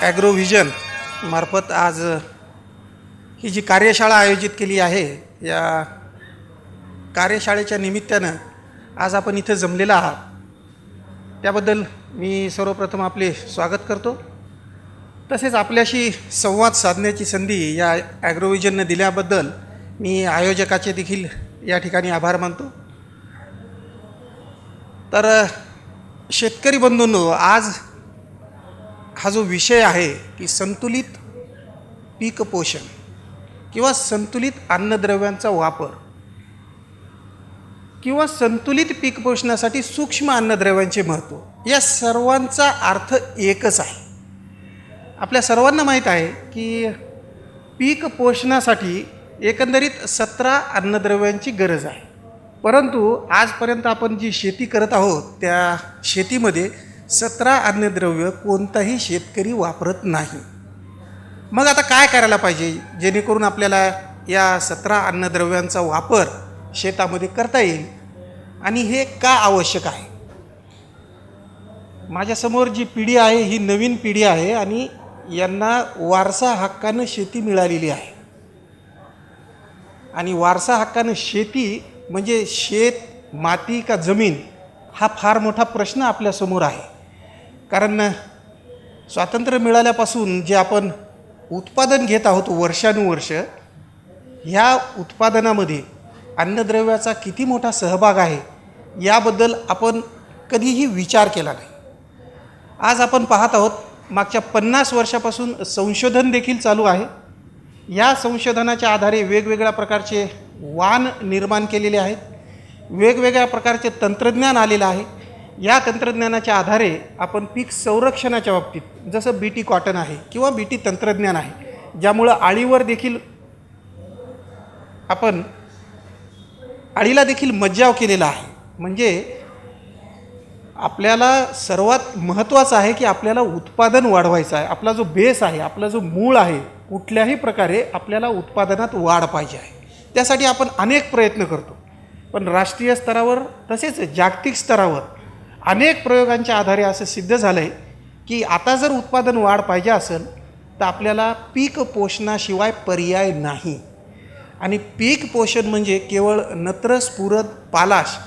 ॲग्रोव्हिजन मार्फत आज ही जी कार्यशाळा आयोजित केली आहे, या कार्यशाळेच्या निमित्तानं आज आपण इथं जमलेला आहात, त्याबद्दल मी सर्वप्रथम आपले स्वागत करतो. तसेच आपल्याशी संवाद साधण्याची संधी या ॲग्रोव्हिजननं दिल्याबद्दल मी आयोजकाचे देखील या ठिकाणी आभार मानतो. तर शेतकरी बंधूंनो, आज हा जो विषय आहे की संतुलित पीक पोषण किंवा संतुलित अन्नद्रव्यांचा वापर किंवा संतुलित पीक पोषणासाठी सूक्ष्म अन्नद्रव्यांचे महत्त्व, या सर्वांचा अर्थ एकच आहे. आपल्या सर्वांना माहीत आहे की पीक पोषणासाठी एकंदरीत 17 अन्नद्रव्यांची गरज आहे. परंतु आजपर्यंत आपण जी शेती करत आहोत त्या शेतीमध्ये 17 अन्नद्रव्य कोणताही शेतकरी वापरत नाही. मग आता काय करायला पाहिजे जेणेकरून आपल्याला या 17 अन्नद्रव्यांचा वापर शेतामध्ये करता येईल, आणि हे का आवश्यक आहे? माझ्यासमोर जी पिढी आहे ही नवीन पिढी आहे आणि यांना वारसा हक्कानं शेती मिळालेली आहे. आणि वारसा हक्कानं शेती म्हणजे शेत, माती का जमीन, हा फार मोठा प्रश्न आपल्यासमोर आहे. कारण स्वातंत्र्य मिळाल्यापासून जे आपण उत्पादन घेत आहोत वर्षानुवर्ष, ह्या उत्पादनामध्ये अन्नद्रव्याचा किती मोठा सहभाग आहे याबद्दल आपण कधीही विचार केला नाही. आज आपण पाहत आहोत मागच्या 50 वर्षापासून संशोधन देखील चालू आहे. या संशोधनाच्या आधारे वेगवेगळ्या प्रकारचे वाण निर्माण केलेले आहेत, वेगवेगळ्या प्रकारचे तंत्रज्ञान आलेलं आहे. या तंत्रज्ञानाच्या आधारे आपण पीक संरक्षणाच्या बाबतीत, जसं बीटी कॉटन आहे किंवा बीटी तंत्रज्ञान आहे, ज्यामुळं आळीवर देखील आपण आळीला देखील मज्जाव केलेला आहे. म्हणजे आपल्याला सर्वात महत्त्वाचं आहे की आपल्याला उत्पादन वाढवायचं आहे. आपला जो बेस आहे, आपला जो मूळ आहे, कुठल्याही प्रकारे आपल्याला उत्पादनात वाढ पाहिजे आहे. त्यासाठी आपण अनेक प्रयत्न करतो. पण राष्ट्रीय स्तरावर तसेच जागतिक स्तरावर अनेक प्रयोगांच्या आधारे असं सिद्ध झालं आहे की आता जर उत्पादन वाढ पाहिजे असेल तर आपल्याला पीक पोषणाशिवाय पर्याय नाही. आणि पीक पोषण म्हणजे केवळ नत्र, स्फुरद, पालाश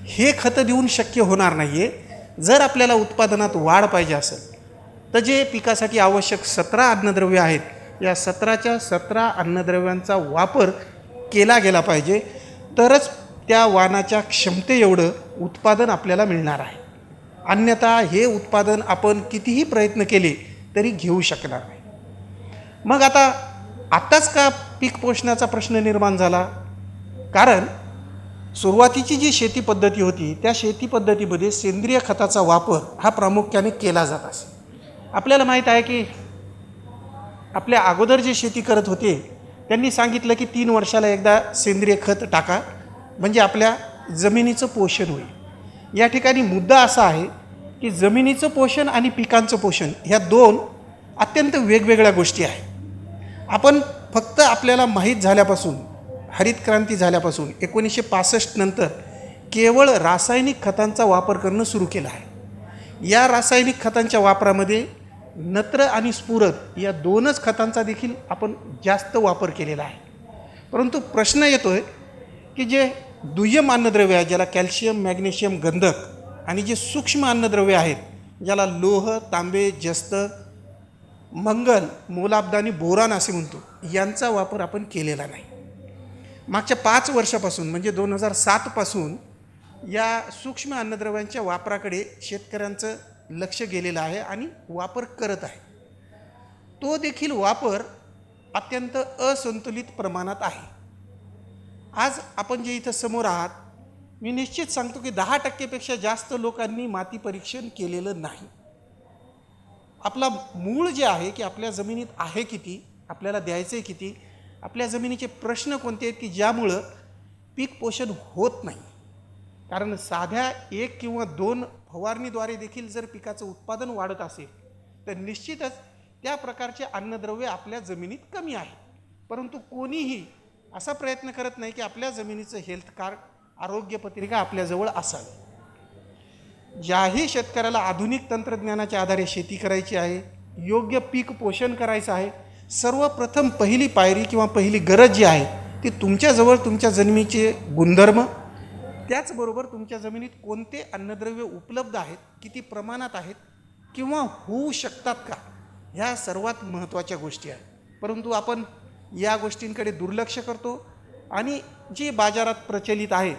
हे खतं देऊन शक्य होणार नाही आहे. जर आपल्याला उत्पादनात वाढ पाहिजे असेल तर जे पिकासाठी आवश्यक 17 अन्नद्रव्य आहेत, या 17च्या 17 अन्नद्रव्यांचा वापर केला गेला पाहिजे, तरच त्या वाणाच्या क्षमते एवढं उत्पादन आपल्याला मिळणार आहे. अन्यथा हे उत्पादन आपण कितीही प्रयत्न केले तरी घेऊ शकणार नाही. मग आत्ताच का पीक पोषणाचा प्रश्न निर्माण झाला? कारण सुरुवातीची जी शेती पद्धती होती त्या शेती पद्धतीमध्ये सेंद्रिय खताचा वापर हा प्रामुख्याने केला जात असे. आपल्याला माहीत आहे की आपल्या अगोदर जे शेती करत होते त्यांनी सांगितलं की 3 वर्षाला एकदा सेंद्रिय खत टाका, म्हणजे आपल्या जमिनीचं पोषण होईल. या ठिकाणी मुद्दा असा आहे की जमिनीचं पोषण आणि पिकांचं पोषण ह्या 2 अत्यंत वेगवेगळ्या गोष्टी आहेत. आपण फक्त आपल्याला माहीत झाल्यापासून, हरित क्रांती झाल्यापासून 1965 नंतर केवळ रासायनिक खतांचा वापर करणं सुरू केलं आहे. या रासायनिक खतांच्या वापरामध्ये नत्र आणि स्फुरद या 2च खतांचा देखील आपण जास्त वापर केलेला आहे. परंतु प्रश्न येतोय की जे दुय्यम अन्नद्रव्य आहे, ज्याला कॅल्शियम, मॅग्नेशियम, गंधक, आणि जे सूक्ष्म अन्नद्रव्य आहेत, ज्याला लोह, तांबे, जस्त, मंगल, मोलाब्द आणि बोरान असे म्हणतो, यांचा वापर आपण केलेला नाही. मागच्या 5 वर्षापासून म्हणजे 2007 पासून या सूक्ष्म अन्नद्रव्यांच्या वापराकडे शेतकऱ्यांचं लक्ष गेलेलं आहे आणि वापर करत आहे. तो देखील वापर अत्यंत असंतुलित प्रमाणात आहे. आज आपण जे इथं समोर आहात, मी निश्चित सांगतो की 10% जास्त लोकांनी माती परीक्षण केलेलं नाही. आपला मूळ जे आहे की आपल्या जमिनीत आहे किती, आपल्याला द्यायचं आहे किती, आपल्या जमिनीचे प्रश्न कोणते आहेत की ज्यामुळं पीक पोषण होत नाही. कारण साध्या 1 किंवा 2 फवारणीद्वारे देखील जर पिकाचं उत्पादन वाढत असेल तर निश्चितच त्या प्रकारचे अन्नद्रव्य आपल्या जमिनीत कमी आहे. परंतु कोणीही असा प्रयत्न करत नाही की आपल्या जमिनीचं हेल्थ कार्ड, आरोग्यपत्रिका आपल्याजवळ असावी. ज्याही शेतकऱ्याला आधुनिक तंत्रज्ञानाच्या आधारे शेती करायची आहे, योग्य पीक पोषण करायचं आहे. सर्वप्रथम पहिली पायरी किंवा पहिली गरज जी आहे ती तुमच्याजवळ तुमच्या जमिनीचे गुणधर्म, त्याचबरोबर तुमच्या जमिनीत कोणते अन्नद्रव्य उपलब्ध आहेत, किती प्रमाणात आहेत किंवा होऊ शकतात का, ह्या सर्वात महत्त्वाच्या गोष्टी आहेत. परंतु आपण या गोष्टींकडे दुर्लक्ष करतो आणि जी बाजारात प्रचलित आहे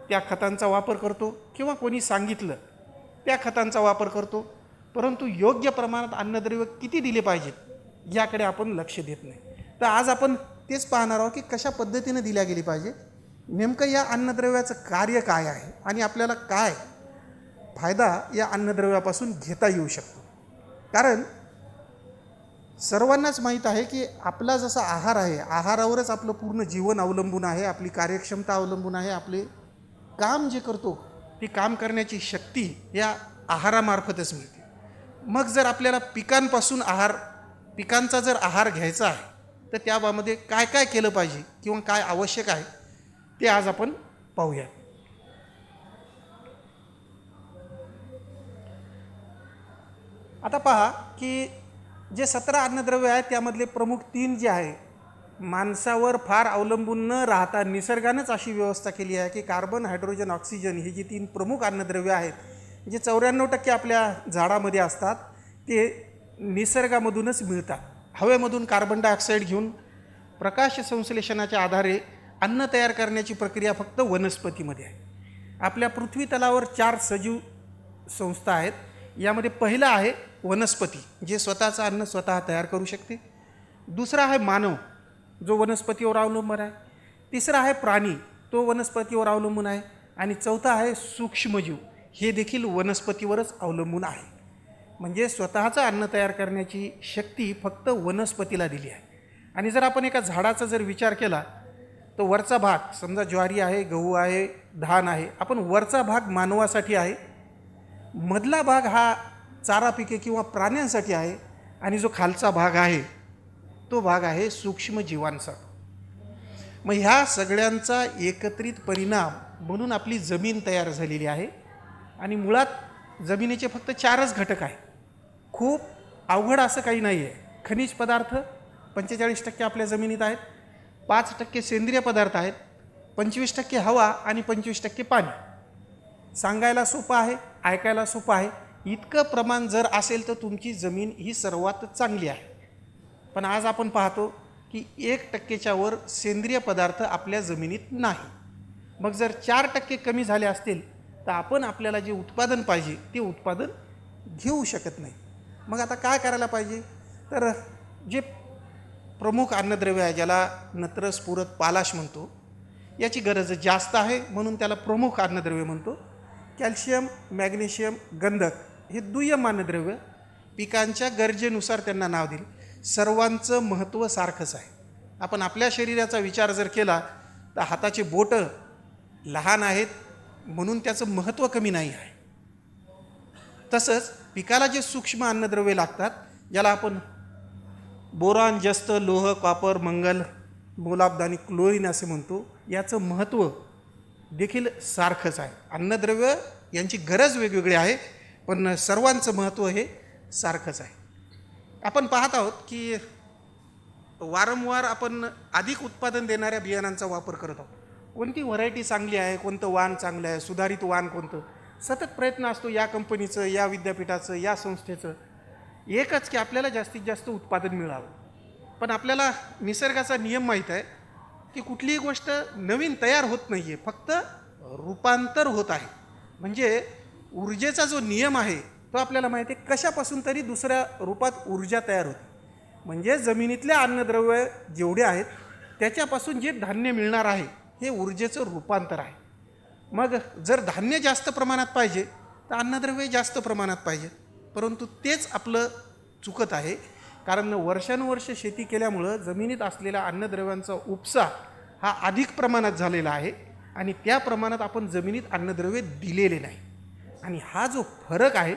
त्या खतांचा वापर करतो किंवा कोणी सांगितलं त्या खतांचा वापर करतो, परंतु योग्य प्रमाणात अन्नद्रव्य किती दिले पाहिजेत याकडे आपण लक्ष देत नाही. तर आज आपण तेच पाहणार आहोत की कशा पद्धतीने दिल्या गेली पाहिजे, नेमकं या अन्नद्रव्याचं कार्य काय आहे आणि आपल्याला काय फायदा या अन्नद्रव्यापासून घेता येऊ शकतो. कारण सर्वांनाच माहीत आहे की आपला जसा आहार आहे, आहारावरच आपलं पूर्ण जीवन अवलंबून आहे, आपली कार्यक्षमता अवलंबून आहे, आपले काम जे करतो ती काम करण्याची शक्ती या आहारामार्फतच मिळते. मग जर आपल्याला पिकांचा जर आहार घ्यायचा आहे तर त्याबाबत काय काय केलं पाहिजे किंवा काय आवश्यक आहे ते आज आपण पाहूया. आता पहा की जे 17 अन्नद्रव्य आहेत त्यामधले प्रमुख 3 जे आहे, माणसावर फार अवलंबून न राहता निसर्गानंच अशी व्यवस्था केली आहे की कार्बन, हायड्रोजन, ऑक्सिजन ही जी 3 प्रमुख अन्नद्रव्य आहेत जे 94% आपल्या झाडामध्ये असतात ते निसर्गामधूनच मिळतात. हवेमधून कार्बन डायऑक्साईड घेऊन प्रकाश संश्लेषणाच्या आधारे अन्न तयार करण्याची प्रक्रिया फक्त वनस्पतीमध्ये आहे. आपल्या पृथ्वी तलावर 4 सजीव संस्था आहेत. यामध्ये पहिला आहे वनस्पती, जे स्वतःचं अन्न स्वतः तयार करू शकते. दुसरा आहे मानव, जो वनस्पतीवर अवलंबून आहे. तिसरा आहे प्राणी, तो वनस्पतीवर अवलंबून आहे. आणि चौथा आहे सूक्ष्मजीव, हे देखील वनस्पतीवरच अवलंबून आहे. म्हणजे स्वतःचं अन्न तयार करण्याची शक्ती फक्त वनस्पतीला दिली आहे. आणि जर आपण एका झाडाचा जर विचार केला तर वरचा भाग, समजा ज्वारी आहे, गहू आहे, धान आहे, आपण वरचा भाग मानवासाठी आहे, मधला भाग हा चारा पिके किंवा प्राण्यांसाठी आहे, आणि जो खालचा भाग आहे तो भाग आहे सूक्ष्मजीवांचा. मग ह्या सगळ्यांचा एकत्रित परिणाम म्हणून आपली जमीन तयार झालेली आहे. आणि मुळात जमिनीचे फक्त 4च घटक आहेत. खूप अवघड असं काही नाही आहे. खनिज पदार्थ 45% आपल्या जमिनीत आहेत, 5% सेंद्रिय पदार्थ आहेत, 25% हवा आणि 25% पाणी. सांगायला सोपं आहे, ऐकायला सोपं आहे. इतकं प्रमाण जर असेल तर तुमची जमीन ही सर्वात चांगली आहे. पण आज आपण पाहतो की 1%च्या वर सेंद्रिय पदार्थ आपल्या जमिनीत नाही. मग जर 4% कमी झाले असतील तर आपण आपल्याला जे उत्पादन पाहिजे ते उत्पादन घेऊ शकत नाही. मग आता काय करायला पाहिजे, तर जे प्रमुख अन्नद्रव्य आहे ज्याला नत्र, स्फुरद, पालाश म्हणतो, याची गरज जास्त आहे म्हणून त्याला प्रमुख अन्नद्रव्य म्हणतो. कॅल्शियम, मॅग्नेशियम, गंधक हे दुय्यम अन्नद्रव्य, पिकांच्या गरजेनुसार त्यांना नाव दिले. सर्वांचं महत्त्व सारखंच आहे. आपण आपल्या शरीराचा विचार जर केला तर हाताचे बोटं लहान आहेत म्हणून त्याचं महत्त्व कमी नाही आहे. तसंच पिकाला जे सूक्ष्म अन्नद्रव्ये लागतात, ज्याला आपण बोरॉन, जस्त, लोह, कॉपर, मंगल, मोलाब्द आणि क्लोरीन असे म्हणतो, याचं महत्त्व देखील सारखंच आहे. अन्नद्रव्य यांची गरज वेगवेगळी आहे पण सर्वांचं महत्त्व हे सारखंच आहे. आपण पाहत आहोत की वारंवार आपण अधिक उत्पादन देणाऱ्या बियाणांचा वापर करत आहोत. कोणती व्हरायटी चांगली आहे, कोणतं वाण चांगलं आहे, सुधारित वाण कोणतं, सतत प्रयत्न असतो या कंपनीचं, या विद्यापीठाचं, या संस्थेचं. एकच की आपल्याला जास्तीत जास्त उत्पादन मिळावं. पण आपल्याला निसर्गाचा नियम माहीत आहे की कुठलीही गोष्ट नवीन तयार होत नाही आहे, फक्त रूपांतर होत आहे. म्हणजे ऊर्जेचा जो नियम आहे तो आपल्याला माहिती आहे, कशापासून तरी दुसऱ्या रूपात ऊर्जा तयार होते. म्हणजे जमिनीतल्या अन्नद्रव्य जेवढे आहेत त्याच्यापासून जे धान्य मिळणार आहे हे ऊर्जेचं रूपांतर आहे. मग जर धान्य जास्त प्रमाणात पाहिजे तर अन्नद्रव्य जास्त प्रमाणात पाहिजे, परंतु तेच आपलं चुकत आहे. कारण वर्षानुवर्ष शेती केल्यामुळं जमिनीत असलेल्या अन्नद्रव्यांचा उपसा हा अधिक प्रमाणात झालेला आहे आणि त्या प्रमाणात आपण जमिनीत अन्नद्रव्य दिलेले नाही. आणि हा जो फरक आहे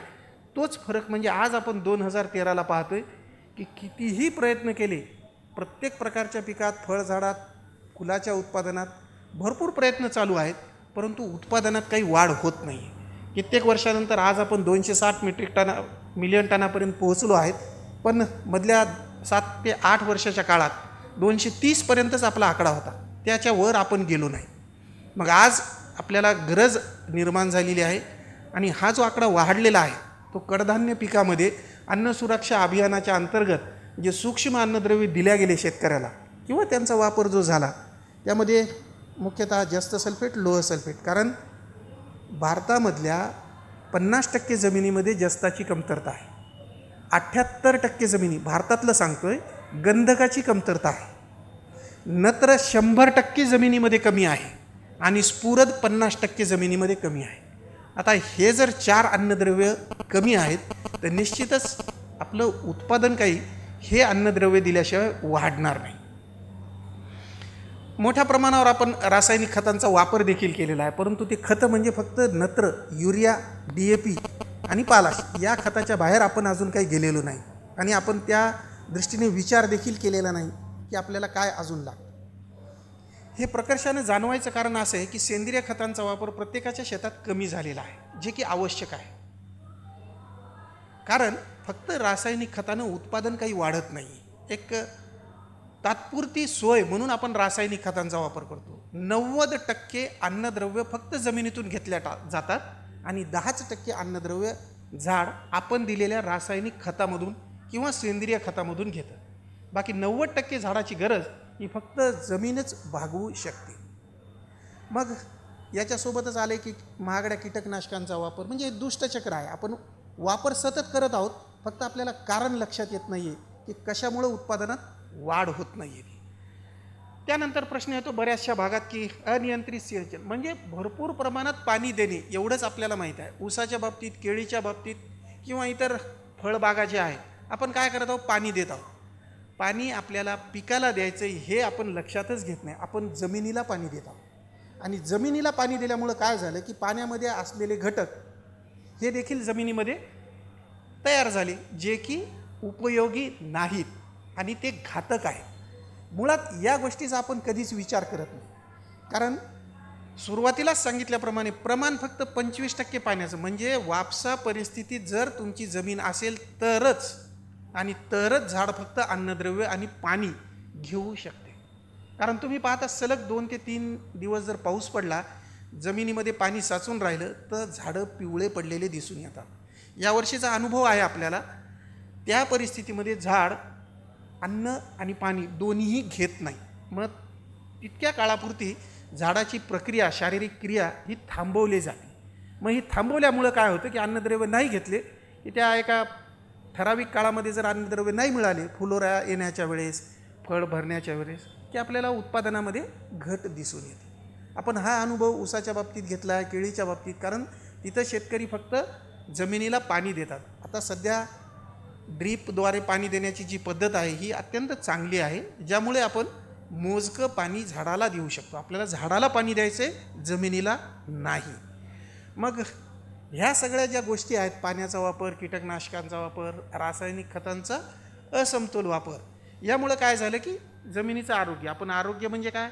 तोच फरक म्हणजे आज आपण 2013ला पाहतोय की कितीही प्रयत्न केले, प्रत्येक प्रकारच्या पिकात, फळझाडात, फुलाच्या उत्पादनात भरपूर प्रयत्न चालू आहेत, परंतु उत्पादनात काही वाढ होत नाही आहे. कित्येक वर्षानंतर आज आपण 260 मिलियन टनापर्यंत पोहोचलो आहेत. पण मधल्या 7 ते 8 वर्षाच्या काळात 230पर्यंतच आपला आकडा होता, त्याच्यावर आपण गेलो नाही. मग आज आपल्याला गरज निर्माण झालेली आहे आणि हा जो आकडा वाढलेला आहे तो कडधान्य पिकामध्ये अन्न सुरक्षा अभियानाच्या अंतर्गत जे सूक्ष्म अन्नद्रव्ये दिल्या गेले शेतकऱ्याला किंवा त्यांचा वापर जो झाला त्यामध्ये मुख्यतः जस्त सल्फेट, लोह सल्फेट. कारण भारतामधल्या 50% जमिनीमध्ये जस्ताची कमतरता आहे. 78% जमिनी भारतातलं सांगतोय गंधकाची कमतरता आहे. नत्र 100% जमिनीमध्ये कमी आहे आणि स्फुरद 50% जमिनीमध्ये कमी आहे. आता हे जर 4 अन्नद्रव्य कमी आहेत तर निश्चितच आपलं उत्पादन काही हे अन्नद्रव्य दिल्याशिवाय वाढणार नाही. मोठ्या प्रमाणावर आपण रासायनिक खतांचा वापर देखील केलेला आहे, परंतु ते खतं म्हणजे फक्त नत्र, युरिया, DAP आणि पालाश या खताच्या बाहेर आपण अजून काही गेलेलो नाही आणि आपण त्या दृष्टीने विचार देखील केलेला नाही की आपल्याला काय अजून लागतं. हे प्रकर्षाने जाणवायचं कारण असं आहे की सेंद्रिय खतांचा वापर प्रत्येकाच्या शेतात कमी झालेला आहे, जे की आवश्यक आहे. कारण फक्त रासायनिक खतानं उत्पादन काही वाढत नाही. एक तात्पुरती सोय म्हणून आपण रासायनिक खतांचा वापर करतो. 90% अन्नद्रव्य फक्त जमिनीतून घेतल्या जातात आणि 10% अन्नद्रव्य झाड आपण दिलेल्या रासायनिक खतामधून किंवा सेंद्रिय खतामधून घेतं. बाकी 90% झाडाची गरज ही फक्त जमीनच भागवू शकते. मग याच्यासोबतच आले की महागड्या कीटकनाशकांचा वापर म्हणजे दुष्टचक्र आहे. आपण वापर सतत करत आहोत, फक्त आपल्याला कारण लक्षात येत नाही आहे की कशामुळे उत्पादनात वाढ होत नाही आहे. त्यानंतर प्रश्न येतो बऱ्याचशा भागात की अनियंत्रित सिंचन म्हणजे भरपूर प्रमाणात पाणी देणे एवढंच आपल्याला माहीत आहे. ऊसाच्या बाबतीत, केळीच्या बाबतीत किंवा इतर फळबागा ज्या आहेत आपण काय करत आहोत, पाणी देत आहोत. पाणी आपल्याला पिकाला द्यायचं हे आपण लक्षातच घेत नाही. आपण जमिनीला पाणी देत आहोत आणि जमिनीला पाणी दिल्यामुळं काय झालं की पाण्यामध्ये असलेले घटक हे देखील जमिनीमध्ये तयार झाले, जे की उपयोगी नाहीत आणि ते घातक आहे. मुळात या गोष्टीचा आपण कधीच विचार करत नाही. कारण सुरुवातीलाच सांगितल्याप्रमाणे प्रमाण फक्त 25% पाण्याचं म्हणजे वापसा परिस्थितीत जर तुमची जमीन असेल तरच आणि तरच झाड फक्त अन्नद्रव्य आणि पाणी घेऊ शकते. कारण तुम्ही पाहता सलग 2 ते 3 दिवस जर पाऊस पडला, जमिनीमध्ये पाणी साचून राहिलं तर झाडं पिवळे पडलेले दिसून येतात. यावर्षीचा अनुभव आहे आपल्याला. त्या परिस्थितीमध्ये झाड अन्न आणि पाणी दोन्हीही घेत नाही. मग तितक्या काळापुरती झाडाची प्रक्रिया, शारीरिक क्रिया ही थांबवली जाते. मग ही थांबवल्यामुळं काय होतं की अन्नद्रव्य नाही घेतले की त्या एका ठराविक काळामध्ये जर अन्नद्रव्य नाही मिळाले, फुलोरा येण्याच्या वेळेस, फळ भरण्याच्या वेळेस, की आपल्याला उत्पादनामध्ये घट दिसून येते. आपण हा अनुभव ऊसाच्या बाबतीत घेतला आहे, केळीच्या बाबतीत. कारण तिथं शेतकरी फक्त जमिनीला पाणी देतात. आता सध्या ड्रीपद्वारे पाणी देण्याची जी पद्धत आहे ही अत्यंत चांगली आहे, ज्यामुळे आपण मोजकं पाणी झाडाला देऊ शकतो. आपल्याला झाडाला पाणी द्यायचं आहे, जमिनीला नाही. मग ह्या सगळ्या ज्या गोष्टी आहेत, पाण्याचा वापर, कीटकनाशकांचा वापर, रासायनिक खतांचा असमतोल वापर, यामुळं काय झालं की जमिनीचं आरोग्य, आपण आरोग्य म्हणजे काय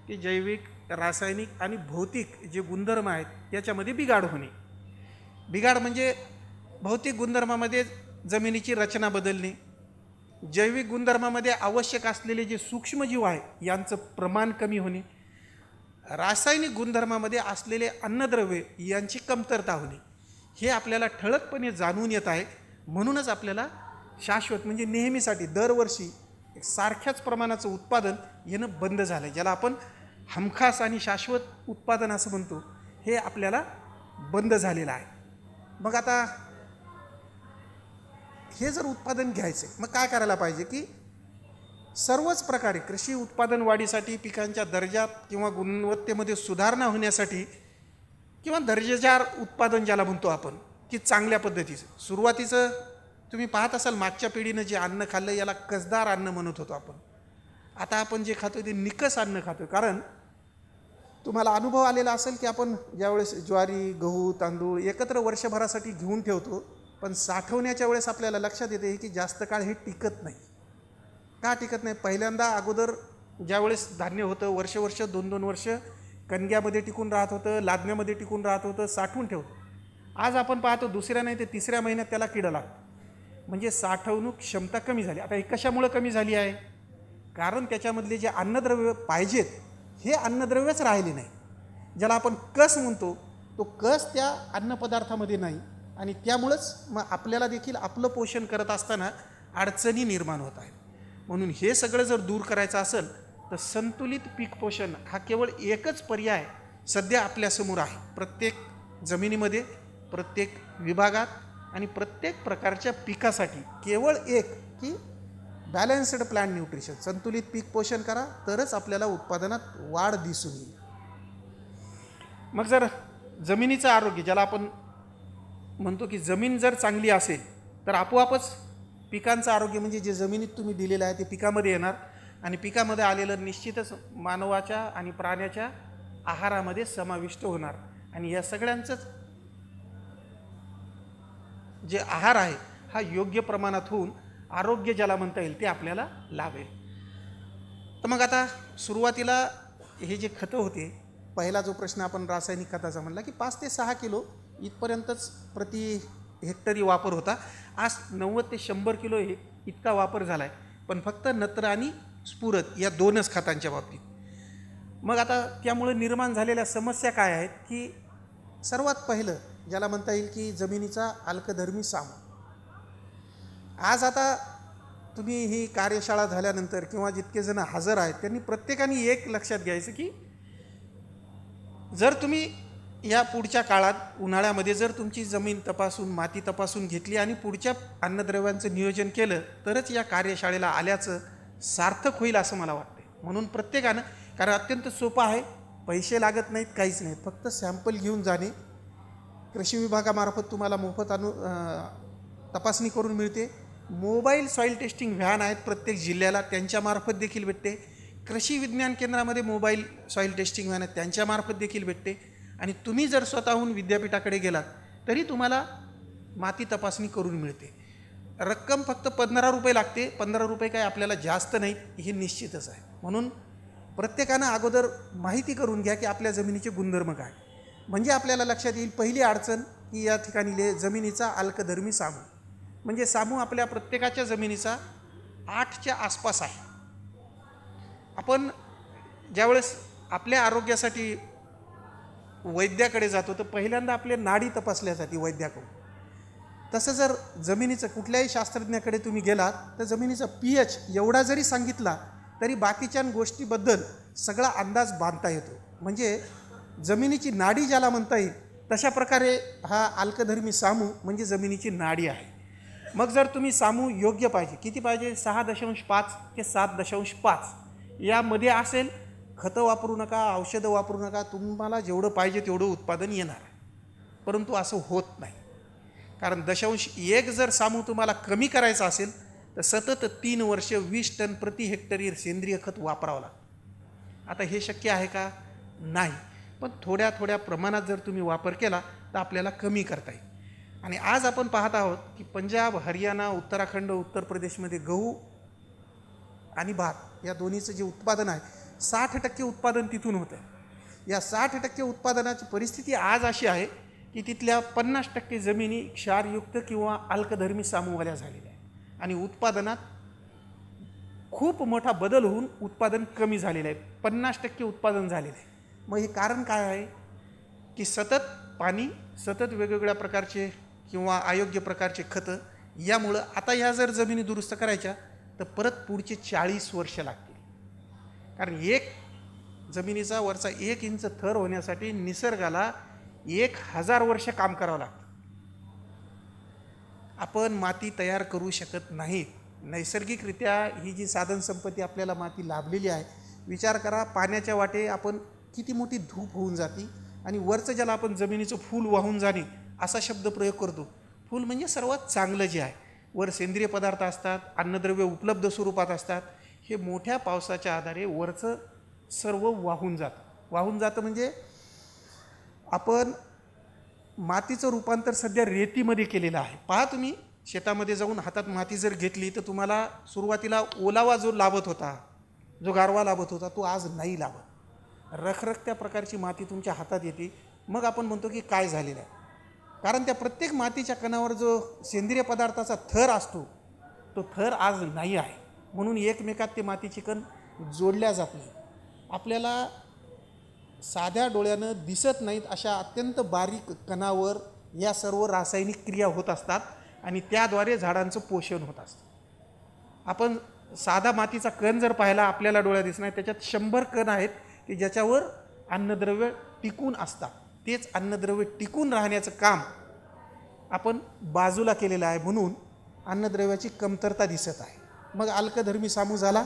की जैविक, रासायनिक आणि भौतिक जे गुणधर्म आहेत याच्यामध्ये बिघाड होणे. बिघाड म्हणजे भौतिक गुणधर्मामध्ये जमिनीची रचना बदलणे, जैविक गुणधर्मामध्ये आवश्यक असलेले जे सूक्ष्मजीव आहे यांचं प्रमाण कमी होणे, रासायनिक गुणधर्मामध्ये असलेले अन्नद्रव्ये यांची कमतरता होणे, हे आपल्याला ठळकपणे जाणून येत आहे. म्हणूनच आपल्याला शाश्वत म्हणजे नेहमीसाठी दरवर्षी एक सारख्याच प्रमाणाचं उत्पादन येणं बंद झालं आहे, ज्याला आपण हमखास आणि शाश्वत उत्पादन असं म्हणतो, हे आपल्याला बंद झालेलं आहे. मग आता हे जर उत्पादन घ्यायचं आहे, मग काय करायला पाहिजे की सर्वच प्रकारे कृषी उत्पादन वाढीसाठी, पिकांच्या दर्जात किंवा गुणवत्तेमध्ये सुधारणा होण्यासाठी किंवा दर्जेदार उत्पादन ज्याला म्हणतो आपण की चांगल्या पद्धतीचं, सुरुवातीचं तुम्ही पाहत असाल मागच्या पिढीनं जे अन्न खाल्लं याला कसदार अन्न म्हणत होतो आपण. आता आपण जे खातो ते निकस अन्न खातो. कारण तुम्हाला अनुभव आलेला असेल की आपण ज्यावेळेस ज्वारी, गहू, तांदूळ एकत्र वर्षभरासाठी घेऊन ठेवतो, पण साठवण्याच्या वेळेस आपल्याला लक्षात येते की जास्त काळ हे टिकत नाही. का टिकत नाही? पहिल्यांदा अगोदर ज्यावेळेस धान्य होतं वर्ष 2-2 वर्ष कणग्यामध्ये टिकून राहत होतं, लादण्यामध्ये टिकून राहत होतं, साठवून ठेवतो. आज आपण पाहतो दुसऱ्या नाही ते तिसऱ्या महिन्यात त्याला किडं लागतं. म्हणजे साठवणूक क्षमता कमी झाली. आता हे कशामुळं कमी झाली आहे? कारण त्याच्यामधले जे अन्नद्रव्य पाहिजेत हे अन्नद्रव्यच राहिले नाही. ज्याला आपण कस म्हणतो तो कस त्या अन्नपदार्थामध्ये नाही आणि त्यामुळंच मग आपल्याला देखील आपलं पोषण करत असताना अडचणी निर्माण होत आहेत. म्हणून हे सगळं जर दूर करायचं असेल तर संतुलित पीक पोषण हा केवळ एकच पर्याय सध्या आपल्यासमोर आहे. प्रत्येक जमिनीमध्ये, प्रत्येक विभागात आणि प्रत्येक प्रकारच्या पिकासाठी केवळ एक की बॅलन्स्ड प्लांट न्यूट्रिशन, संतुलित पीक पोषण करा, तरच आपल्याला उत्पादनात वाढ दिसून येईल. मग जर जमिनीचं आरोग्य, ज्याला आपण म्हणतो की जमीन जर चांगली असेल तर आपोआपच पिकांचं आरोग्य, म्हणजे जे जमिनीत तुम्ही दिलेलं आहे ते पिकामध्ये येणार आणि पिकामध्ये आलेलं निश्चितच मानवाच्या आणि प्राण्याच्या आहारामध्ये समाविष्ट होणार आणि या सगळ्यांचंच जे आहार आहे हा योग्य प्रमाणात होऊन आरोग्य ज्याला म्हणता येईल ते आपल्याला लाभेल. तर मग आता सुरुवातीला हे जे खतं होते, पहिला जो प्रश्न आपण रासायनिक खताचा म्हणला की 5 ते 6 किलो इथपर्यंतच प्रति हेक्टरी वापर होता. आज 90 ते 100 किलो इतका वापर झाला आहे, पण फक्त नत्र आणि स्फुरद या 2च खतांच्या बाबतीत. मग आता त्यामुळे निर्माण झालेल्या समस्या काय आहेत की सर्वात पहिलं ज्याला म्हणता येईल की जमिनीचा अल्कधर्मी सामू. आज आता तुम्ही ही कार्यशाळा झाल्यानंतर किंवा जितके जण हजर आहेत त्यांनी प्रत्येकाने एक लक्षात घ्यायचं की जर तुम्ही या पुढच्या काळात उन्हाळ्यामध्ये जर तुमची जमीन तपासून, माती तपासून घेतली आणि पुढच्या अन्नद्रव्यांचं नियोजन केलं तरच या कार्यशाळेला आल्याचं सार्थक होईल असं मला वाटते. म्हणून प्रत्येकानं, कारण अत्यंत सोपं आहे, पैसे लागत नाहीत, काहीच नाहीत, फक्त सॅम्पल घेऊन जाणे. कृषी विभागामार्फत तुम्हाला मोफत तपासणी करून मिळते. मोबाईल सॉईल टेस्टिंग व्हॅन आहेत प्रत्येक जिल्ह्याला, त्यांच्यामार्फत देखील भेटते. कृषी विज्ञान केंद्रामध्ये मोबाईल सॉईल टेस्टिंग व्हॅन आहेत, त्यांच्यामार्फत देखील भेटते. आणि तुम्ही जर स्वतःहून विद्यापीठाकडे गेलात तरी तुम्हाला माती तपासणी करून मिळते. रक्कम फक्त 15 रुपये लागते. 15 रुपये काय आपल्याला जास्त नाहीत, हे निश्चितच आहे. म्हणून प्रत्येकानं अगोदर माहिती करून घ्या की आपल्या जमिनीचे गुणधर्म काय, म्हणजे आपल्याला लक्षात येईल. पहिली अडचण की या ठिकाणी जमिनीचा अल्कधर्मी सामू, म्हणजे सामू आपल्या प्रत्येकाच्या जमिनीचा 8च्या आसपास आहे. आपण ज्यावेळेस आपल्या आरोग्यासाठी वैद्याकडे जातो तर पहिल्यांदा आपले नाडी तपासल्या जाते वैद्याकडून. तसं जर जमिनीचं कुठल्याही शास्त्रज्ञाकडे तुम्ही गेलात तर जमिनीचा pH एवढा जरी सांगितला तरी बाकीच्या गोष्टीबद्दल सगळा अंदाज बांधता येतो. म्हणजे जमिनीची नाडी ज्याला म्हणता येईल तशा प्रकारे हा अल्कधर्मी सामू म्हणजे जमिनीची नाडी आहे. मग जर तुम्ही सामू योग्य पाहिजे, किती पाहिजे, 6.5 ते 7.5 यामध्ये असेल, खतं वापरू नका, औषधं वापरू नका, तुम्हाला जेवढं पाहिजे तेवढं उत्पादन येणार आहे. परंतु असं होत नाही, कारण 0.1 जर सामू तुम्हाला कमी करायचा असेल तर सतत 3 वर्ष 20 टन प्रति हेक्टरी सेंद्रिय खत वापरावं लागतं. आता हे शक्य आहे का? नाही. पण थोड्या थोड्या प्रमाणात जर तुम्ही वापर केला तर आपल्याला कमी करता येईल. आणि आज आपण पाहत आहोत की पंजाब, हरियाणा, उत्तराखंड, उत्तर प्रदेशमध्ये गहू आणि भात या दोन्हीचं जे उत्पादन आहे 60% उत्पादन तिथून होतं. या 60% उत्पादनाची परिस्थिती आज अशी आहे की तिथल्या 50% जमिनी क्षारयुक्त किंवा अल्कधर्मी सामूवाल्या झालेल्या आहे आणि उत्पादनात खूप मोठा बदल होऊन उत्पादन कमी झालेलं आहे. 50% उत्पादन झालेलं आहे. मग हे कारण काय आहे की सतत पाणी, सतत वेगवेगळ्या प्रकारचे किंवा अयोग्य प्रकारचे खतं, यामुळं आता ह्या जर जमिनी दुरुस्त करायच्या तर परत पुढचे 40 वर्ष लागतील. कारण एक जमिनीचा वरचा 1 इंच थर होण्यासाठी निसर्गाला 1000 वर्ष काम करावं लागतं. आपण माती तयार करू शकत नाहीत. नैसर्गिकरित्या ही जी साधनसंपत्ती आपल्याला माती लाभलेली आहे, विचार करा, पाण्याच्या वाटे आपण किती मोठी धूप होऊन जाते आणि वरचं ज्याला आपण जमिनीचं फूल वाहून जाणे असा शब्द प्रयोग करतो. फूल म्हणजे सर्वात चांगलं जे आहे, वर सेंद्रिय पदार्थ असतात, अन्नद्रव्य उपलब्ध स्वरूपात असतात, हे मोठ्या पावसाच्या आधारे वरचं सर्व वाहून जातं म्हणजे आपण मातीचं रूपांतर सध्या रेतीमध्ये केलेलं आहे. पहा, तुम्ही शेतामध्ये जाऊन हातात माती जर घेतली तर तुम्हाला सुरुवातीला ओलावा जो लाभत होता, जो गारवा लाभत होता, तो आज नाही लाभत. रखरखत्या प्रकारची माती तुमच्या हातात येते. मग आपण म्हणतो की काय झालेलं आहे. कारण त्या प्रत्येक मातीच्या कणावर जो सेंद्रिय पदार्थाचा थर असतो तो थर आज नाही आहे, म्हणून एकमेकात ते मातीचे कण जोडल्या जात नाही. आपल्याला साध्या डोळ्यानं दिसत नाहीत अशा अत्यंत बारीक कणावर या सर्व रासायनिक क्रिया होत असतात आणि त्याद्वारे झाडांचं पोषण होत असतं. आपण साधा मातीचा कण जर पाहिला आपल्याला डोळ्यात दिसत नाही, त्याच्यात 100 कण आहेत की ज्याच्यावर अन्नद्रव्य टिकून असतात. तेच अन्नद्रव्य टिकून राहण्याचं काम आपण बाजूला केलेलं आहे, म्हणून अन्नद्रव्याची कमतरता दिसत आहे. मग अल्कधर्मी सामूह झाला,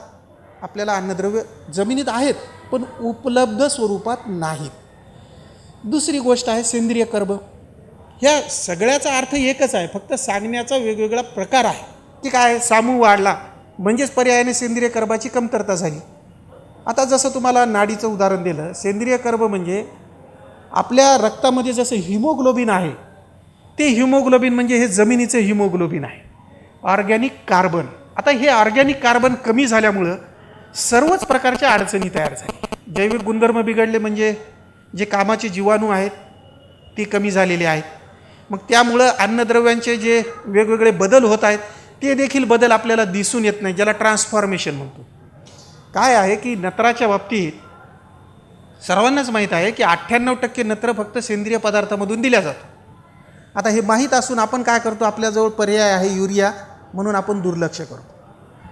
आपल्याला अन्नद्रव्य जमिनीत आहेत पण उपलब्ध स्वरूपात नाहीत. दुसरी गोष्ट आहे सेंद्रिय कर्ब. ह्या सगळ्याचा अर्थ एकच आहे, फक्त सांगण्याचा वेगवेगळा प्रकार आहे. की काय, सामूह वाढला म्हणजेच पर्यायाने सेंद्रिय कर्बाची कमतरता झाली. आता जसं तुम्हाला नाडीचं उदाहरण दिलं, सेंद्रिय कर्ब म्हणजे आपल्या रक्तामध्ये जसं हिमोग्लोबिन आहे, ते हिमोग्लोबिन म्हणजे हे जमिनीचं हिमोग्लोबिन आहे, ऑर्गॅनिक कार्बन. आता हे ऑर्गॅनिक कार्बन कमी झाल्यामुळं सर्वच प्रकारच्या अडचणी तयार झाल्या. जैविक गुणधर्म बिघडले म्हणजे जे कामाचे जीवाणू आहेत ते कमी झालेले आहेत. मग त्यामुळं अन्नद्रव्यांचे जे वेगवेगळे बदल होत आहेत ते देखील बदल आपल्याला दिसून येत नाही, ज्याला ट्रान्सफॉर्मेशन म्हणतो. काय आहे की नत्राच्या बाबतीत सर्वांनाच माहीत आहे की 98% नत्र फक्त सेंद्रिय पदार्थामधून दिल्या जातो. आता हे माहीत असून आपण काय करतो, आपल्याजवळ पर्याय आहे युरिया म्हणून आपण दुर्लक्ष करतो.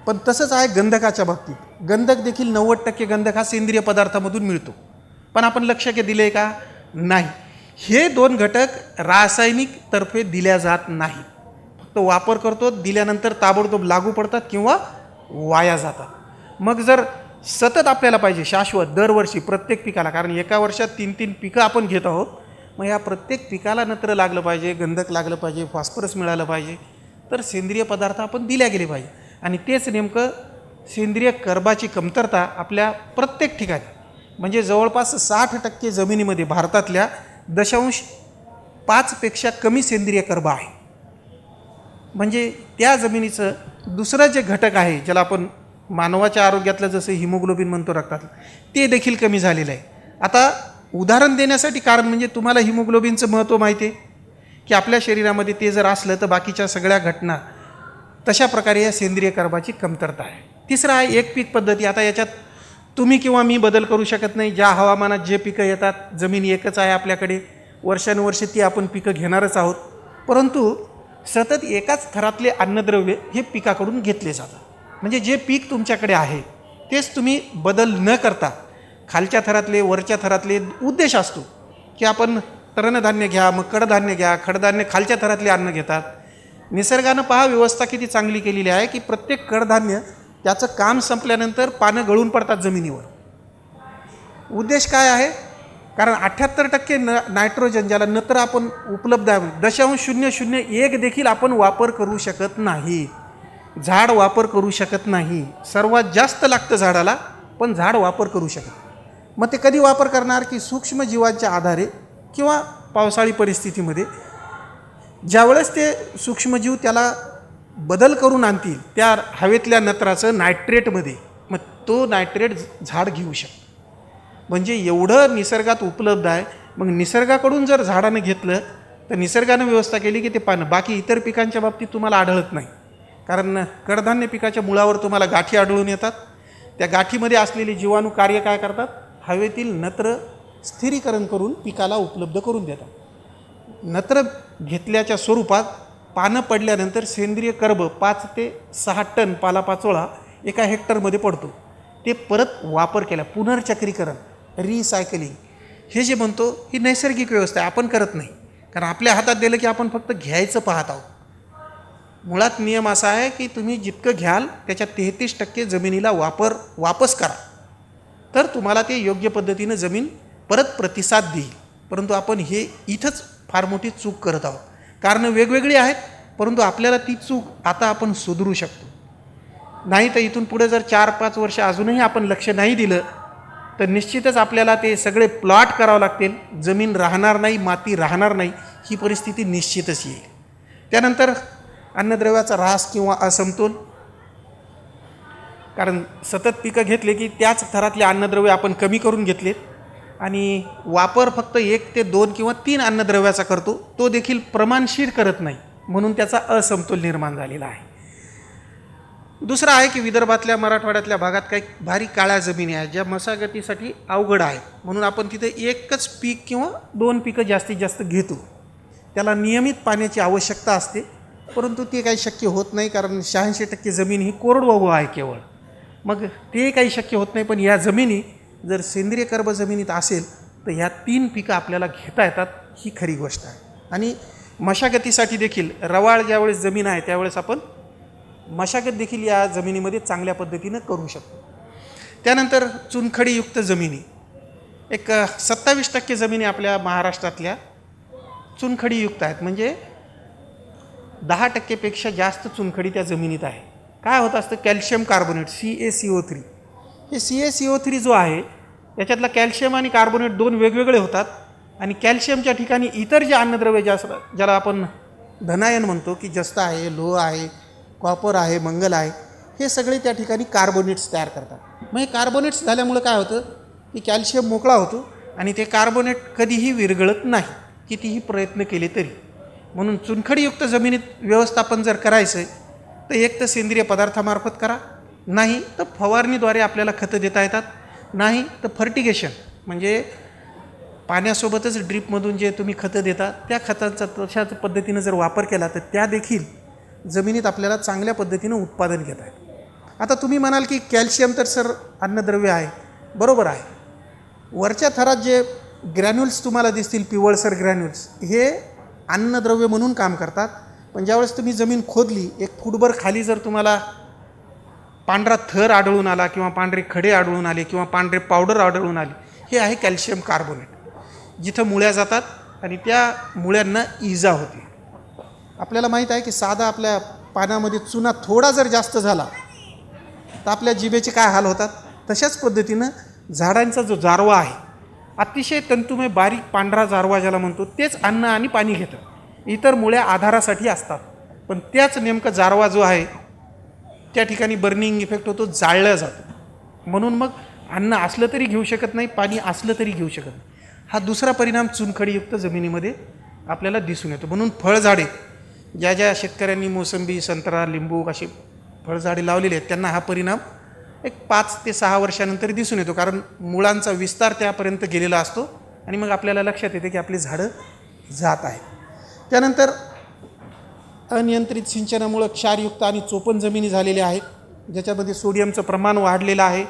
पण तसंच आहे गंधकाच्या बाबतीत. गंधक देखील 90% गंधक हा सेंद्रिय पदार्थामधून मिळतो, पण आपण लक्ष दिले का? नाही. हे 2 घटक रासायनिक तर्फे दिल्या जात नाही, फक्त वापर करतो, दिल्यानंतर ताबडतोब लागू पडतात किंवा वाया जातात. मग जर सतत आपल्याला पाहिजे शाश्वत दरवर्षी प्रत्येक पिकाला, कारण एका वर्षात 3-3 पिकं आपण घेत आहोत, मग या प्रत्येक पिकाला नत्र लागलं पाहिजे, गंधक लागलं पाहिजे, फॉस्फरस मिळालं पाहिजे, तर सेंद्रिय पदार्थ आपण दिल्या गेले पाहिजे. आणि तेच नेमकं सेंद्रिय कर्बाची कमतरता आपल्या प्रत्येक ठिकाणी, म्हणजे जवळपास 60% जमिनीमध्ये भारतातल्या 0.5पेक्षा कमी सेंद्रिय कर्ब आहे. म्हणजे त्या जमिनीचं दुसरं जे घटक आहे, ज्याला आपण मानवाच्या आरोग्यातलं जसं हिमोग्लोबिन म्हणतो रक्तात, ते देखील कमी झालेलं आहे. आता उदाहरण देण्यासाठी कारण म्हणजे तुम्हाला हिमोग्लोबिनचं महत्त्व माहिती आहे की आपल्या शरीरामध्ये ते जर असलं तर बाकीच्या सगळ्या घटना, तशा प्रकारे या सेंद्रिय कर्बाची कमतरता आहे. तिसरं आहे एक पीक पद्धती. आता याच्यात तुम्ही किंवा मी बदल करू शकत नाही. ज्या हवामानात जे पिकं येतात, जमीन एकच आहे आपल्याकडे, वर्षानुवर्षे ती आपण पिकं घेणारच आहोत, परंतु सतत एकाच थरातले अन्नद्रव्य हे पिकाकडून घेतले जातात. म्हणजे जे पीक तुमच्याकडे आहे तेच तुम्ही बदल न करता खालच्या थरातले वरच्या थरातले, उद्देश असतो की आपण तृणधान्य घ्या, मग कडधान्य घ्या, कडधान्य खालच्या थरातले अन्न घेतात. निसर्गानं पहा व्यवस्था किती चांगली केलेली आहे की प्रत्येक कडधान्य त्याचं काम संपल्यानंतर पानं गळून पडतात जमिनीवर. उद्देश काय आहे? कारण 78% नायट्रोजन, ज्याला नत्र आपण उपलब्ध आहे, 0.001 देखील आपण वापर करू शकत नाही, झाड वापर करू शकत नाही. सर्वात जास्त लागतं झाडाला, पण झाड वापर करू शकत. मग ते कधी वापर करणार की सूक्ष्मजीवांच्या आधारे किंवा पावसाळी परिस्थितीमध्ये, ज्यावेळेस ते सूक्ष्मजीव त्याला बदल करून आणतील त्या हवेतल्या नत्राचं नायट्रेटमध्ये, मग तो नायट्रेट झाड घेऊ शकतो. म्हणजे एवढं निसर्गात उपलब्ध आहे. मग निसर्गाकडून जर झाडानं घेतलं तर निसर्गानं व्यवस्था केली की ते पानं, बाकी इतर पिकांच्या बाबतीत तुम्हाला आढळत नाही. कारण कडधान्य पिकाच्या मुळावर तुम्हाला गाठी आढळून येतात. त्या गाठीमध्ये असलेले जीवाणू कार्य काय करतात? हवेतील नत्र स्थिरीकरण करून पिकाला उपलब्ध करून देतात. नत्र घेतल्याच्या स्वरूपात पानं पडल्यानंतर सेंद्रिय कर्ब 5 ते 6 टन पालापाचोळा एका हेक्टरमध्ये पडतो. ते परत वापर केला, पुनर्चक्रीकरण, रिसायकलिंग, हे जे म्हणतो ही नैसर्गिक व्यवस्था आहे, आपण करत नाही. कारण आपल्या हातात दिलं की आपण फक्त घ्यायचं पाहत आहोत. मुळात नियम असा आहे की तुम्ही जितकं घ्याल त्याच्या 33% जमिनीला वापस करा, तर तुम्हाला ते योग्य पद्धतीनं जमीन परत प्रतिसाद देईल. परंतु आपण हे इथंच फार मोठी चूक करत आहोत. कारणं वेगवेगळी आहेत, परंतु आपल्याला ती चूक आता आपण सुधारू शकतो. नाही तर इथून पुढे जर 4-5 वर्ष अजूनही आपण लक्ष नाही दिलं तर निश्चितच आपल्याला ते सगळे प्लॉट करावं लागतील, जमीन राहणार नाही, माती राहणार नाही, ही परिस्थिती निश्चितच येईल. त्यानंतर अन्नद्रव्याचा ऱ्हास किंवा असमतोल, कारण सतत पिकं घेतले की त्याच थरातले अन्नद्रव्य आपण कमी करून घेतलेत आणि वापर फक्त 1 ते 2 किंवा 3 अन्नद्रव्याचा करतो, तो देखील प्रमाणशीर करत नाही, म्हणून त्याचा असमतोल निर्माण झालेला आहे. दुसरा आहे की विदर्भातल्या मराठवाड्यातल्या भागात काही भारी काळ्या जमिनी आहेत ज्या मशागतीसाठी अवघड आहेत, म्हणून आपण तिथे एकच पीक किंवा 2 पिकं जास्तीत जास्त घेतो. त्याला नियमित पाण्याची आवश्यकता असते, परंतु ते काही शक्य होत नाही, कारण 86% जमीन ही कोरडवाहू आहे केवळ. मग ते काही शक्य होत नाही. पण या जमिनी जर सेंद्रिय कर्ब जमिनीत असेल तर ह्या 3 पिकं आपल्याला घेता येतात, ही खरी गोष्ट आहे. आणि मशागतीसाठी देखील रवाळ ज्यावेळेस जमीन आहे त्यावेळेस आपण मशागत देखील या जमिनीमध्ये चांगल्या पद्धतीनं करू शकतो. त्यानंतर चुनखडीयुक्त जमिनी, एक 27% जमिनी आपल्या महाराष्ट्रातल्या चुनखडीयुक्त आहेत, म्हणजे 10%पेक्षा जास्त चुनखडी त्या जमिनीत आहे. काय होत असतं, कॅल्शियम कार्बोनेट CaCO3, हे CaCO3 जो आहे याच्यातला कॅल्शियम आणि कार्बोनेट 2 वेगवेगळे होतात. आणि कॅल्शियमच्या ठिकाणी इतर जे अन्नद्रव्य ज्याला आपण धनायन म्हणतो, की जस्त आहे, लोह आहे, कॉपर आहे, मंगल आहे, हे सगळे त्या ठिकाणी कार्बोनेट्स तयार करतात. मग हे कार्बोनेट्स झाल्यामुळं काय होतं की कॅल्शियम मोकळा होतो आणि ते कार्बोनेट कधीही विरघळत नाही, कितीही प्रयत्न केले तरी. म्हणून चुनखडीयुक्त जमिनीत व्यवस्थापन जर करायचं आहे तर एक तर सेंद्रिय पदार्थामार्फत करा, नाही तर फवारणीद्वारे आपल्याला खतं देता येतात, नाही तर फर्टिगेशन म्हणजे पाण्यासोबतच ड्रीपमधून जे तुम्ही खतं देता त्या खतांचा तशाच पद्धतीनं जर वापर केला तर त्या देखील जमिनीत आपल्याला चांगल्या पद्धतीनं उत्पादन घेता येतं. आता तुम्ही म्हणाल की कॅल्शियम तर सर अन्नद्रव्य आहे, बरोबर आहे. वरच्या थरात जे ग्रॅन्युल्स तुम्हाला दिसतील, पिवळसर ग्रॅन्युल्स, हे अन्नद्रव्य म्हणून काम करतात. पण ज्यावेळेस तुम्ही जमीन खोदली, 1 फूटभर खाली जर तुम्हाला पांढरा थर आढळून आला किंवा पांढरे खडे आढळून आले किंवा पांढरे पावडर आढळून आली, हे आहे कॅल्शियम कार्बोनेट. जिथं मुळ्या जातात आणि त्या मुळ्यांना इजा होते. आपल्याला माहीत आहे की साधा आपल्या पाण्यामध्ये चुना थोडा जर जास्त झाला तर आपल्या जिभेचे काय हाल होतात, तशाच पद्धतीनं झाडांचा जो जारवा आहे, अतिशय तंतुमय बारीक पांढरा जारवा ज्याला म्हणतो, तेच अन्न आणि पाणी घेतं. इतर मुळ्या आधारासाठी असतात, पण त्याच नेमकं जारवा जो आहे त्या ठिकाणी बर्निंग इफेक्ट होतो, जाळलं जातं. म्हणून मग अन्न असलं तरी घेऊ शकत नाही, पाणी असलं तरी घेऊ शकत नाही. हा दुसरा परिणाम चुनखडीयुक्त जमिनीमध्ये आपल्याला दिसून येतो. म्हणून फळझाडे ज्या ज्या शेतकऱ्यांनी मोसंबी, संत्रा, लिंबू अशी फळझाडे लावलेली आहेत त्यांना हा परिणाम एक 5 ते 6 वर्षानंतर दिसून येतो, कारण मुळांचा विस्तार त्यापर्यंत गेलेला असतो आणि मग आपल्याला लक्षात येते की आपली झाडं जात आहेत. त्यानंतर अनियंत्रित सिंचनामुळं क्षारयुक्त आणि चोपण जमिनी झालेल्या आहेत, ज्याच्यामध्ये सोडियमचं प्रमाण वाढलेलं आहे,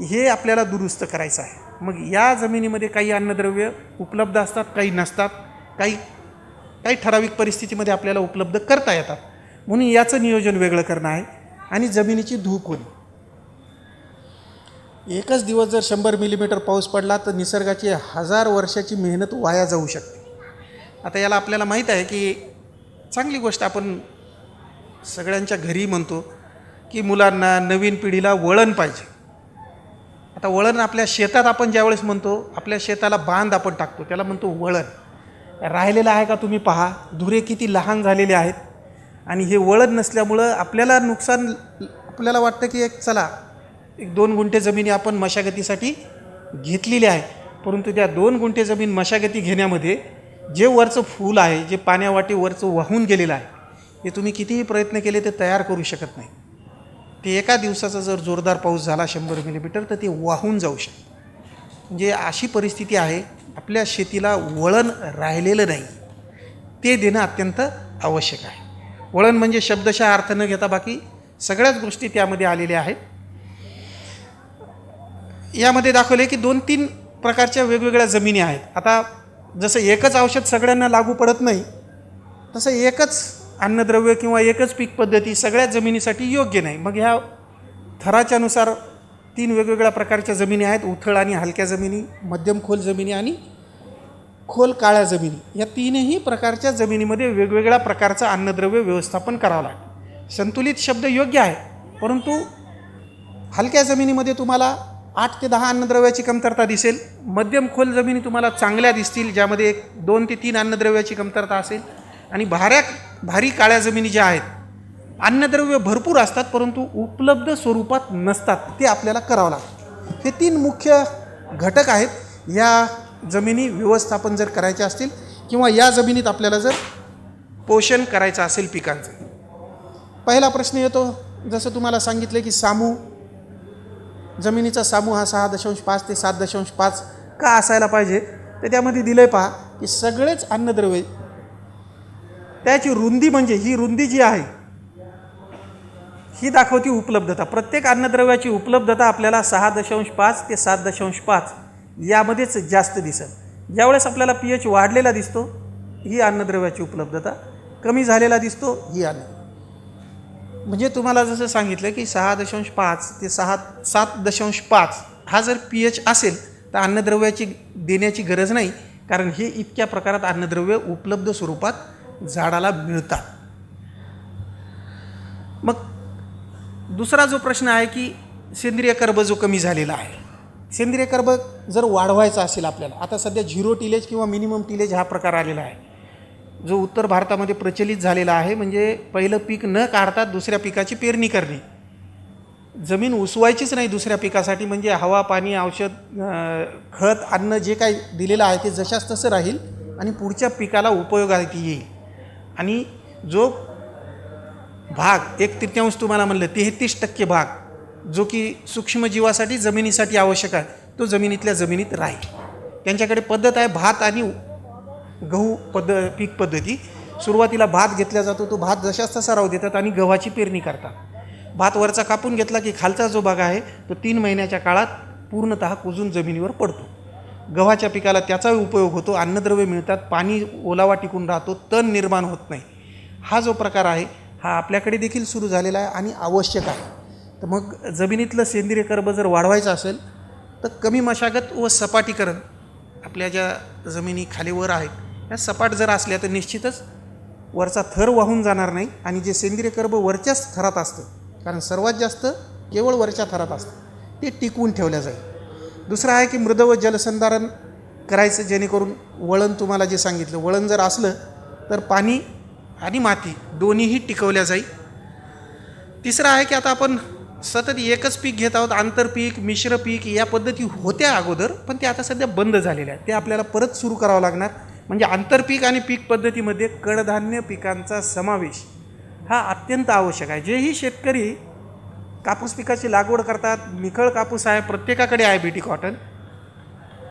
हे आपल्याला दुरुस्त करायचं आहे. मग या जमिनीमध्ये काही अन्नद्रव्य उपलब्ध असतात, काही नसतात, काही ठराविक परिस्थितीमध्ये आपल्याला उपलब्ध करता येतात. म्हणून याचं नियोजन वेगळं करणं आहे. आणि जमिनीची धूप होणे. एकच दिवस जर 100 मिलीमीटर पाऊस पडला तर निसर्गाची 1000 वर्षाची मेहनत वाया जाऊ शकते. आता याला आपल्याला माहीत आहे की चांगली गोष्ट आपण सगळ्यांच्या घरी म्हणतो की मुलांना, नवीन पिढीला वळण पाहिजे. आता वळण आपल्या शेतात आपण ज्यावेळेस म्हणतो, आपल्या शेताला बांध आपण टाकतो, त्याला म्हणतो वळण. राहिलेलं आहे का तुम्ही पहा, धुरे किती लहान झालेले आहेत. आणि हे वळण नसल्यामुळं आपल्याला नुकसान, आपल्याला वाटतं की चला 1-2 गुंठे जमिनी आपण मशागतीसाठी घेतलेली आहे, परंतु त्या 2 गुंठे जमीन मशागती घेण्यामध्ये जे वरचं फूल आहे, जे पाण्यावाटे वरचं वाहून गेलेलं आहे, हे तुम्ही कितीही प्रयत्न केले ते तयार करू शकत नाही. ते एका दिवसाचा जर जोरदार पाऊस झाला 100 मिलीमीटर तर ते वाहून जाऊ शकतं. म्हणजे अशी परिस्थिती आहे, आपल्या शेतीला वळण राहिलेलं नाही, ते देणं अत्यंत आवश्यक आहे. वळण म्हणजे शब्दशः अर्थ न घेता बाकी सगळ्याच गोष्टी त्यामध्ये आलेल्या आहेत. यामध्ये दाखवले की 2-3 प्रकारच्या वेगवेगळ्या जमिनी आहेत. आता जसं एकच औषध सगळ्यांना लागू पडत नाही, तसं एकच अन्नद्रव्य किंवा एकच पीक पद्धती सगळ्याच जमिनीसाठी योग्य नाही. मग ह्या थराच्यानुसार 3 वेगवेगळ्या प्रकारच्या जमिनी आहेत, उथळ आणि हलक्या जमिनी, मध्यम खोल जमिनी आणि खोल काळ्या जमिनी. या 3ही प्रकारच्या जमिनीमध्ये वेगवेगळ्या प्रकारचं अन्नद्रव्य व्यवस्थापन करावं लागतं. संतुलित शब्द योग्य आहे, परंतु हलक्या जमिनीमध्ये तुम्हाला 8 ते 10 अन्नद्रव्याची कमतरता दिसेल, मध्यम खोल जमिनी तुम्हाला चांगल्या दिसतील ज्यामध्ये 2 ते 3 अन्नद्रव्याची कमतरता असेल, आणि भारी काळ्या जमिनी ज्या आहेत अन्नद्रव्य भरपूर असतात परंतु उपलब्ध स्वरूपात नसतात, ते आपल्याला करावं लागतं. हे 3 मुख्य घटक आहेत या जमिनी व्यवस्थापन जर करायचे असतील किंवा या जमिनीत आपल्याला जर पोषण करायचं असेल पिकांचं. पहिला प्रश्न येतो, जसं तुम्हाला सांगितलं की जमिनीचा सामू हा 6.5 ते 7.5 का असायला पाहिजे, तर त्यामध्ये दिलं आहे पहा की सगळेच अन्नद्रव्ये त्याची रुंदी, म्हणजे ही रुंदी जी आहे ही दाखवती उपलब्धता. प्रत्येक अन्नद्रव्याची उपलब्धता आपल्याला 6.5 ते 7.5 यामध्येच जास्त दिसेल. ज्यावेळेस आपल्याला pH वाढलेला दिसतो ही अन्नद्रव्याची उपलब्धता, कमी झालेला दिसतो ही म्हणजे तुम्हाला जसं सांगितलं की 6.5 ते 7.5 हा जर pH असेल तर अन्नद्रव्याची देण्याची गरज नाही, कारण हे इतक्या प्रकारात अन्नद्रव्य उपलब्ध स्वरूपात झाडाला मिळतात. मग दुसरा जो प्रश्न आहे की सेंद्रिय कर्ब जो कमी झालेला आहे, सेंद्रिय कर्ब जर वाढवायचा असेल आपल्याला, आता सध्या 0 टिलेज किंवा मिनिमम टिलेज हा प्रकार आलेला आहे, जो उत्तर भारतामध्ये प्रचलित झालेला आहे. म्हणजे पहिलं पीक न काढता दुसऱ्या पिकाची पेरणी करणे, जमीन उसवायचीच नाही दुसऱ्या पिकासाठी, म्हणजे हवा, पाणी, औषध, खत, अन्न जे काही दिलेलं आहे ते जशाच तसं राहील आणि पुढच्या पिकाला उपयोगात येईल. आणि जो भाग 1/3 तुम्हाला म्हणलं 33% भाग जो की सूक्ष्मजीवासाठी जमिनीसाठी आवश्यक आहे, तो जमिनीतल्या जमिनीत राहील. त्यांच्याकडे पद्धत आहे भात आणि गहू पीक पद्धती. सुरुवातीला भात घेतला जातो, तो भात जशाच तसा राहू देतात आणि गव्हाची पेरणी करतात. भात वरचा कापून घेतला की खालचा जो भाग आहे तो 3 महिन्याच्या काळात पूर्णतः कुजून जमिनीवर पडतो. गव्हाच्या पिकाला त्याचा उपयोग होतो, अन्नद्रव्य मिळतात, पाणी ओलावा टिकून राहतो, तण निर्माण होत नाही. हा जो प्रकार आहे हा आपल्याकडे देखील सुरू झालेला आहे आणि आवश्यक आहे. तर मग जमिनीतलं सेंद्रिय कर्ब जर वाढवायचं असेल तर कमी मशागत व सपाटीकरण, आपल्या ज्या जमिनी खालीवर आहेत या सपाट जर असल्या तर निश्चितच वरचा थर वाहून जाणार नाही आणि जे सेंद्रिय कर्ब वरच्याच थरात असतं, कारण सर्वात जास्त केवळ वरच्या थरात असतं, ते टिकवून ठेवल्या जाईल. दुसरं आहे की मृद व जलसंधारण करायचं, जेणेकरून वळण, तुम्हाला जे सांगितलं वळण जर असलं तर पाणी आणि माती दोन्हीही टिकवल्या जाईल. तिसरं आहे की आता आपण सतत एकच पीक घेत आहोत, आंतरपीक, मिश्र पीक या पद्धती होत्या अगोदर, पण ते आता सध्या बंद झालेल्या आहेत. ते आपल्याला परत सुरू करावं लागणार. म्हणजे आंतरपीक आणि पीक पद्धतीमध्ये कडधान्य पिकांचा समावेश हा अत्यंत आवश्यक आहे. जेही शेतकरी कापूस पिकाची लागवड करतात, निखळ कापूस आहे, प्रत्येकाकडे आहे बीटी कॉटन,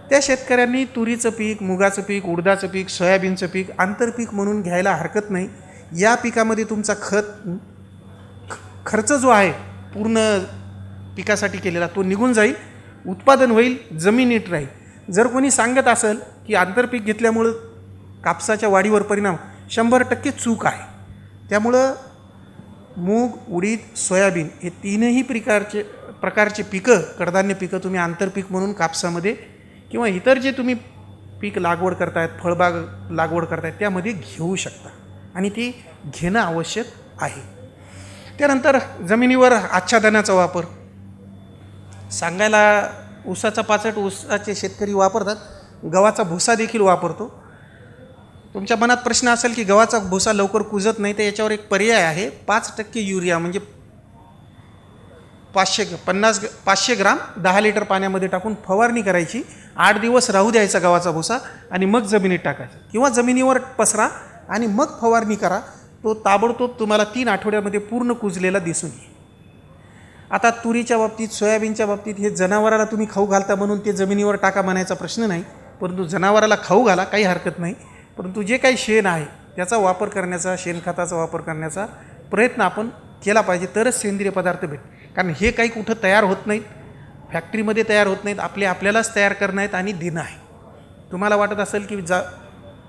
त्या शेतकऱ्यांनी तुरीचं पीक, मुगाचं पीक, उडदाचं पीक, सोयाबीनचं पीक आंतरपीक म्हणून घ्यायला हरकत नाही. या पिकामध्ये तुमचा खर्च जो आहे पूर्ण पिकासाठी केलेला तो निघून जाईल, उत्पादन होईल, जमीन नीट राहील. जर कोणी सांगत असेल की आंतरपीक घेतल्यामुळं कापसाच्या वाढीवर परिणाम, 100% चूक आहे. त्यामुळं मूग, उडीद, सोयाबीन हे तीनही प्रकारचे पिकं, कडधान्य पिकं तुम्ही आंतरपीक म्हणून कापसामध्ये किंवा इतर जे तुम्ही पीक लागवड करतायत, फळबाग लागवड करतायत त्यामध्ये घेऊ शकता आणि ती घेणं आवश्यक आहे. त्यानंतर जमिनीवर आच्छादनाचा वापर सांगायला, ऊसाचा पाचट ऊसाचे शेतकरी वापरतात, गव्हाचा भुसा देखील वापरतो. तुमच्या मनात प्रश्न असेल की गव्हाचा भुसा लवकर कुजत नाही, तर याच्यावर एक पर्याय आहे. 5% युरिया म्हणजे 500 ग्राम 10 लिटर पाण्यामध्ये टाकून फवारणी करायची, 8 दिवस राहू द्यायचा गव्हाचा भुसा आणि मग जमिनीत टाकायचा किंवा जमिनीवर पसरा आणि मग फवारणी करा. तो ताबडतोब तुम्हाला 3 आठवड्यामध्ये पूर्ण कुजलेला दिसून येईल. आता तुरीच्या बाबतीत, सोयाबीनच्या बाबतीत हे जनावराला तुम्ही खाऊ घालता म्हणून ते जमिनीवर टाका म्हणायचा प्रश्न नाही, परंतु जनावराला खाऊ घाला, काही हरकत नाही. परंतु जे काही शेण आहे त्याचा वापर करण्याचा, शेणखताचा वापर करण्याचा प्रयत्न आपण केला पाहिजे, तरच सेंद्रिय पदार्थ भेट. कारण हे काही कुठं तयार होत नाहीत, फॅक्टरीमध्ये तयार होत नाहीत, आपल्यालाच तयार करणं आहेत आणि देणं आहे. तुम्हाला वाटत असेल की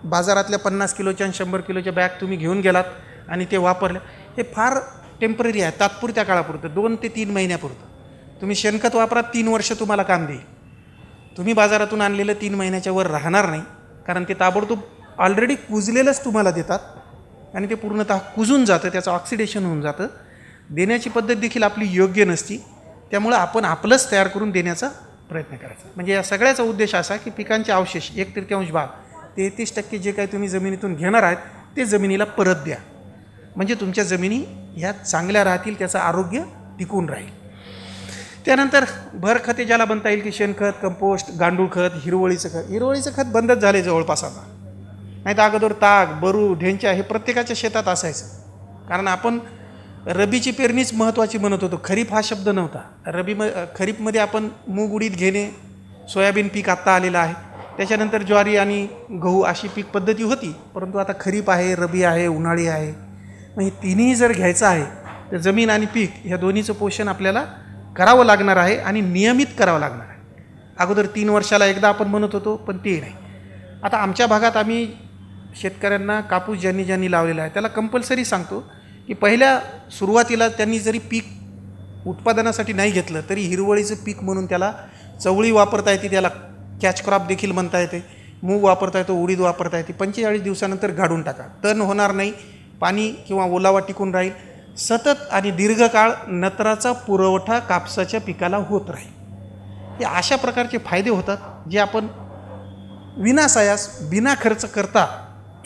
बाजारातल्या 50 किलोच्या आणि 100 किलोच्या बॅग तुम्ही घेऊन गेलात आणि ते वापरले, हे फार टेम्पररी आहे, तात्पुरत्या काळापुरतं, 2 ते 3 महिन्यापुरतं. तुम्ही शेणखत वापरा, 3 वर्ष तुम्हाला काम देईल. तुम्ही बाजारातून आणलेलं 3 महिन्याच्या वर राहणार नाही, कारण ते ताबडतोब ऑलरेडी कुजलेलंच तुम्हाला देतात आणि ते पूर्णतः कुजून जातं, त्याचं ऑक्सिडेशन होऊन जातं. देण्याची पद्धत देखील आपली योग्य नसती, त्यामुळं आपण आपलंच तयार करून देण्याचा प्रयत्न करायचा. म्हणजे या सगळ्याचा उद्देश असा की पिकांचे अवशेष 1/3 भाग 33% जे काही तुम्ही जमिनीतून घेणार आहेत ते जमिनीला परत द्या, म्हणजे तुमच्या जमिनी ह्या चांगल्या राहतील, त्याचं आरोग्य टिकून राहील. त्यानंतर भर खते ज्याला बनता येईल की शेणखत, कंपोस्ट, गांडूळ खत, हिरवळीचं खत. हिरवळीचं खत बंदच झाले जवळपास आता. नाही तर अगोदर ताक, बरू, ढेंच्या हे प्रत्येकाच्या शेतात असायचं. कारण आपण रबीची पेरणीच महत्त्वाची म्हणत होतो, खरीप हा शब्द नव्हता. खरीपमध्ये आपण मूग उडीद घेणे, सोयाबीन पीक आत्ता आलेलं आहे, त्याच्यानंतर ज्वारी आणि गहू अशी पीक पद्धती होती. परंतु आता खरीप आहे, रबी आहे, उन्हाळी आहे. मग हे तिन्ही जर घ्यायचं आहे तर जमीन आणि पीक ह्या दोन्हीचं पोषण आपल्याला करावं लागणार आहे आणि नियमित करावं लागणार आहे. अगोदर 3 वर्षाला एकदा आपण म्हणत होतो, पण ते नाही. आता आमच्या भागात आम्ही शेतकऱ्यांना कापूस ज्यांनी लावलेला आहे त्याला कंपल्सरी सांगतो की पहिल्या सुरुवातीला त्यांनी जरी पीक उत्पादनासाठी नाही घेतलं तरी हिरवळीचं पीक म्हणून त्याला चवळी वापरता येते, त्याला कॅच क्रॉप देखील म्हणता येते, मूग वापरता येतो, उडीद वापरता येते. 45 दिवसानंतर गाडून टाका. तण होणार नाही, पाणी किंवा ओलावा टिकून राहील. सतत आणि दीर्घकाळ नत्राचा पुरवठा कापसाच्या पिकाला होत राहील. हे अशा प्रकारचे फायदे होतात जे आपण विनासायास बिना खर्च करता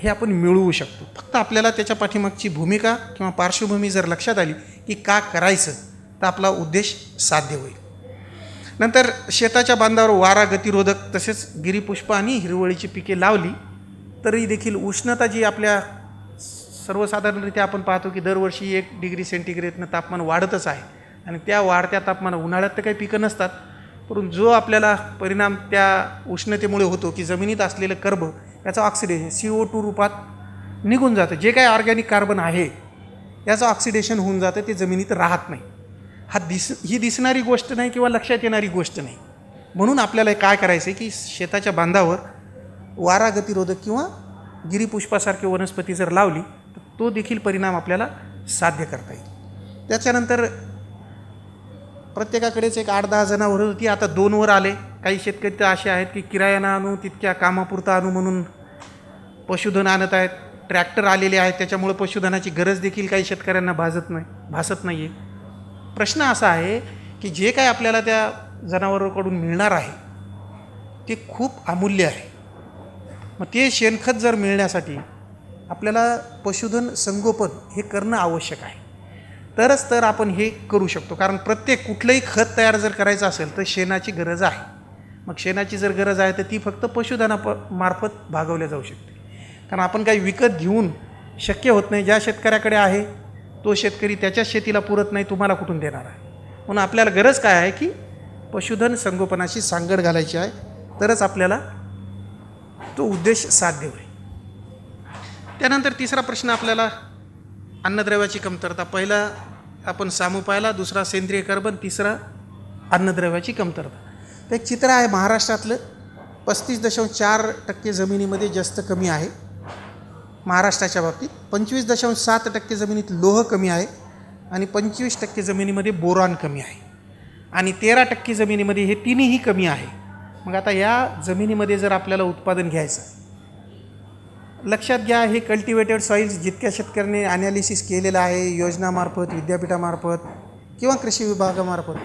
हे आपण मिळवू शकतो. फक्त आपल्याला त्याच्या पाठीमागची भूमिका किंवा पार्श्वभूमी जर लक्षात आली की का करायचं तर आपला उद्देश साध्य होईल. नंतर शेताच्या बांधावर वारा, गतिरोधक तसेच गिरीपुष्प आणि हिरवळीची पिके लावली तरी देखील उष्णता जी आपल्या सर्वसाधारणरित्या आपण पाहतो की दरवर्षी 1 डिग्री सेंटीग्रेडनं तापमान वाढतच आहे आणि त्या वाढत्या तापमान उन्हाळ्यात तर काही पिकं नसतात, परंतु जो आपल्याला परिणाम त्या उष्णतेमुळे होतो की जमिनीत असलेलं कर्ब याचं ऑक्सिडेशन CO2 रूपात निघून जातं. जे काही ऑर्गॅनिक कार्बन आहे याचं ऑक्सिडेशन होऊन जातं, ते जमिनीत राहत नाही. ही दिसणारी गोष्ट नाही किंवा लक्षात येणारी गोष्ट नाही. म्हणून आपल्याला काय करायचं आहे की शेताच्या बांधावर वारा गतिरोधक किंवा गिरीपुष्पासारखी वनस्पती जर लावली तर तो देखील परिणाम आपल्याला साध्य करता येईल. त्याच्यानंतर प्रत्येकाकडेच एक 8-10 जनावरं होती, आता 2वर आले. काही शेतकरी तर असे आहेत की किरायानं आणू, तितक्या कामापुरता आणू म्हणून पशुधन आणत आहेत. ट्रॅक्टर आलेले आहेत, त्याच्यामुळे पशुधनाची गरज देखील काही शेतकऱ्यांना भासत नाही आहे. प्रश्न असा आहे की जे काय आपल्याला त्या जनावरांकडून मिळणार आहे ते खूप अमूल्य आहे. मग ते शेणखत जर मिळण्यासाठी आपल्याला पशुधन संगोपन हे करणं आवश्यक आहे. तरच तर आपण हे करू शकतो. कारण प्रत्येक कुठलंही खत तयार जर करायचं असेल तर शेणाची गरज आहे. मग शेणाची जर गरज आहे तर ती फक्त पशुधनामार्फत भागवल्या जाऊ शकते. कारण आपण काही विकत घेऊन शक्य होत नाही. ज्या शेतकऱ्याकडे आहे तो शेतकरी त्याच्या शेतीला पुरत नाही, तुम्हाला कुठून देणार आहे. म्हणून आपल्याला गरज काय आहे की पशुधन संगोपनाशी सांगड घालायची आहे, तरच आपल्याला तो उद्देश साध्य होईल. त्यानंतर तिसरा प्रश्न आपल्याला अन्नद्रव्याची कमतरता. पहिला आपण सामू पाहिला, दुसरा सेंद्रिय कार्बन, तिसरा अन्नद्रव्याची कमतरता. तर एक चित्र आहे महाराष्ट्रातलं. 35.4% जमिनीमध्ये जास्त कमी आहे महाराष्ट्राच्या बाबतीत. 25.7% जमिनीत लोह कमी आहे आणि 25% जमिनीमध्ये बोरॉन कमी आहे आणि 13% जमिनीमध्ये हे तिन्ही कमी आहे. मग आता या जमिनीमध्ये जर आपल्याला उत्पादन घ्यायचं, लक्षात घ्या, हे कल्टिवेटेड सॉईल्स जितक्या शेतकऱ्यांनी ॲनालिसिस केलेलं आहे योजनामार्फत, विद्यापीठामार्फत किंवा कृषी विभागामार्फत,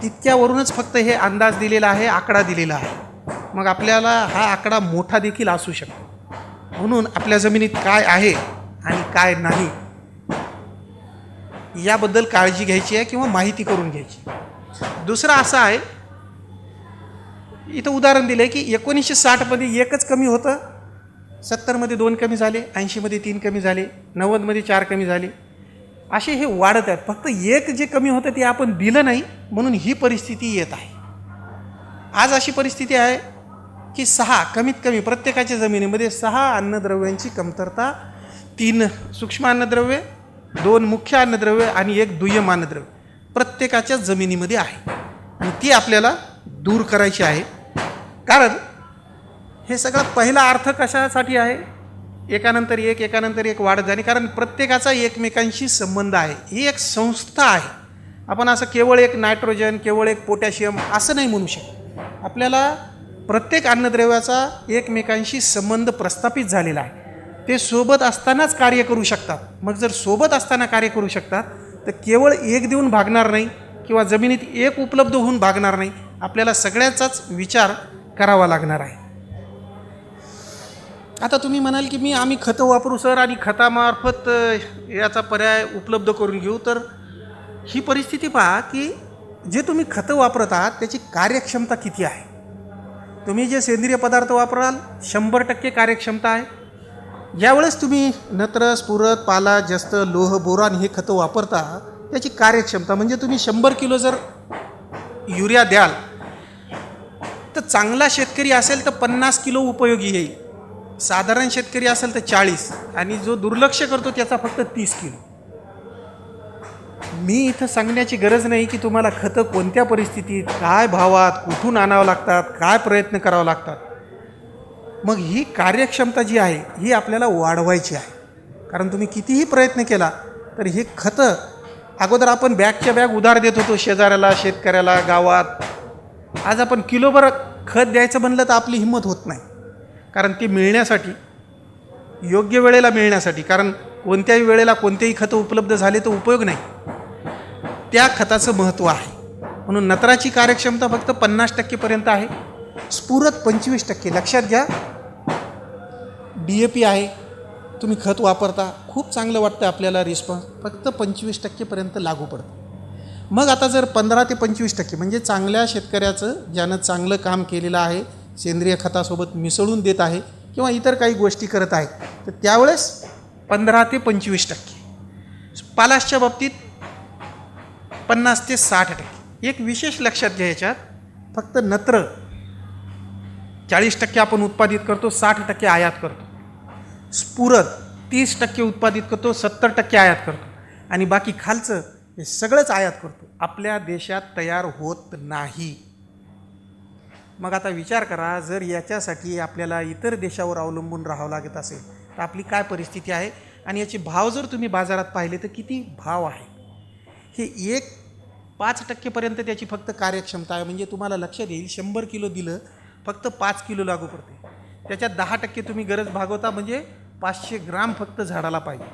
तितक्यावरूनच फक्त हे अंदाज दिलेला आहे, आकडा दिलेला आहे. मग आपल्याला हा आकडा मोठा देखील असू शकतो. म्हणून आपल्या जमिनीत काय आहे आणि काय नाही याबद्दल काळजी घ्यायची आहे किंवा माहिती करून घ्यायची. दुसरं असं आहे, इथं उदाहरण दिलं आहे की 1960मध्ये 1च कमी होतं, 70मध्ये 2 कमी झाले, 80मध्ये 3 कमी झाले, 90मध्ये 4 कमी झाले. असे हे वाढत आहेत. फक्त 1 जे कमी होतं ते आपण दिलं नाही म्हणून ही परिस्थिती येत आहे. आज अशी परिस्थिती आहे की 6 कमीत कमी प्रत्येकाच्या जमिनीमध्ये 6 अन्नद्रव्यांची कमतरता, 3 सूक्ष्म अन्नद्रव्ये, 2 मुख्य अन्नद्रव्ये आणि 1 दुय्यम अन्नद्रव्य प्रत्येकाच्या जमिनीमध्ये आहे आणि ती आपल्याला दूर करायची आहे. कारण हे सगळं पहिला अर्थ कशासाठी आहे, एकानंतर एक वाढत जाणे. कारण प्रत्येकाचा एकमेकांशी संबंध आहे. ही एक संस्था आहे. आपण असं केवळ एक नायट्रोजन, केवळ एक पोटॅशियम असं नाही म्हणू शकत. आपल्याला प्रत्येक अन्नद्रव्याचा एकमेकांशी संबंध प्रस्थापित झालेला आहे. ते सोबत असतानाच कार्य करू शकतात. मग जर सोबत असताना कार्य करू शकतात तर केवळ एक देऊन भागणार नाही किंवा जमिनीत एक उपलब्ध होऊन भागणार नाही. आपल्याला सगळ्याचाच विचार करावा लागणार आहे. आता तुम्ही म्हणाल की आम्ही खतं वापरू सर आणि खतामार्फत याचा पर्याय उपलब्ध करून घेऊ. तर ही परिस्थिती पहा की जे तुम्ही खतं वापरत आहात त्याची कार्यक्षमता किती आहे. तुम्ही जे सेंद्रिय पदार्थ वापराल 100% कार्यक्षमता आहे. ज्यावेळेस तुम्ही नत्र, स्फुरद, पाला, जस्त, लोह, बोरान हे खतं वापरता त्याची कार्यक्षमता म्हणजे तुम्ही 100 किलो जर युरिया द्याल तर चांगला शेतकरी असेल तर 50 किलो उपयोगी येईल. साधारण शेतकरी असेल तर 40 आणि जो दुर्लक्ष करतो त्याचा फक्त 30 किलो. मी इथं सांगण्याची गरज नाही की तुम्हाला खतं कोणत्या परिस्थितीत, काय भावात, कुठून आणावं लागतात, काय प्रयत्न करावं लागतात. मग ही कार्यक्षमता जी आहे ही आपल्याला वाढवायची आहे. कारण तुम्ही कितीही प्रयत्न केला तर हे खतं अगोदर आपण बॅगच्या बॅग उधार देत होतो शेजाऱ्याला, शेतकऱ्याला, गावात. आज आपण किलोभर खत द्यायचं म्हणलं तर आपली हिंमत होत नाही. कारण ते मिळण्यासाठी, योग्य वेळेला मिळण्यासाठी, कारण कोणत्याही वेळेला कोणतेही खतं उपलब्ध झाले तर उपयोग नाही, त्या खताचं महत्त्व आहे. म्हणून नत्राची कार्यक्षमता फक्त 50% आहे. स्फुरद 25%. लक्षात घ्या, DAP आहे, तुम्ही खत वापरता, खूप चांगलं वाटतं आपल्याला, रिस्पॉन्स फक्त 25% लागू पडतं. मग आता जर 15 ते 25% म्हणजे चांगल्या शेतकऱ्याचं, ज्यानं चांगलं काम केलेलं आहे, सेंद्रिय खतासोबत मिसळून देत आहे किंवा इतर काही गोष्टी करत आहे, तर त्यावेळेस 15 ते 25%. पालाशच्या बाबतीत 50 ते 60%. एक विशेष लक्षात घ्या, याच्यात फक्त नत्र 40% आपण उत्पादित करतो, 60% आयात करतो. स्फुरद 30% उत्पादित करतो, 70% आयात करतो. आणि बाकी खालचं हे सगळंच आयात करतो, आपल्या देशात तयार होत नाही. मग आता विचार करा, जर याच्यासाठी आपल्याला इतर देशावर अवलंबून राहावं लागत असेल तर आपली काय परिस्थिती आहे. आणि याचे भाव जर तुम्ही बाजारात पाहिले तर किती भाव आहे. हे 5% त्याची फक्त कार्यक्षमता आहे. म्हणजे तुम्हाला लक्षात येईल, 100 किलो दिलं फक्त 5 किलो लागू पडते. त्याच्यात 10% तुम्ही गरज भागवता, म्हणजे 500 ग्राम फक्त झाडाला पाहिजे.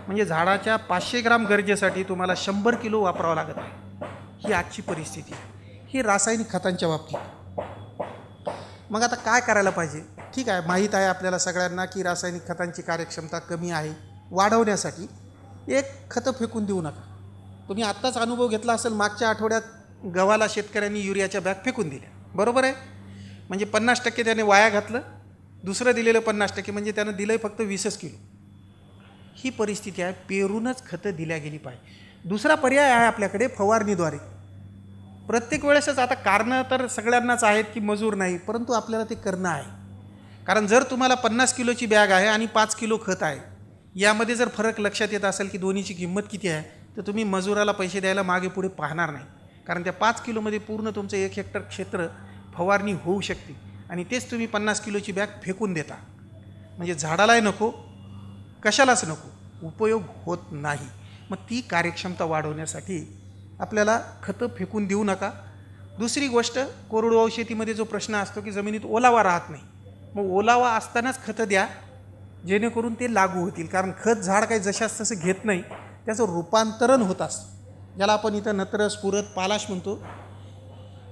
म्हणजे झाडाच्या 500 ग्राम गरजेसाठी तुम्हाला 100 किलो वापरावं लागत आहे. ही आजची परिस्थिती आहे. ही रासायनिक खतांच्या बाबतीत. मग आता काय करायला पाहिजे. ठीक आहे, माहीत आहे आपल्याला सगळ्यांना की रासायनिक खतांची कार्यक्षमता कमी आहे. वाढवण्यासाठी एक खतं फेकून देऊ नका. तुम्ही आत्ताच अनुभव घेतला असेल, मागच्या आठवड्यात गव्हाला शेतकऱ्यांनी युरियाच्या बॅग फेकून दिल्या, बरोबर आहे. म्हणजे 50% त्याने वाया घातलं, दुसरं दिलेलं 50% म्हणजे त्यानं दिलं फक्त 20 किलो. ही परिस्थिती आहे. पेरूनच खतं दिल्या गेली पाहिजे. दुसरा पर्याय आहे आपल्याकडे, फवारणीद्वारे. प्रत्येक वेळेसच आता कारणं तर सगळ्यांनाच आहेत की मजूर नाही, परंतु आपल्याला ते करणं आहे. कारण जर तुम्हाला 50 किलोची बॅग आहे आणि 5 किलो खत आहे, यामध्ये जर फरक लक्षात येत असेल की दोन्हीची किंमत किती आहे, तर तुम्ही मजुराला पैसे द्यायला मागे पुढे पाहणार नाही. कारण त्या 5 किलोमध्ये पूर्ण तुमचं 1 हेक्टर क्षेत्र फवारणी होऊ शकते आणि तेच तुम्ही 50 किलोची बॅग फेकून देता. म्हणजे झाडालाही नको, कशालाच नको, उपयोग होत नाही. मग ती कार्यक्षमता वाढवण्यासाठी आपल्याला खतं फेकून देऊ नका. दुसरी गोष्ट, कोरडवाहू शेतीमध्ये जो प्रश्न असतो की जमिनीत ओलावा राहत नाही, मग ओलावा असतानाच खतं द्या, जेणेकरून ते लागू होतील. कारण खत झाड काही जशास तसं घेत नाही, त्याचं रूपांतरण होत असतं, ज्याला आपण इथं नत्र, स्फुरद, पालाश म्हणतो.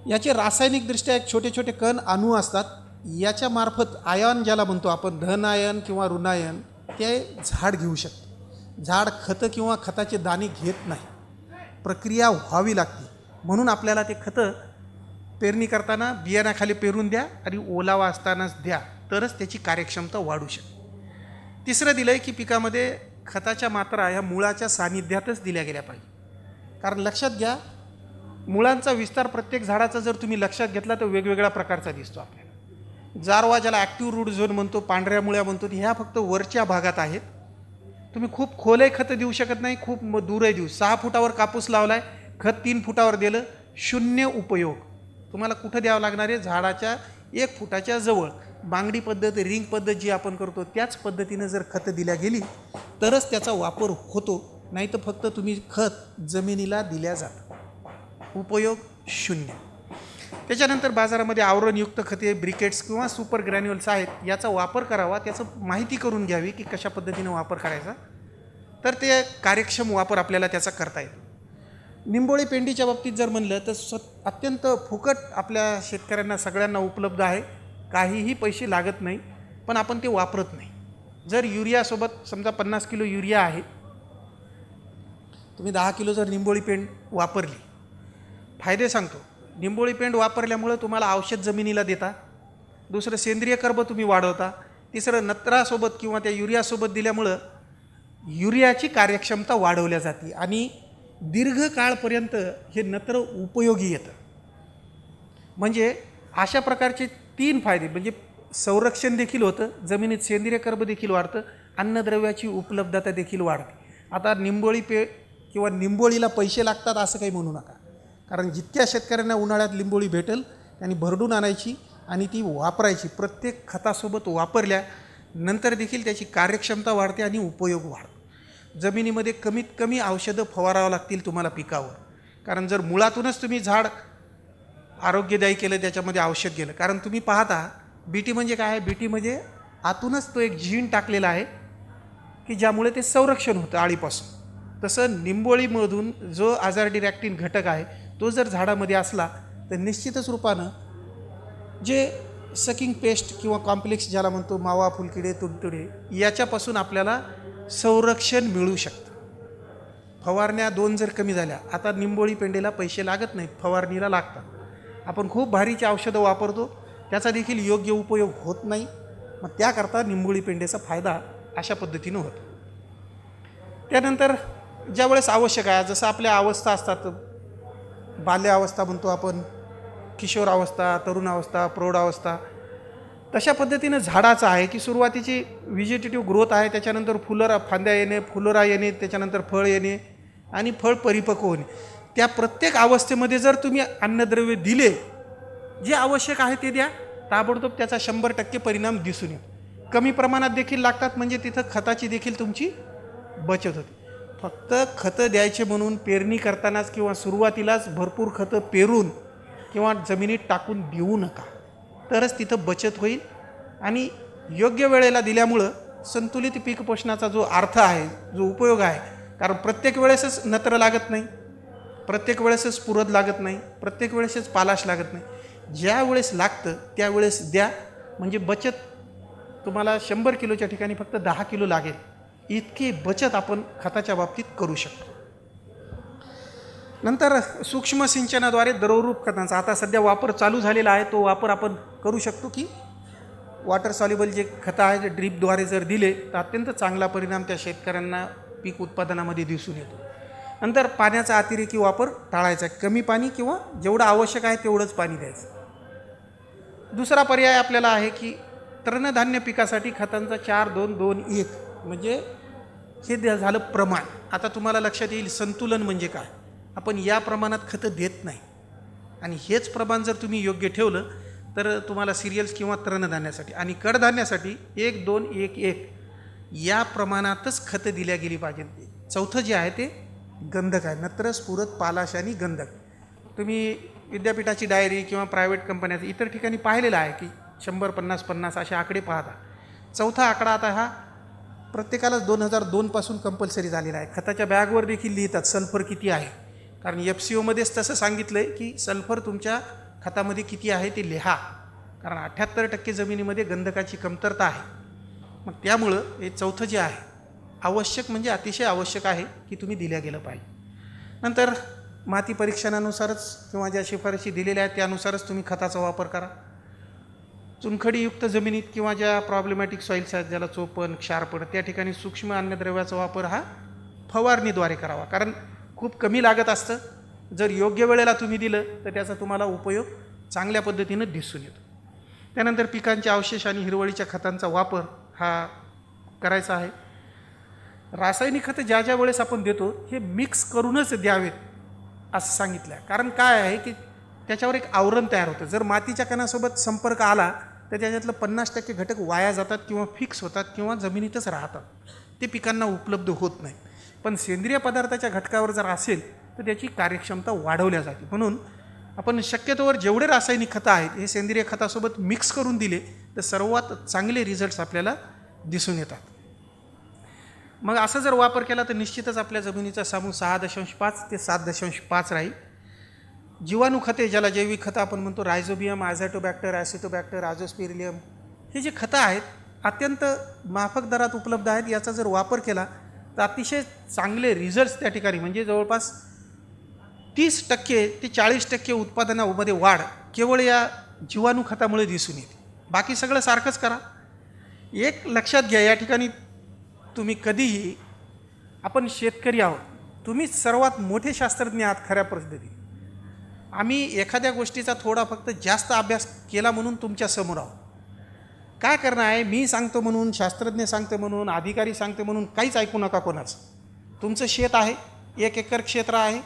याचे रासायनिकदृष्ट्या एक छोटे छोटे कण अणू असतात, याच्यामार्फत आयन ज्याला म्हणतो आपण, धन आयन किंवा ऋणायन, ते झाड घेऊ शकते. झाड खतं किंवा खताचे दाणे घेत नाही, प्रक्रिया व्हावी लागते. म्हणून आपल्याला ते खतं पेरणी करताना बियाण्याखाली पेरून द्या आणि ओलावा असतानाच द्या, तरच त्याची कार्यक्षमता वाढू शकते. तिसरं दिलं आहे की पिकामध्ये खताच्या मात्रा ह्या मुळाच्या सानिध्यातच दिल्या गेल्या पाहिजे. कारण लक्षात घ्या, मुळांचा विस्तार प्रत्येक झाडाचा जर तुम्ही लक्षात घेतला तर वेगवेगळ्या प्रकारचा दिसतो आपल्याला. जारवा, ज्याला ॲक्टिव्ह रूट झोन म्हणतो, पांढऱ्या मुळ्या म्हणतो, ह्या फक्त वरच्या भागात आहेत. तुम्ही खूप खोलही खतं देऊ शकत नाही, खूप दूरही देऊ. 6 फुटावर कापूस लावला आहे, खत 3 फुटावर दिलं, 0 उपयोग. तुम्हाला कुठं द्यावं लागणार आहे, झाडाच्या 1 फुटाच्या जवळ. बांगडी पद्धत, रिंग पद्धत जी आपण करतो त्याच पद्धतीनं जर खतं दिल्या गेली तरच त्याचा वापर होतो. नाही तर फक्त तुम्ही खत जमिनीला दिल्या जातं, उपयोग 0. त्याच्यानंतर बाजारामध्ये आवरणयुक्त खते, ब्रिकेट्स किंवा सुपर ग्रॅन्युअल्स आहेत, याचा वापर करावा. त्याचं माहिती करून घ्यावी की कशा पद्धतीनं वापर करायचा, तर ते कार्यक्षम वापर आपल्याला त्याचा करता येतो. निंबोळी पेंडीच्या बाबतीत जर म्हणलं तर अत्यंत फुकट आपल्या शेतकऱ्यांना सगळ्यांना उपलब्ध आहे, काहीही पैसे लागत नाही, पण आपण ते वापरत नाही. जर युरियासोबत समजा 50 किलो युरिया आहे, तुम्ही 10 किलो जर निंबोळी पेंड वापरली फायदे सांगतो. निंबोळी पेंड वापरल्यामुळं तुम्हाला औषध जमिनीला देता. दुसरं सेंद्रिय कर्ब तुम्ही वाढवता. तिसरं नत्रासोबत किंवा त्या युरियासोबत दिल्यामुळं युरियाची कार्यक्षमता वाढवल्या जाते आणि दीर्घकाळपर्यंत हे नत्र उपयोगी येतं. म्हणजे अशा प्रकारचे 3 फायदे, म्हणजे संरक्षण देखील होतं, जमिनीत सेंद्रिय कर्ब देखील वाढतं, अन्नद्रव्याची उपलब्धता देखील वाढते. आता निंबोळी किंवा निंबोळीला पैसे लागतात असं काही म्हणू नका, कारण जितक्या शेतकऱ्यांना उन्हाळ्यात लिंबोळी भेटेल त्यांनी भरडून आणायची आणि ती वापरायची. प्रत्येक खतासोबत वापरल्यानंतर देखील त्याची कार्यक्षमता वाढते आणि उपयोग वाढतो. जमिनीमध्ये कमीत कमी औषधं फवारावं लागतील तुम्हाला पिकावर, कारण जर मुळातूनच तुम्ही झाड आरोग्यदायी केलं, त्याच्यामध्ये औषध गेलं. कारण तुम्ही पाहता बीटी म्हणजे काय आहे, बीटी म्हणजे आतूनच तो एक जीन टाकलेला आहे की ज्यामुळे ते संरक्षण होतं आळीपासून. तसं निंबोळीमधून जो आझारडिरॅक्टिन घटक आहे तो जर झाडामध्ये असला तर निश्चितच रूपानं जे सकिंग पेस्ट किंवा कॉम्प्लेक्स ज्याला म्हणतो, मावा, फुलकिडे, तुडतुडे, याच्यापासून आपल्याला संरक्षण मिळू शकतं. फवारण्या 2 जर कमी झाल्या, आता निंबोळी पेंडेला पैसे लागत नाहीत, फवारणीला लागतात. आपण खूप भारीची औषधं वापरतो, त्याचा देखील योग्य उपयोग होत नाही. मग त्याकरता निंबोळी पेंडेचा फायदा अशा पद्धतीनं होतो. त्यानंतर ज्यावेळेस आवश्यक आहे, जसं आपल्या अवस्था असतात, बाल्य अवस्था म्हणतो आपण, किशोर अवस्था, तरुण अवस्था, प्रौढ अवस्था, तशा पद्धतीनं झाडाचं आहे की सुरुवातीची व्हिजिटेटिव्ह ग्रोथ आहे, त्याच्यानंतर फांद्या येणे, फुलोरा येणे, त्याच्यानंतर फळ येणे आणि फळ परिपक्व होणे. त्या प्रत्येक अवस्थेमध्ये जर तुम्ही अन्नद्रव्य दिले, जे आवश्यक आहे ते द्या, ताबडतोब त्याचा 100% परिणाम दिसून येतो. कमी प्रमाणात देखील लागतात, म्हणजे तिथं खताची देखील तुमची बचत होते. फक्त खतं द्यायचे म्हणून पेरणी करतानाच किंवा सुरुवातीलाच भरपूर खतं पेरून किंवा जमिनीत टाकून देऊ नका, तरच तिथं बचत होईल. आणि योग्य वेळेला दिल्यामुळं संतुलित पीक पोषणाचा जो अर्थ आहे, जो उपयोग आहे, कारण प्रत्येक वेळेसच नत्र लागत नाही, प्रत्येक वेळेसच पुरद लागत नाही, प्रत्येक वेळेसच पालाश लागत नाही. ज्या वेळेस लागतं त्यावेळेस द्या, म्हणजे बचत तुम्हाला 100 किलोच्या ठिकाणी फक्त 10 किलो लागेल, इतकी बचत आपण खताच्या बाबतीत करू शकतो. नंतर सूक्ष्म सिंचनाद्वारे द्रवरूप खतांचा आता सध्या वापर चालू झालेला आहे, तो वापर आपण करू शकतो की वॉटर सॉल्युबल जे खतं आहे ते ड्रीपद्वारे जर दिले तर अत्यंत चांगला परिणाम त्या शेतकऱ्यांना पीक उत्पादनामध्ये दिसून येतो. नंतर पाण्याचा अतिरेकी वापर टाळायचा, कमी पाणी किंवा जेवढं आवश्यक आहे तेवढंच पाणी द्यायचं. दुसरा पर्याय आपल्याला आहे की तृणधान्य पिकासाठी खतांचा 4-2-2-1 म्हणजे हे झालं प्रमाण. आता तुम्हाला लक्षात येईल संतुलन म्हणजे काय. आपण या प्रमाणात खतं देत नाही आणि हेच प्रमाण जर तुम्ही योग्य ठेवलं तर तुम्हाला सिरियल्स किंवा तृणधान्यासाठी आणि कडधान्यासाठी 1-2-1-1 या प्रमाणातच खतं दिल्या गेली पाहिजे. चौथं जे आहे ते गंधक आहे, नत्र, स्फुरद, पालाश आणि गंधक. तुम्ही विद्यापीठाची डायरी किंवा प्रायव्हेट कंपन्याचं इतर ठिकाणी पाहिलेलं आहे की 100-50-50 असे आकडे पाहता. चौथा आकडा आता हा प्रत्येकालाच 2002 पासून कंपल्सरी झालेला आहे. खताच्या बॅगवर देखील लिहितात सल्फर किती आहे, कारण FCOमध्येच तसं सांगितलं आहे की सल्फर तुमच्या खतामध्ये किती आहे ते लिहा, कारण 78% जमिनीमध्ये गंधकाची कमतरता आहे. मग त्यामुळं हे चौथं जे आहे आवश्यक म्हणजे अतिशय आवश्यक आहे की तुम्ही दिल्या गेलं पाहिजे. नंतर माती परीक्षणानुसारच किंवा ज्या शिफारशी दिलेल्या आहेत त्यानुसारच तुम्ही खताचा वापर करा. चुनखडीयुक्त जमिनीत किंवा ज्या प्रॉब्लेमॅटिक सॉईल्स आहेत, ज्याला चोपण, क्षारपण, त्या ठिकाणी सूक्ष्म अन्नद्रव्याचा वापर हा फवारणीद्वारे करावा, कारण खूप कमी लागत असतं. जर योग्य वेळेला तुम्ही दिलं तर त्याचा तुम्हाला उपयोग चांगल्या पद्धतीनं दिसून येतो. त्यानंतर पिकांचे अवशेष आणि हिरवळीच्या खतांचा वापर हा करायचा आहे. रासायनिक खतं ज्या ज्या वेळेस आपण देतो हे मिक्स करूनच द्यावेत असं सांगितलं आहे. कारण काय आहे की त्याच्यावर एक आवरण तयार होतं. जर मातीच्या कणासोबत संपर्क आला तर त्याच्यातलं 50% घटक वाया जातात किंवा फिक्स होतात किंवा जमिनीतच राहतात, ते पिकांना उपलब्ध होत नाही. पण सेंद्रिय पदार्थाच्या घटकावर जर असेल तर त्याची कार्यक्षमता वाढवल्या जाते. म्हणून आपण शक्यतोवर जेवढे रासायनिक खतं आहेत हे सेंद्रिय खतासोबत मिक्स करून दिले तर सर्वात चांगले रिझल्ट्स आपल्याला दिसून येतात. मग असं जर वापर केला तर निश्चितच आपल्या जमिनीचा सामू 6.5 ते 7.5 राहील. जीवाणू खते, ज्याला जैविक खतं आपण म्हणतो, रायझोबियम, ॲझॅटोबॅक्टर, ॲसिटोबॅक्टर, आझोस्पिरिलियम, हे जे खतं आहेत अत्यंत माफक दरात उपलब्ध आहेत. याचा जर वापर केला तर अतिशय चांगले रिझल्ट्स त्या ठिकाणी, म्हणजे जवळपास 30% ते 40% उत्पादनामध्ये वाढ केवळ या जीवाणू खतामुळे दिसून येते. बाकी सगळं सारखंच करा. एक लक्षात घ्या, या ठिकाणी तुम्ही कधीही, आपण शेतकरी आहोत, तुम्हीच सर्वात मोठे शास्त्रज्ञ आहात खऱ्या पद्धतीने. आम्ही एखाद्या गोष्टीचा थोडा फक्त जास्त अभ्यास केला म्हणून तुमच्या समोर आहोत. काय करणार आहे, मी सांगतो म्हणून, शास्त्रज्ञ सांगते म्हणून, अधिकारी सांगते म्हणून काहीच ऐकू नका कोणाचं. तुमचं शेत आहे, 1 एकर क्षेत्र आहे,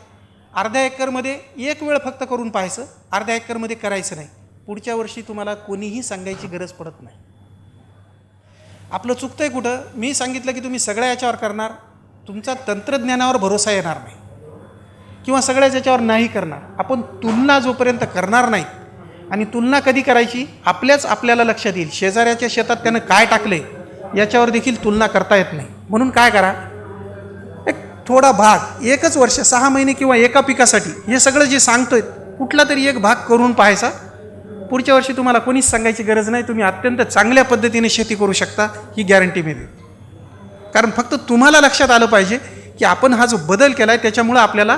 अर्ध्या एकरमध्ये एक वेळ फक्त करून पाहायचं, अर्ध्या एकरमध्ये करायचं नाही. पुढच्या वर्षी तुम्हाला कोणीही सांगायची गरज पडत नाही. आपलं चुकतंय कुठं, मी सांगितलं की तुम्ही सगळ्या याच्यावर करणार, तुमचा तंत्रज्ञानावर भरोसा येणार नाही किंवा सगळ्याच याच्यावर नाही करणार. आपण तुलना जोपर्यंत करणार नाही, आणि तुलना कधी करायची, आपल्याला लक्षात येईल शेजाऱ्याच्या शेतात त्यानं काय टाकले याच्यावर देखील तुलना करता येत नाही. म्हणून काय करा, एक थोडा भाग, 1च वर्ष 6 महिने किंवा एका पिकासाठी हे सगळं जे सांगतोय कुठला तरी एक भाग करून पाहायचा. पुढच्या वर्षी तुम्हाला कोणीच सांगायची गरज नाही, तुम्ही अत्यंत चांगल्या पद्धतीने शेती करू शकता, ही गॅरंटी मी देतो. कारण फक्त तुम्हाला लक्षात आलं पाहिजे की आपण हा जो बदल केला आहे त्याच्यामुळं आपल्याला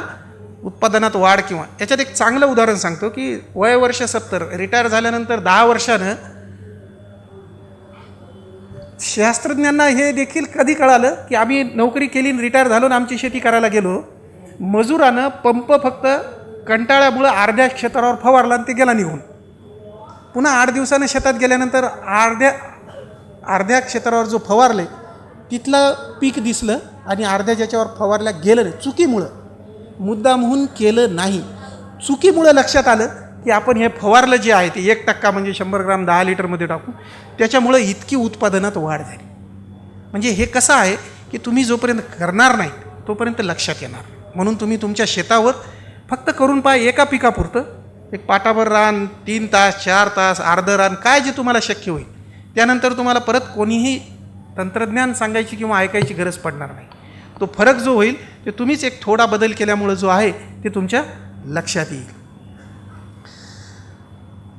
उत्पादनात वाढ, किंवा याच्यात एक चांगलं उदाहरण सांगतो की वय वर्ष 70, रिटायर झाल्यानंतर 10 वर्षानं शास्त्रज्ञांना हे देखील कधी कळालं की आम्ही नोकरी केली, रिटायर झालो आणि आमची शेती करायला गेलो, मजुरानं पंप फक्त कंटाळ्यामुळं अर्ध्या क्षेत्रावर फवारला आणि ते गेला निघून. पुन्हा 8 दिवसानं शेतात गेल्यानंतर अर्ध्या क्षेत्रावर जो फवारले तिथलं पीक दिसलं आणि अर्ध्या ज्याच्यावर फवारल्या गेलं नाही. चुकीमुळं, मुद्दामहून केलं नाही, चुकीमुळं लक्षात आलं की आपण हे फवारलं जे आहे ते 1% म्हणजे 100 ग्राम 10 लिटरमध्ये टाकू, त्याच्यामुळं इतकी उत्पादनात वाढ झाली. म्हणजे हे कसं आहे की तुम्ही जोपर्यंत करणार नाही तोपर्यंत लक्षात येणार. म्हणून तुम्ही तुमच्या शेतावर फक्त करून पहा, एका पिकापुरतं एक पाटाभर रान, 3 तास 4 तास, अर्धं रान, काय जे तुम्हाला शक्य होईल. त्यानंतर तुम्हाला परत कोणीही तंत्रज्ञान सांगायची किंवा ऐकायची गरज पडणार नाही. तो फरक जो होईल ते तुम्हीच एक थोडा बदल केल्यामुळं जो आहे ते तुमच्या लक्षात येईल.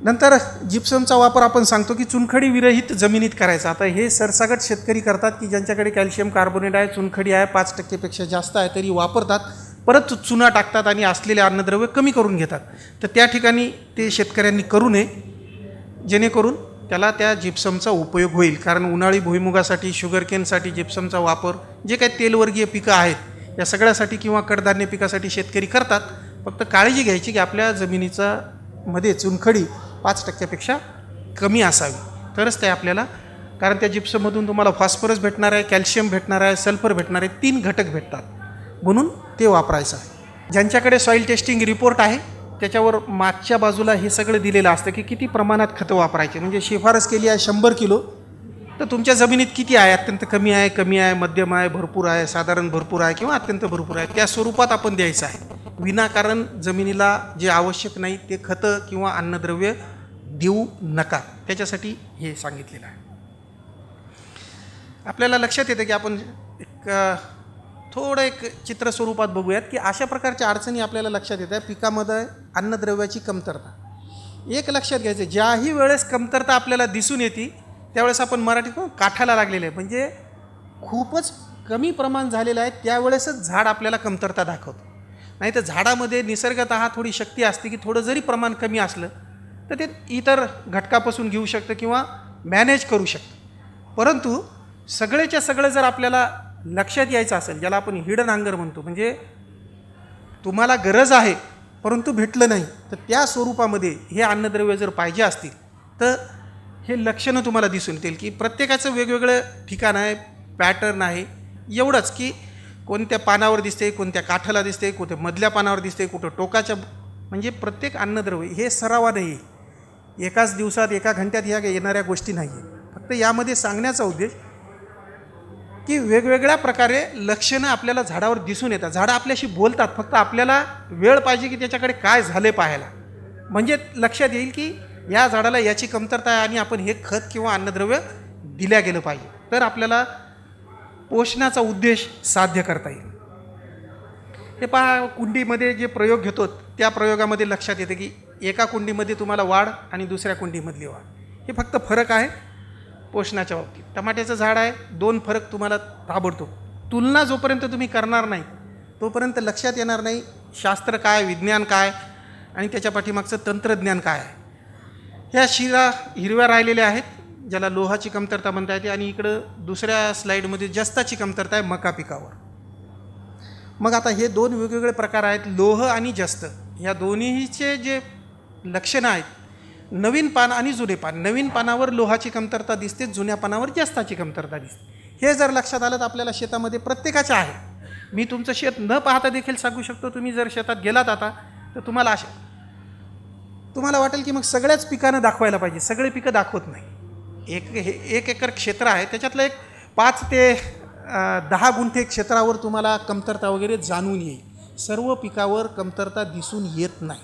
नंतर जिप्समचा वापर आपण सांगतो की चुनखडी विरहित जमिनीत करायचा. आता हे सरसकट शेतकरी करतात की ज्यांच्याकडे कॅल्शियम कार्बोनेट आहे, चुनखडी आहे, 5%पेक्षा जास्त आहे तरी वापरतात, परत चुना टाकतात आणि असलेले अन्नद्रव्य कमी करून घेतात. तर त्या ठिकाणी ते शेतकऱ्यांनी करू नये, जेणेकरून त्याला त्या जिप्समचा उपयोग होईल. कारण उन्हाळी भुईमुगासाठी, शुगरकेनसाठी जिप्समचा वापर, जे काही तेलवर्गीय पिकं आहेत या सगळ्यासाठी किंवा कडधान्य पिकासाठी शेतकरी करतात. फक्त काळजी घ्यायची की आपल्या जमिनीचा मध्ये चुनखडी 5%पेक्षा कमी असावी, तरच ते आपल्याला, कारण त्या जिप्सममधून तुम्हाला फॉस्फरस भेटणार आहे, कॅल्शियम भेटणार आहे, सल्फर भेटणार आहे, 3 घटक भेटतात, म्हणून ते वापरायचं आहे. ज्यांच्याकडे सॉईल टेस्टिंग रिपोर्ट आहे त्याच्यावर मागच्या बाजूला हे सगळं दिलेलं असतं की किती प्रमाणात खतं वापरायचे. म्हणजे शिफारस केली आहे 100 किलो, तर तुमच्या जमिनीत किती आहे, अत्यंत कमी आहे, कमी आहे, मध्यम आहे, भरपूर आहे, साधारण भरपूर आहे किंवा अत्यंत भरपूर आहे, त्या स्वरूपात आपण द्यायचं आहे. विनाकारण जमिनीला जे आवश्यक नाही ते खतं किंवा अन्नद्रव्य देऊ नका, त्याच्यासाठी हे सांगितलेलं आहे. आपल्याला लक्षात येतं की आपण थोडं एक चित्र स्वरूपात बघूयात की अशा प्रकारच्या अडचणी आपल्याला लक्षात येतात. पिकामध्ये अन्नद्रव्याची कमतरता, एक लक्षात घ्यायचं, ज्याही वेळेस कमतरता आपल्याला दिसून येते त्यावेळेस आपण मराठीत काठाला लागलेलं आहे, म्हणजे खूपच कमी प्रमाण झालेलं आहे, त्यावेळेसच झाड आपल्याला कमतरता दाखवतं. नाही तर झाडामध्ये निसर्गतः थोडी शक्ती असते की थोडं जरी प्रमाण कमी असलं तर ते इतर घटकापासून घेऊ शकतं किंवा मॅनेज करू शकतं. परंतु सगळेच्या सगळं जर आपल्याला लक्षात यायचं असेल, ज्याला आपण हिडन हंगर म्हणतो, म्हणजे तुम्हाला गरज आहे परंतु भेटलं नाही, तर त्या स्वरूपामध्ये हे अन्नद्रव्य जर पाहिजे असतील तर हे लक्षणं तुम्हाला दिसून येतील की प्रत्येकाचं वेगवेगळं ठिकाण आहे, पॅटर्न आहे. एवढंच की कोणत्या पानावर दिसते, कोणत्या काठाला दिसते, कुठे मधल्या पानावर दिसते, कुठं टोकाच्या, म्हणजे प्रत्येक अन्नद्रव्य हे सरावाने येईल. एकाच दिवसात, एका घंट्यात ह्या येणाऱ्या गोष्टी नाही आहे. फक्त यामध्ये सांगण्याचा उद्देश की वेगवेगळ्या प्रकारे लक्षणं आपल्याला झाडावर दिसून येतात. झाडं आपल्याशी बोलतात, फक्त आपल्याला वेळ पाहिजे की त्याच्याकडे काय झाले पाहायला, म्हणजे लक्षात येईल की या झाडाला याची कमतरता आहे आणि आपण हे खत किंवा अन्नद्रव्य दिल्या गेलं पाहिजे, तर आपल्याला पोषणाचा उद्देश साध्य करता येईल. हे पहा, कुंडीमध्ये जे प्रयोग घेतो त्या प्रयोगामध्ये लक्षात येते की एका कुंडीमध्ये तुम्हाला वाढ आणि दुसऱ्या कुंडीमधली वाढ, हे फक्त फरक आहे पोषणाच्या बाबतीत. टमाट्याचं झाड आहे, 2 फरक तुम्हाला ताबडतोब. तुलना जोपर्यंत तुम्ही करणार नाही तोपर्यंत लक्षात येणार नाही शास्त्र काय, विज्ञान काय आणि त्याच्या पाठीमागचं तंत्रज्ञान काय आहे. ह्या शिरा हिरव्या राहिलेल्या आहेत, ज्याला लोहाची कमतरता म्हणता येते. आणि इकडं दुसऱ्या स्लाईडमध्ये जस्ताची कमतरता आहे मका पिकावर. मग आता हे दोन वेगवेगळे प्रकार आहेत, लोह आणि जस्त. ह्या दोन्हीचे जे लक्षणं आहेत, नवीन पान आणि जुने पान. नवीन पानावर लोहाची कमतरता दिसते, जुन्या पानावर जस्ताची कमतरता दिसते. हे जर लक्षात आलं तर आपल्याला शेतामध्ये प्रत्येकाच्या आहे. मी तुमचं शेत न पाहता देखील सांगू शकतो. तुम्ही जर शेतात गेलात आता तर तुम्हाला वाटेल की मग सगळ्याच पिकानं दाखवायला पाहिजे. सगळे पिकं दाखवत नाही. एक एकर क्षेत्र आहे, त्याच्यातलं एक 5 ते 10 गुंठे क्षेत्रावर तुम्हाला कमतरता वगैरे जाणून येईल. सर्व पिकावर कमतरता दिसून येत नाही.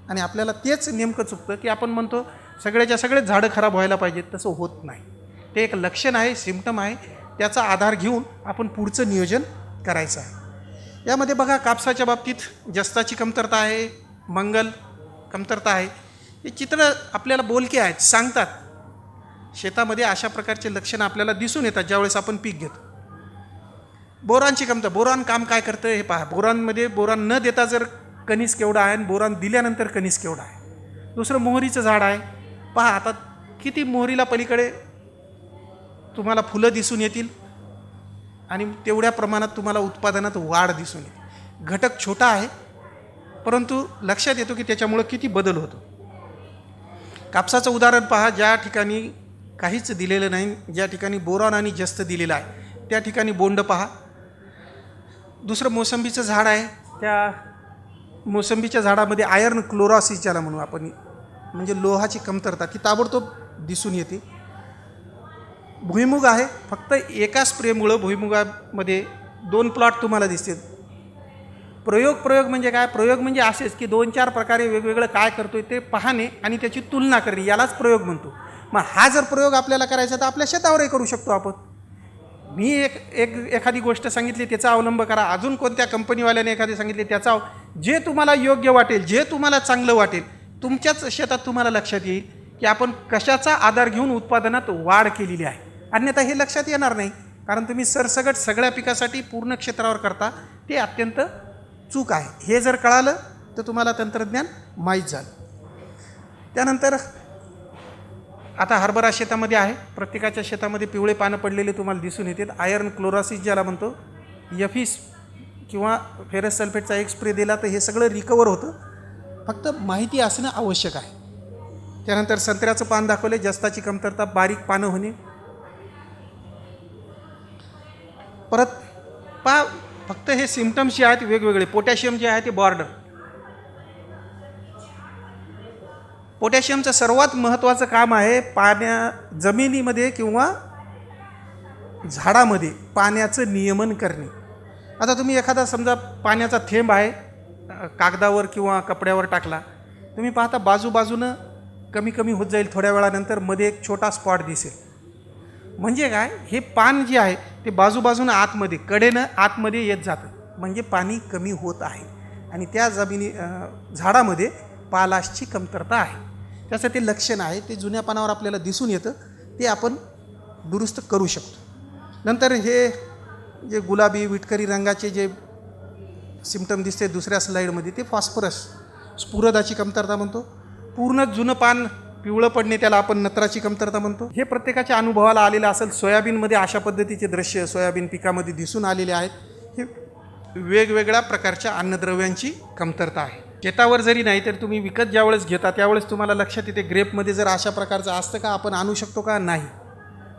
आणि आपल्याला तेच नेमकं चुकतं की आपण म्हणतो सगळ्याच्या सगळेच झाडं खराब व्हायला पाहिजेत. तसं होत नाही. ते एक लक्षण आहे, सिम्पटम आहे. त्याचा आधार घेऊन आपण पुढचं नियोजन करायचं आहे. यामध्ये बघा, कापसाच्या बाबतीत जस्ताची कमतरता आहे, मंगल कमतरता आहे. हे चित्र आपल्याला बोलके आहेत, सांगतात. शेतामध्ये अशा प्रकारचे लक्षणं आपल्याला दिसून येतात ज्यावेळेस आपण पीक घेतो. बोरानची कमतरता. बोरान काम काय करतं हे पहा. बोरानमध्ये बोरान न देता जर कणीस केवढा आहे आणि बोरान दिल्यानंतर कणीस केवढा आहे. दुसरं मोहरीचं झाड आहे. पहा आता किती मोहरीला पलीकडे तुम्हाला फुलं दिसून येतील आणि तेवढ्या प्रमाणात तुम्हाला उत्पादनात वाढ दिसून येते. घटक छोटा आहे, परंतु लक्षात येतो की त्याच्यामुळं किती बदल होतो. कापसाचं उदाहरण पहा. ज्या ठिकाणी काहीच दिलेलं नाही, ज्या ठिकाणी बोरान आणि जस्त दिलेलं आहे, त्या ठिकाणी बोंड पहा. दुसरं मोसंबीचं झाड आहे. त्या मोसंबीच्या झाडामध्ये आयर्न क्लोरोसिस ज्याला म्हणू आपण, म्हणजे लोहाची कमतरता, ती ताबडतोब दिसून येते. भुईमुग आहे. फक्त एका स्प्रेमुळं भुईमुगामध्ये 2 प्लॉट तुम्हाला दिसतील. प्रयोग म्हणजे काय? प्रयोग म्हणजे असेच की 2-4 प्रकारे वेगवेगळं काय करतोय ते पाहणे आणि त्याची तुलना करणे, यालाच प्रयोग म्हणतो. मग हा जर प्रयोग आपल्याला करायचा तर आपल्या शेतावरही करू शकतो आपण. मी एखादी गोष्ट सांगितली त्याचा अवलंब करा. अजून कोणत्या कंपनीवाल्याने एखादी सांगितली त्याचा, जे तुम्हाला योग्य वाटेल, जे तुम्हाला चांगलं वाटेल, तुमच्याच शेतात तुम्हाला लक्षात येईल की आपण कशाचा आधार घेऊन उत्पादनात वाढ केलेली आहे. अन्यथा हे लक्षात येणार नाही. कारण तुम्ही सरसगट सगळ्या पिकासाठी पूर्ण क्षेत्रावर करता, ते अत्यंत चूक आहे. हे जर कळालं तर तुम्हाला तंत्रज्ञान माहीत झालं. त्यानंतर आता हरभरा शेतामध्ये आहे. प्रत्येकाच्या शेतामध्ये पिवळे पानं पडलेले तुम्हाला दिसून येतात. आयर्न क्लोरोसिस ज्याला म्हणतो, एफिस किंवा फेरस सल्फेटचा एक स्प्रे दिला तर हे सगळं रिकवर होतं. फक्त माहिती असणं आवश्यक आहे. त्यानंतर संत्र्याचं पान दाखवले, जस्ताची कमतरता, बारीक पानं होणे. परत फक्त हे सिम्पटम्स जे आहेत वेगवेगळे. पोटॅशियम जे आहे ते बॉर्डर. पोटॅशियमचं सर्वात महत्त्वाचं काम आहे जमिनीमध्ये किंवा झाडामध्ये पाण्याचं नियमन करणे. आता तुम्ही एखादा समजा पाण्याचा थेंब आहे कागदावर किंवा कपड्यावर टाकला, तुम्ही पाहता बाजूबाजूनं कमी कमी होत जाईल. थोड्या वेळानंतर मध्ये एक छोटा स्पॉट दिसेल. म्हणजे काय? हे पान जे आहे ते बाजूबाजूनं आतमध्ये, कडेनं आतमध्ये येत जातं. म्हणजे पाणी कमी होत आहे आणि त्या झाडामध्ये पालाशची कमतरता आहे. त्याचं ते लक्षण आहे. ते जुन्या पानावर आपल्याला दिसून येतं. ते आपण दुरुस्त करू शकतो. नंतर हे जे गुलाबी विटकरी रंगाचे जे सिम्पटम दिसते दुसऱ्या स्लाईडमध्ये, ते फॉस्फरस, स्फुरदाची कमतरता म्हणतो. पूर्ण जुनं पान पिवळं पडणे त्याला आपण नत्राची कमतरता म्हणतो. हे प्रत्येकाच्या अनुभवाला आलेलं असेल. सोयाबीनमध्ये अशा पद्धतीचे दृश्य सोयाबीन पिकामध्ये दिसून आलेले आहेत. हे वेगवेगळ्या प्रकारच्या अन्नद्रव्यांची कमतरता आहे. शेतावर जरी नाही तर तुम्ही विकत ज्यावेळेस घेता त्यावेळेस तुम्हाला लक्षात येते ग्रेपमध्ये जर अशा प्रकारचं असतं का, आपण आणू शकतो का, नाही.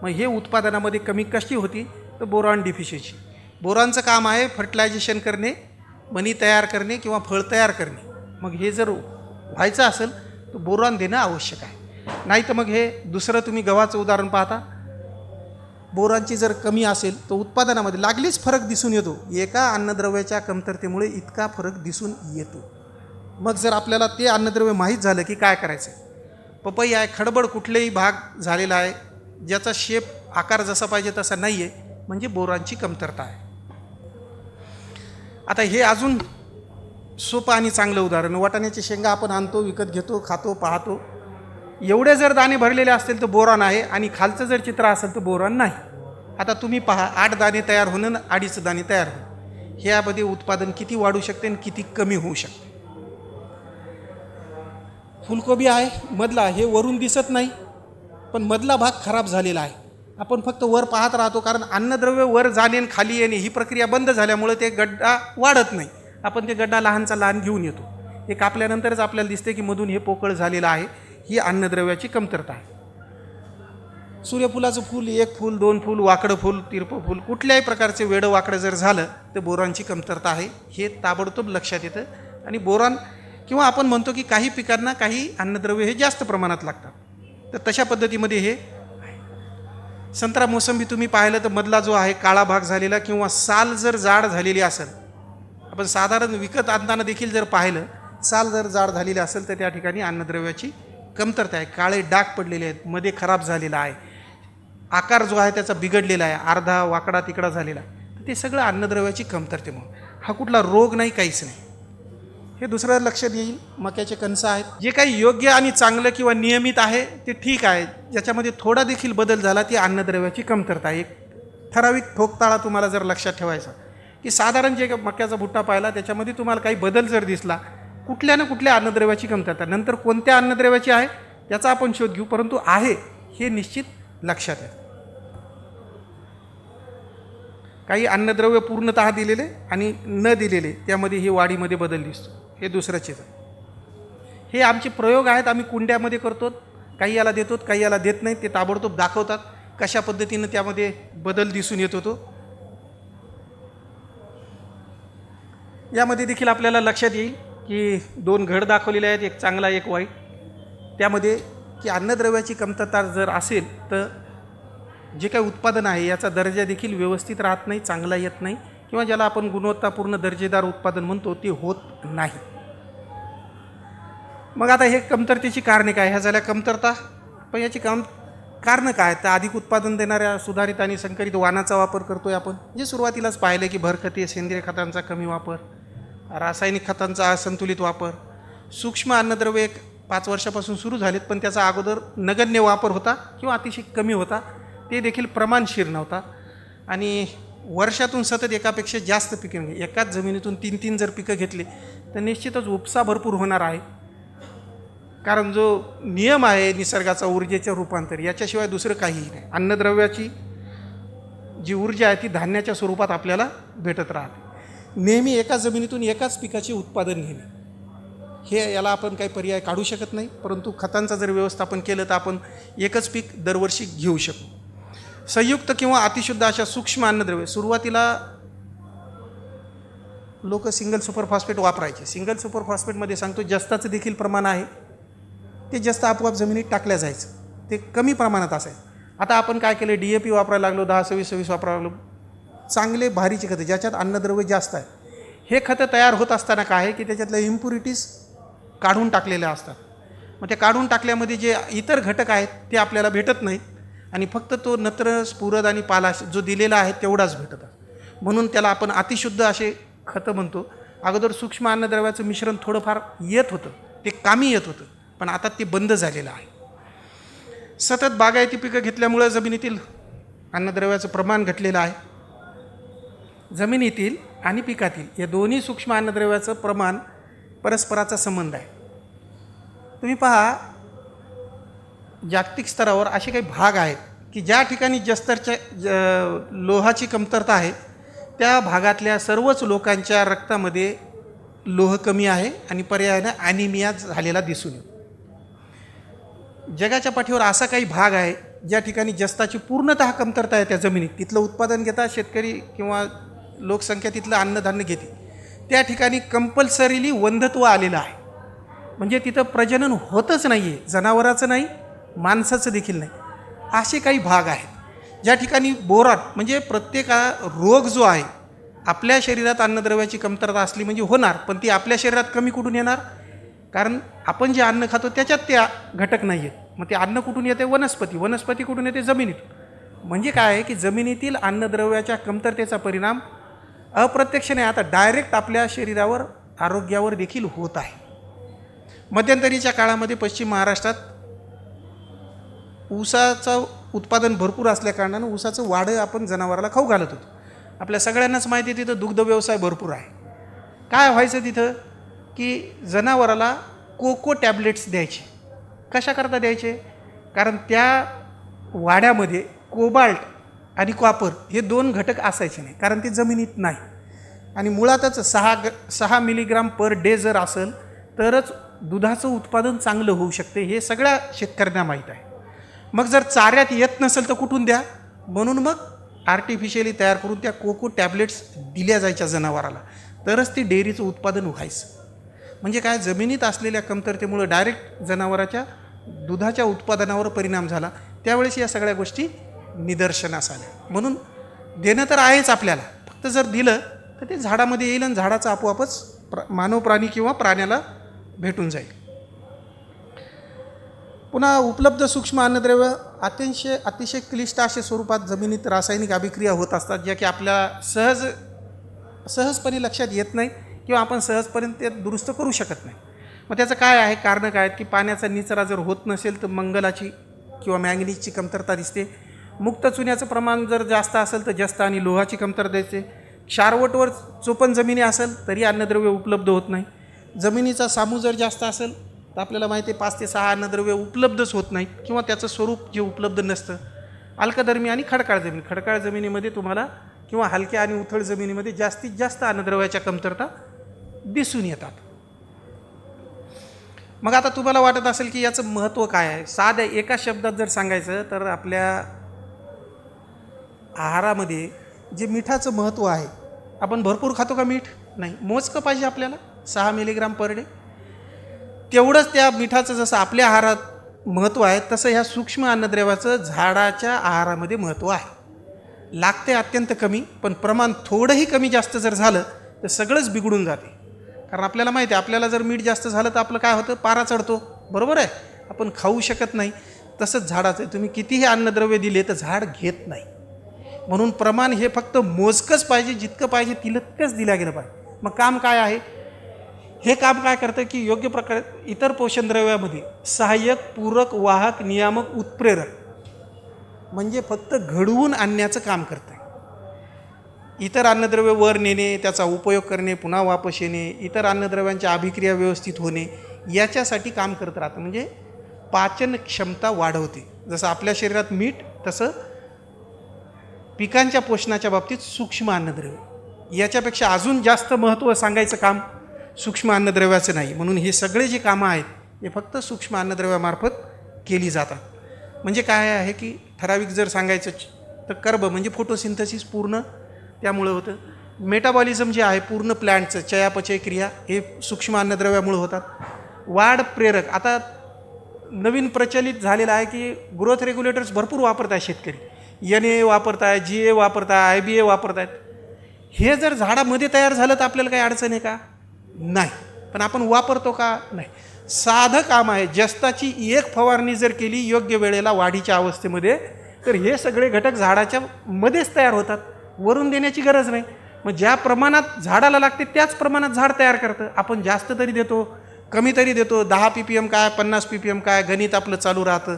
मग हे उत्पादनामध्ये कमी कशी होती तर बोरॉन डिफिशियन्सी. बोरॉनचं काम आहे फर्टिलायझेशन करणे, मनी तयार करणे किंवा फळ तयार करणे. मग हे जर व्हायचं असेल तर बोरॉन देणं आवश्यक आहे. नाही तर मग हे दुसरं तुम्ही गव्हाचं उदाहरण पाहता, बोरॉनची जर कमी असेल तर उत्पादनामध्ये लागलीच फरक दिसून येतो. एका अन्नद्रव्याच्या कमतरतेमुळे इतका फरक दिसून येतो. मग जर आपल्याला ते अन्नद्रव्य माहीत झालं की काय करायचं, पपई आहे, खडबड कुठलेही भाग झालेला आहे, ज्याचा शेप आकार जसा पाहिजे तसा नाही आहे, म्हणजे बोरॉनची कमतरता आहे. आता हे अजून सोपं आणि चांगलं उदाहरण, वाटाण्याची शेंगा आपण आणतो, विकत घेतो, खातो, पाहतो. एवढे जर दाणे भरलेले असतील तर बोरॉन आहे आणि खालचं जर चित्र असेल तर बोरॉन नाही. आता तुम्ही पहा, 8 दाणे तयार होणं, 2.5 दाणे तयार होणं. ह्यामध्ये उत्पादन किती वाढू शकते आणि किती कमी होऊ शकते. फुलकोबी आहे मधला, हे वरून दिसत नाही, पण मधला भाग खराब झालेला आहे. आपण फक्त वर पाहत राहतो, कारण अन्नद्रव्य वर जाणे आणि खाली येणे ही प्रक्रिया बंद झाल्यामुळे ते गड्डा वाढत नाही. आपण ते गड्डा लहानचा लहान घेऊन येतो. हे कापल्यानंतरच आपल्याला दिसते की मधून हे पोकळ झालेलं आहे. ही अन्नद्रव्याची कमतरता आहे. सूर्यफुलाचं फूल, एक फूल, दोन फूल, वाकडं फूल, तिरपं फूल, कुठल्याही प्रकारचे वेडं वाकडं जर झालं तर बोरॉनची कमतरता आहे, हे ताबडतोब लक्षात येतं. आणि बोरॉन किंवा आपण म्हणतो की काही पिकांना काही अन्नद्रव्य हे जास्त प्रमाणात लागतात, तर तशा पद्धतीमध्ये हे संत्रा मोसंबी तुम्ही पाहिलं तर मधला जो आहे काळा भाग झालेला किंवा साल जर जाड झालेली असेल, आपण साधारण विकत आणताना देखील जर पाहिलं साल जर जाड झालेली असेल तर त्या ठिकाणी अन्नद्रव्याची कमतरता आहे. काळे डाग पडलेले आहेत, मध्ये खराब झालेला आहे, आकार जो आहे त्याचा बिघडलेला आहे, अर्धा वाकडा तिकडा झालेला आहे, ते सगळं अन्नद्रव्याची कमतरतेमुळे. हा कुठला रोग नाही, काहीच नाही. हे दुसरं लक्षात येईल. मक्याचे कणस आहेत, जे काही योग्य आणि चांगलं किंवा नियमित आहे ते ठीक आहे, ज्याच्यामध्ये थोडा देखील बदल झाला ती अन्नद्रव्याची कमतरता आहे. एक ठराविक ठोकताळा तुम्हाला जर लक्षात ठेवायचा की साधारण जे मक्याचा भुट्टा पाहिला त्याच्यामध्ये तुम्हाला काही बदल जर दिसला, कुठल्या ना कुठल्या अन्नद्रव्याची कमतरता, नंतर कोणत्या अन्नद्रव्याची आहे त्याचा आपण शोध घेऊ, परंतु आहे हे निश्चित लक्षात येतं. काही अन्नद्रव्य पूर्णतः दिलेले आणि न दिलेले त्यामध्ये ही वाढीमध्ये बदल दिसतो, हे दुसरं चित्र. हे आमचे प्रयोग आहेत, आम्ही कुंड्यामध्ये करतो, काही याला देतो काही याला देत नाही. ते ताबडतोब दाखवतात कशा पद्धतीनं त्यामध्ये बदल दिसून येत होतो. यामध्ये देखील आपल्याला लक्षात येईल की दोन घड दाखवलेले आहेत, एक चांगला एक वाईट. त्यामध्ये की अन्नद्रव्याची कमतरता जर असेल तर जे काही उत्पादन आहे याचा दर्जा देखील व्यवस्थित राहत नाही, चांगला येत नाही, किंवा ज्याला आपण गुणवत्तापूर्ण दर्जेदार उत्पादन म्हणतो ते होत नाही. मग आता हे कमतरतेची कारणे काय? ह्या झाल्या कमतरता. पण याची कारणं काय? तर अधिक उत्पादन देणाऱ्या सुधारित आणि संकरित वाणाचा वापर करतोय आपण, जे सुरुवातीलाच पाहिलं की भरखते, सेंद्रिय खतांचा कमी वापर, रासायनिक खतांचा असंतुलित वापर. सूक्ष्म अन्नद्रव्य एक 5 वर्षापासून सुरू झालेत, पण त्याचा अगोदर नगण्य वापर होता किंवा अतिशय कमी होता, ते देखील प्रमाणशीर नव्हता. आणि वर्षातून सतत एकापेक्षा जास्त पिके, म्हणजे एकाच जमिनीतून 3-3 जर पिकं घेतली तर निश्चितच उपसा भरपूर होणार आहे. कारण जो नियम आहे निसर्गाचा ऊर्जेचं रूपांतर, याच्याशिवाय दुसरं काहीही नाही. अन्नद्रव्याची जी ऊर्जा आहे ती धान्याच्या स्वरूपात आपल्याला भेटत राहते. नेहमी एका जमिनीतून एकाच पिकाचे उत्पादन घेणे, हे याला आपण काही पर्याय काढू शकत नाही, परंतु खतांचं जर व्यवस्थापन केलं तर आपण एकच पीक दरवर्षी घेऊ शकू. संयुक्त किंवा अतिशुद्ध अशा सूक्ष्म अन्नद्रव्य, सुरुवातीला लोक सिंगल सुपर फॉस्फेट वापरायचे. सिंगल सुपर फॉस्फेटमध्ये सांगतो जस्ताचं देखील प्रमाण आहे, ते जस्त आपोआप जमिनीत टाकल्या जायचं, ते कमी प्रमाणात असायचं. आता आपण काय केलं, DAP वापरायला लागलो, 10-26-26 वापरायला लागलो, चांगले भारीचे खतं ज्याच्यात अन्नद्रव्य जास्त आहे. हे खतं तयार होत असताना काय आहे की त्याच्यातल्या इम्प्युरिटीज काढून टाकलेल्या असतात. मग ते काढून टाकल्यामध्ये जे इतर घटक आहेत ते आपल्याला भेटत नाहीत, आणि फक्त तो नत्र, स्फुरद आणि पालाश जो दिलेला आहे तेवढाच भेटत. म्हणून त्याला आपण अतिशुद्ध असे खतं म्हणतो. अगोदर सूक्ष्म अन्नद्रव्याचं मिश्रण थोडंफार येत होतं, ते कामी येत होतं, पण आता ते बंद झालेलं आहे. सतत बागायती पिकं घेतल्यामुळं जमिनीतील अन्नद्रव्याचं प्रमाण घटलेलं आहे. जमिनीतील आणि पिकातील या दोन्ही सूक्ष्म अन्नद्रव्याचं प्रमाण परस्पराचा संबंध आहे. तुम्ही पहा, जागतिक स्तरावर असे काही भाग आहेत की ज्या ठिकाणी जस्तरच्या लोहाची कमतरता आहे, त्या भागातल्या सर्वच लोकांच्या रक्तामध्ये लोह कमी आहे आणि पर्यायाने ॲनिमिया झालेला दिसून येतो. जगाच्या पाठीवर असा काही भाग आहे ज्या ठिकाणी जस्ताची पूर्णतः कमतरता आहे त्या जमिनीत, तिथलं उत्पादन घेता शेतकरी किंवा लोकसंख्या तिथलं अन्नधान्य घेते, त्या ठिकाणी कंपल्सरीली वंध्यत्व आलेलं आहे. म्हणजे तिथं प्रजनन होतच नाही आहे, जनावराचं नाही, माणसाचं देखील नाही. असे काही भाग आहेत ज्या ठिकाणी बोरॉन म्हणजे प्रत्येक रोग जो आहे, आपल्या शरीरात अन्नद्रव्याची कमतरता असली म्हणजे होणार, पण ती आपल्या शरीरात कमी कुठून येणार? कारण आपण जे अन्न खातो त्याच्यात ते घटक नाही आहेत. मग ते अन्न कुठून येते? वनस्पती. वनस्पती कुठून येते? जमिनीतून. म्हणजे काय आहे की जमिनीतील अन्नद्रव्याच्या कमतरतेचा परिणाम अप्रत्यक्ष नाही, आता डायरेक्ट आपल्या शरीरावर, आरोग्यावर देखील होत आहे. मध्यंतरीच्या काळामध्ये पश्चिम महाराष्ट्रात ऊसाचं उत्पादन भरपूर असल्याकारणानं ऊसाचं वाढं आपण जनावराला खाऊ घालत होतो. आपल्या सगळ्यांनाच माहिती आहे तिथं दुग्ध व्यवसाय भरपूर आहे. काय व्हायचं तिथं की जनावराला कोको टॅबलेट्स द्यायचे. कशाकरता द्यायचे? कारण त्या वाड्यामध्ये कोबाल्ट आणि कॉपर हे 2 घटक असायचे नाही, कारण ते जमिनीत नाही. आणि मुळातच 6 मिलीग्राम पर डे जर असेल तरच दुधाचं उत्पादन चांगलं होऊ शकते, हे सगळ्या शेतकऱ्यांना माहीत आहे. मग जर चाऱ्यात येत नसेल तर कुठून द्या? म्हणून मग आर्टिफिशियली तयार करून त्या कोको टॅबलेट्स दिल्या जायच्या जनावराला, तरच ती डेअरीचं उत्पादन व्हायचं. म्हणजे काय, जमिनीत असलेल्या कमतरतेमुळे डायरेक्ट जनावराच्या दुधाच्या उत्पादनावर परिणाम झाला. त्यावेळेस या सगळ्या गोष्टी निदर्शनास आल्या. म्हणून देणं तर आहेच आपल्याला, फक्त जर दिलं तर ते झाडामध्ये येईल आणि झाडाचा आपोआपच मानव प्राणी किंवा प्राण्याला भेटून जाईल. पुन्हा उपलब्ध सूक्ष्म अन्नद्रव्य अतिशय क्लिष्ट अशा स्वरूपात जमिनीत रासायनिक अभिक्रिया होत असतात, ज्या की आपल्या सहजपणे लक्षात येत नाही किंवा आपण सहजपणे ते दुरुस्त करू शकत नाही. मग त्याचं काय आहे, कारणं काय आहेत की पाण्याचा निचरा जर होत नसेल तर मंगलाची किंवा मॅंगनीजची कमतरता दिसते. मुक्त चुन्याचं प्रमाण जर जास्त असेल तर जस्त आणि लोहाची कमतरता दिसते. क्षारवटवर चोपण जमिनी असेल तरी अन्नद्रव्य उपलब्ध होत नाही. जमिनीचा सामू जर जास्त असेल तर आपल्याला माहिती आहे 5 ते 6 अन्नद्रव्य उपलब्धच होत नाहीत किंवा त्याचं स्वरूप जे उपलब्ध नसतं. अल्कधर्मी आणि खडकाळ जमिनीमध्ये तुम्हाला किंवा हलक्या आणि उथळ जमिनीमध्ये जास्तीत जास्त अन्नद्रव्याच्या कमतरता दिसून येतात. मग आता तुम्हाला वाटत असेल की याचं महत्त्व काय आहे. साध्या एका शब्दात जर सांगायचं तर आपल्या आहारामध्ये जे मिठाचं महत्त्व आहे, आपण भरपूर खातो का मीठ? नाही, मोजकं पाहिजे आपल्याला, 6 मिलीग्राम पर डे. तेवढंच त्या मिठाचं जसं आपल्या आहारात महत्त्व आहे तसं ह्या सूक्ष्म अन्नद्रव्याचं झाडाच्या आहारामध्ये महत्त्व आहे. लागते अत्यंत कमी, पण प्रमाण थोडंही कमी जास्त जर झालं तर सगळंच बिघडून जाते. कारण आपल्याला माहिती आहे, आपल्याला जर मीठ जास्त झालं तर आपलं काय होतं, पारा चढतो, बरोबर आहे, आपण खाऊ शकत नाही. तसंच झाडाचं आहे, तुम्ही कितीही अन्नद्रव्य दिले तर झाड घेत नाही. म्हणून प्रमाण हे फक्त मोजकंच पाहिजे, जितकं पाहिजे तितकंच दिलं गेलं पाहिजे. मग काम काय आहे, हे काम काय करतं की योग्य प्रकारे इतर पोषणद्रव्यामध्ये सहाय्यक, पूरक, वाहक, नियामक, उत्प्रेरक म्हणजे फक्त घडवून आणण्याचं काम करतं. इतर अन्नद्रव्य वर नेणे, त्याचा उपयोग करणे, पुन्हा वापस येणे, इतर अन्नद्रव्यांच्या अभिक्रिया व्यवस्थित होणे याच्यासाठी काम करत राहतं. म्हणजे पाचन क्षमता वाढवते. जसं आपल्या शरीरात मीठ, तसं पिकांच्या पोषणाच्या बाबतीत सूक्ष्म अन्नद्रव्य याच्यापेक्षा अजून जास्त महत्त्व सांगायचं काम सूक्ष्म अन्नद्रव्याचं नाही. म्हणून हे सगळे जे कामं आहेत हे फक्त सूक्ष्म अन्नद्रव्यामार्फत केली जातात. म्हणजे काय आहे की ठराविक जर सांगायचं तर कर्ब म्हणजे फोटोसिंथसिस पूर्ण त्यामुळे होतं. मेटाबॉलिझम जे आहे पूर्ण प्लॅन्टचं, चयापचय क्रिया हे सूक्ष्म अन्नद्रव्यामुळे होतात. वाढ प्रेरक, आता नवीन प्रचलित झालेलं आहे की ग्रोथ रेग्युलेटर्स भरपूर वापरत आहे शेतकरी. NA वापरताय, GA वापरताय, IBA वापरतायत. हे जर झाडामध्ये तयार झालं तर आपल्याला काही अडचण आहे का? नाही. पण आपण वापरतो का? नाही. साधं काम आहे. जस्ताची एक फवारणी जर केली योग्य वेळेला वाढीच्या अवस्थेमध्ये तर हे सगळे घटक झाडाच्या मध्येच तयार होतात, वरून देण्याची गरज नाही. मग ज्या प्रमाणात झाडाला लागते त्याच प्रमाणात झाड तयार करतं. आपण जास्त तरी देतो, कमी तरी देतो, 10 ppm काय, 50 ppm काय, गणित आपलं चालू राहतं,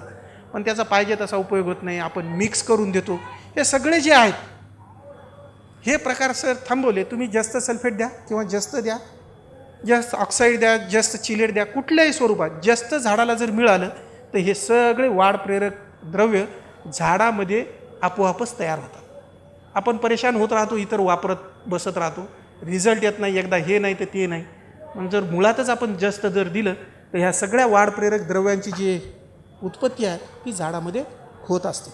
पण त्याचा पाहिजे तसा उपयोग होत नाही. आपण मिक्स करून देतो. हे सगळे जे आहेत हे प्रकार सर थांबवले. तुम्ही जास्त सल्फेट द्या किंवा जास्त द्या, जास्त ऑक्साईड द्या, जास्त चिलेट द्या, कुठल्याही स्वरूपात जास्त झाडाला जर मिळालं तर हे सगळे वाढ प्रेरक द्रव्य झाडामध्ये आपोआपच तयार होतात. आपण परेशान होत राहतो, इतर वापरत बसत राहतो, रिझल्ट येत नाही, एकदा हे नाही तर ते नाही. मग जर मुळातच आपण जास्त जर दिलं तर ह्या सगळ्या वाढ प्रेरक द्रव्यांची जी उत्पत्ती आहे ती झाडामध्ये होत असते.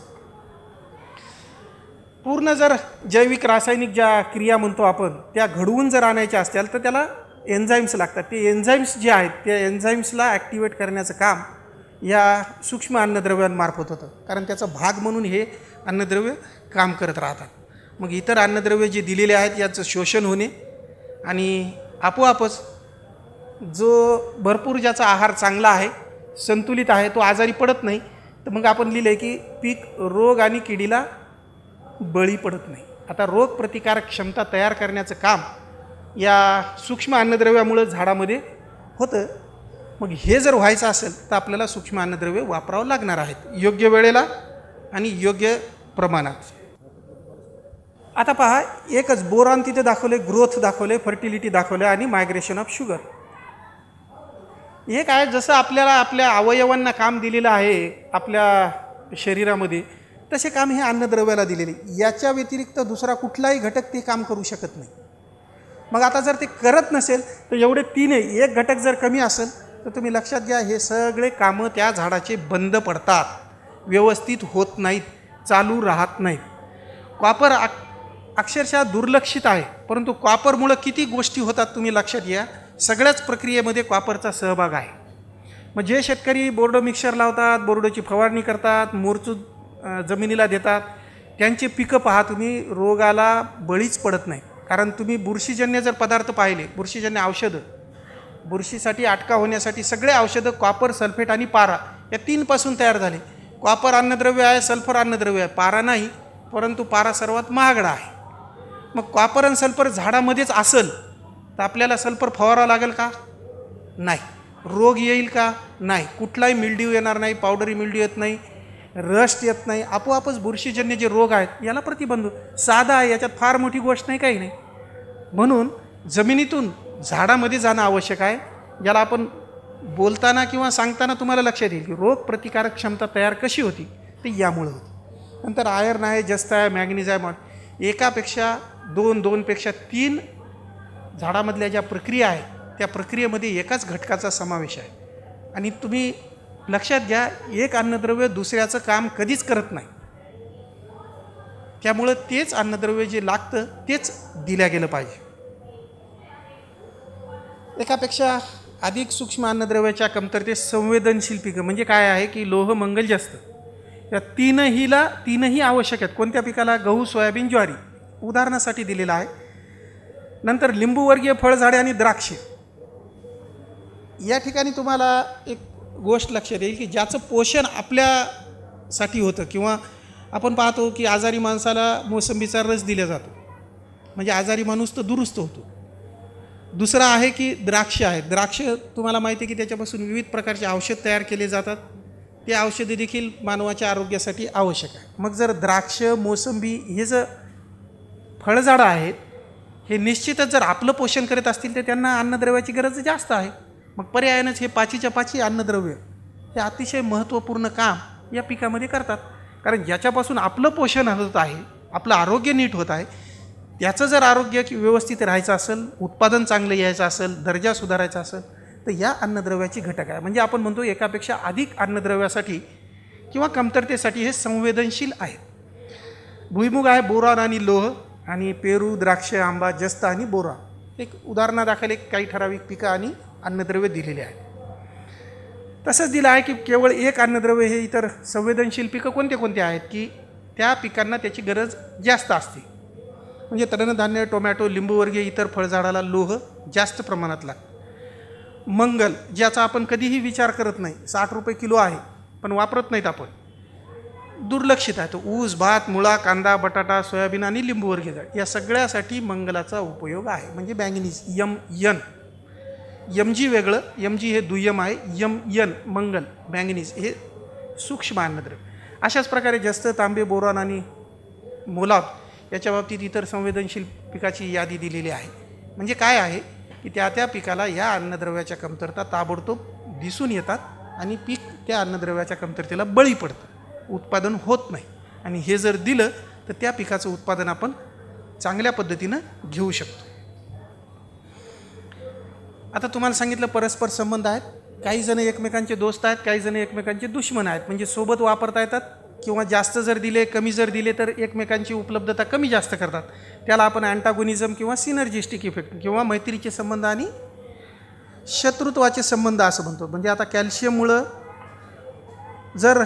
पूर्ण जर जैविक रासायनिक ज्या क्रिया म्हणतो आपण त्या घडवून जर आणायच्या असतील तर त्याला एन्झाईम्स लागतात. ते एन्झाईम्स जे आहेत त्या एन्झाईम्सला ॲक्टिवेट करण्याचं काम या सूक्ष्म अन्नद्रव्यांमार्फत होतं, कारण त्याचा भाग म्हणून हे अन्नद्रव्य काम करत राहतात. मग इतर अन्नद्रव्य जे दिलेले आहेत याचं शोषण होणे आणि आपोआपच जो भरपूर ज्याचा आहार चांगला आहे, संतुलित आहे, तो आजारी पडत नाही. तर मग आपण लिहिलं आहे की पीक रोग आणि किडीला बळी पडत नाही. आता रोग प्रतिकारक क्षमता तयार करण्याचं काम या सूक्ष्म अन्नद्रव्यामुळं झाडामध्ये होतं. मग हे जर व्हायचं असेल तर आपल्याला सूक्ष्म अन्नद्रव्य वापरावं लागणार आहेत योग्य वेळेला आणि योग्य प्रमाणात. आता पहा, एकच बोरॉन तिथे दाखवले, ग्रोथ दाखवले, फर्टिलिटी दाखवले आणि मायग्रेशन ऑफ शुगर. हे काय, जसं आपल्याला आपल्या अवयवांना काम दिलेलं आहे आपल्या शरीरामध्ये, तसे काम हे अन्नद्रव्याला दिलेले. याच्या व्यतिरिक्त दुसरा कुठलाही घटक ते काम करू शकत नाही. मग आता जर ते करत नसेल तर एवढे एक घटक जर कमी असेल तर तुम्ही लक्षात घ्या, हे सगळे कामं त्या झाडाचे बंद पडतात, व्यवस्थित होत नाहीत, चालू राहत नाहीत. कॉपर अक्षरशः दुर्लक्षित आहे, परंतु कॉपरमुळं किती गोष्टी होतात तुम्ही लक्षात घ्या. सगळ्याच प्रक्रियेमध्ये कॉपरचा सहभाग आहे. मग जे शेतकरी बोर्डो मिक्सर लावतात, बोर्डोची फवारणी करतात, मोरचूद जमिनीला देतात, त्यांचे पिकं पहा तुम्ही, रोगाला बळीच पडत नाही. कारण तुम्ही बुरशीजन्य जर पदार्थ पाहिले, बुरशीजन्य औषधं, बुरशीसाठी अटका होण्यासाठी सगळे औषधं कॉपर, सल्फेट आणि पारा या 3 पासून तयार झाले. कॉपर अन्नद्रव्य आहे, सल्फर अन्नद्रव्य आहे, पारा नाही, परंतु पारा सर्वात महागडा आहे. मग कॉपर आणि सल्फर झाडामध्येच असेल तर आपल्याला सल्फर फवारावं लागेल का? नाही. रोग येईल का? नाही. कुठलाही मिल्ड्यू येणार नाही, पावडरी मिल्ड्यू येत नाही, रस्ट येत नाही, आपोआपच बुरशीजन्य जे रोग आहेत याला प्रतिबंध. साधा आहे, याच्यात फार मोठी गोष्ट नाही, काही नाही. म्हणून जमिनीतून झाडामध्ये जाणं आवश्यक आहे. ज्याला आपण बोलताना किंवा सांगताना तुम्हाला लक्षात येईल की रोग प्रतिकारक क्षमता तयार कशी होती, ते यामुळे होती. नंतर आयर्न आहे, जस्त आहे, मॅग्नीज आहे. एकापेक्षा 2पेक्षा 3 झाडामधल्या ज्या प्रक्रिया आहेत त्या प्रक्रियेमध्ये एकाच घटकाचा समावेश आहे. आणि तुम्ही लक्षात घ्या, एक अन्नद्रव्य दुसऱ्याचं काम कधीच करत नाही. त्यामुळं तेच अन्नद्रव्य जे लागतं तेच दिल्या गेलं पाहिजे. एकापेक्षा अधिक सूक्ष्म अन्नद्रव्याच्या कमतरतेस संवेदनशील पिकं म्हणजे काय आहे की लोह, मंगल, जस्त या तीनही आवश्यक आहेत. कोणत्या पिकाला? गहू, सोयाबीन, ज्वारी उदाहरणासाठी दिलेलं आहे. नंतर लिंबूवर्गीय फळझाडे आणि द्राक्षे. या ठिकाणी तुम्हाला एक गोष्ट लक्षात येईल की ज्याचं पोषण आपल्यासाठी होतं, किंवा आपण पाहतो की आजारी माणसाला मोसंबीचा रस दिला जातो, म्हणजे आजारी माणूस तर दुरुस्त होतो. दुसरा आहे की द्राक्ष आहे. द्राक्ष तुम्हाला माहिती आहे की त्याच्यापासून विविध प्रकारचे औषध तयार केले जातात. ते औषधे देखील मानवाच्या आरोग्यासाठी आवश्यक आहे. मग जर द्राक्ष, मोसंबी हे जर फळझाडं आहेत, हे निश्चितच जर आपलं पोषण करत असतील तर त्यांना अन्नद्रव्याची गरज जास्त आहे. मग पर्यायानंच हे 5च्या अन्नद्रव्य हे अतिशय महत्त्वपूर्ण काम या पिकामध्ये करतात. कारण ज्याच्यापासून आपलं पोषण होत आहे, आपलं आरोग्य नीट होत आहे, त्याचं जर आरोग्य व्यवस्थित राहायचं असेल, उत्पादन चांगलं यायचं असेल, दर्जा सुधारायचा असेल, तर या अन्नद्रव्याची घटक आहे. म्हणजे आपण म्हणतो एकापेक्षा अधिक अन्नद्रव्यासाठी किंवा कमतरतेसाठी हे संवेदनशील आहे. भुईमुग आहे, बोरॉन आणि लोह, आणि पेरू, द्राक्ष, आंबा, जस्त आणि बोरॉन एक उदाहरणादाखल एक काही ठराविक पिकं आणि अन्नद्रव्य दिलेले आहे. तसंच दिलं आहे की केवळ एक अन्नद्रव्य हे इतर संवेदनशील पिकं कोणते आहेत की त्या पिकांना त्याची गरज जास्त असते. म्हणजे तृणधान्य, टोमॅटो, लिंबूवर्गीय इतर फळझाडाला लोह जास्त प्रमाणात लागतं. मंगल, ज्याचा आपण कधीही विचार करत नाही, 60 रुपये किलो आहे पण वापरत नाहीत आपण, दुर्लक्षित आहे. तो ऊस, भात, मुळा, कांदा, बटाटा, सोयाबीन आणि लिंबूवर्गीय झाड या सगळ्यासाठी मंगलाचा उपयोग आहे. म्हणजे मॅंगनीज, Mg वेगळं, Mg हे दुय्यम आहे, Mn मंगल, मॅंगनीज हे सूक्ष्म अन्नद्रव्य. अशाच प्रकारे जस्त, तांबे, बोरॉन आणि मोलाब याच्या बाबतीत इतर संवेदनशील पिकाची यादी दिलेली आहे. म्हणजे काय आहे की त्या पिकाला या अन्नद्रव्याच्या कमतरता ताबडतोब दिसून येतात आणि पीक त्या अन्नद्रव्याच्या कमतरतेला बळी पडतं, उत्पादन होत नाही. आणि हे जर दिलं तर त्या पिकाचं उत्पादन आपण चांगल्या पद्धतीनं घेऊ शकतो. आता तुम्हाला सांगितलं परस्पर संबंध आहेत. काही जण एकमेकांचे दोस्त आहेत, काही जण एकमेकांचे दुश्मन आहेत. म्हणजे सोबत वापरता येतात, किंवा जास्त जर दिले, कमी जर दिले तर एकमेकांची उपलब्धता कमी जास्त करतात. त्याला आपण अँटागोनिझम किंवा सिनर्जिस्टिक इफेक्ट किंवा मैत्रीचे संबंध आणि शत्रुत्वाचे संबंध असं म्हणतो. म्हणजे आता कॅल्शियममुळं जर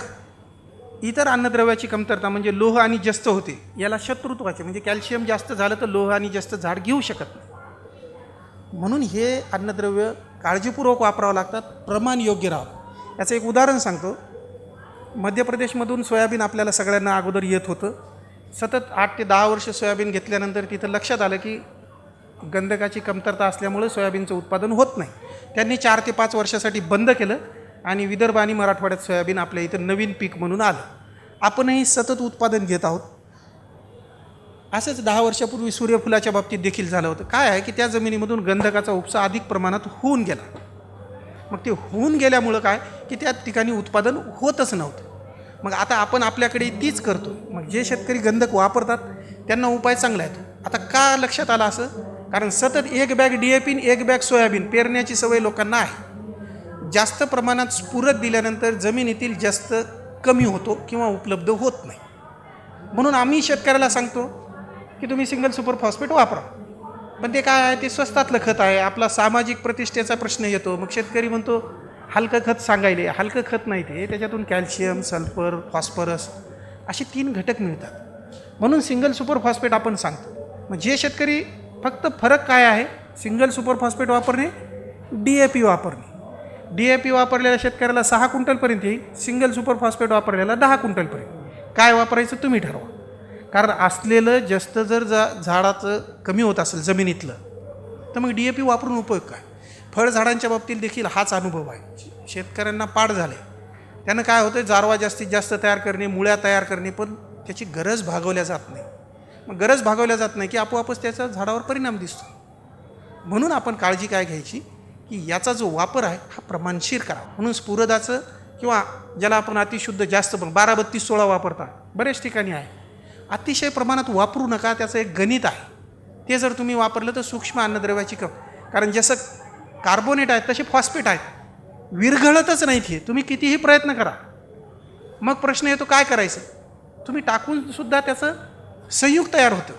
इतर अन्नद्रव्याची कमतरता म्हणजे लोह आणि जस्त होते, याला शत्रुत्वाचे, म्हणजे कॅल्शियम जास्त झालं तर लोह आणि जस्त झाड घेऊ शकत नाही. म्हणून हे अन्नद्रव्य काळजीपूर्वक वापरावं लागतात, प्रमाण योग्य राहावं. याचं एक उदाहरण सांगतो. मध्य प्रदेशमधून सोयाबीन आपल्याला सगळ्यांना अगोदर येत होतं. सतत 8 ते 10 वर्ष सोयाबीन घेतल्यानंतर तिथं लक्षात आलं की गंधकाची कमतरता असल्यामुळे सोयाबीनचं उत्पादन होत नाही. त्यांनी 4 ते 5 वर्षासाठी बंद केलं आणि विदर्भ आणि मराठवाड्यात सोयाबीन आपल्या इथं नवीन पीक म्हणून आलं. आपणही सतत उत्पादन घेत आहोत. असंच 10 वर्षापूर्वी सूर्यफुलाच्या बाबतीत देखील झालं होतं. काय आहे की त्या जमिनीमधून गंधकाचा उपसा अधिक प्रमाणात होऊन गेला. मग ते होऊन गेल्यामुळं काय की त्या ठिकाणी उत्पादन होतच नव्हतं. मग आता आपण आपल्याकडे तीच करतो. मग जे शेतकरी गंधक वापरतात त्यांना उपाय चांगला येतो. आता का लक्षात आलं असं? कारण सतत 1 बॅग DAP 1 बॅग सोयाबीन पेरण्याची सवय लोकांना आहे. जास्त प्रमाणात स्फुरद दिल्यानंतर जमिनीतील जास्त कमी होतो किंवा उपलब्ध होत नाही. म्हणून आम्ही शेतकऱ्याला सांगतो की तुम्ही सिंगल सुपर फॉस्फेट वापरा. पण ते काय आहे, ते स्वस्तातलं खत आहे. आपला सामाजिक प्रतिष्ठेचा प्रश्न येतो. मग शेतकरी म्हणतो हलकं खत सांगायले. हलकं खत नाही ते, त्याच्यातून कॅल्शियम, सल्फर, फॉस्फरस असे 3 घटक मिळतात. म्हणून सिंगल सुपर फॉस्फेट आपण सांगतो. मग जे शेतकरी फक्त फरक काय आहे, सिंगल सुपर फॉस्फेट वापरणे, DAP वापरणे. DAP वापरलेल्या शेतकऱ्याला 6 क्विंटलपर्यंत येईल, सिंगल सुपर फॉस्फेट वापरलेला 10 क्विंटलपर्यंत. काय वापरायचं तुम्ही ठरवा. कारण असलेलं जास्त जर झाडाचं कमी होत असेल जमिनीतलं तर मग DAP वापरून उपयोग काय. फळझाडांच्या बाबतीत देखील हाच अनुभव आहे. शेतकऱ्यांना पाड झाले. त्यानं काय होतं, जारवा जास्तीत जास्त तयार करणे, मुळ्या तयार करणे, पण त्याची गरज भागवल्या जात नाही. मग गरज भागवल्या जात नाही की आपोआपच त्याचा झाडावर परिणाम दिसतो. म्हणून आपण काळजी काय घ्यायची की याचा जो वापर आहे हा प्रमाणशीर करा. म्हणून स्फुरदाचं किंवा ज्याला आपण अतिशुद्ध जास्त 12-32-16 वापरता बऱ्याच ठिकाणी आहे, अतिशय प्रमाणात वापरू नका. त्याचं एक गणित आहे. ते जर तुम्ही वापरलं तर सूक्ष्म अन्नद्रव्याची कारण जसं कार्बोनेट आहेत तसे फॉस्फेट आहेत, विरघळतच नाहीत. हे तुम्ही कितीही प्रयत्न करा. मग प्रश्न येतो काय करायचं. तुम्ही टाकून सुद्धा त्याचं संयुग तयार होतं.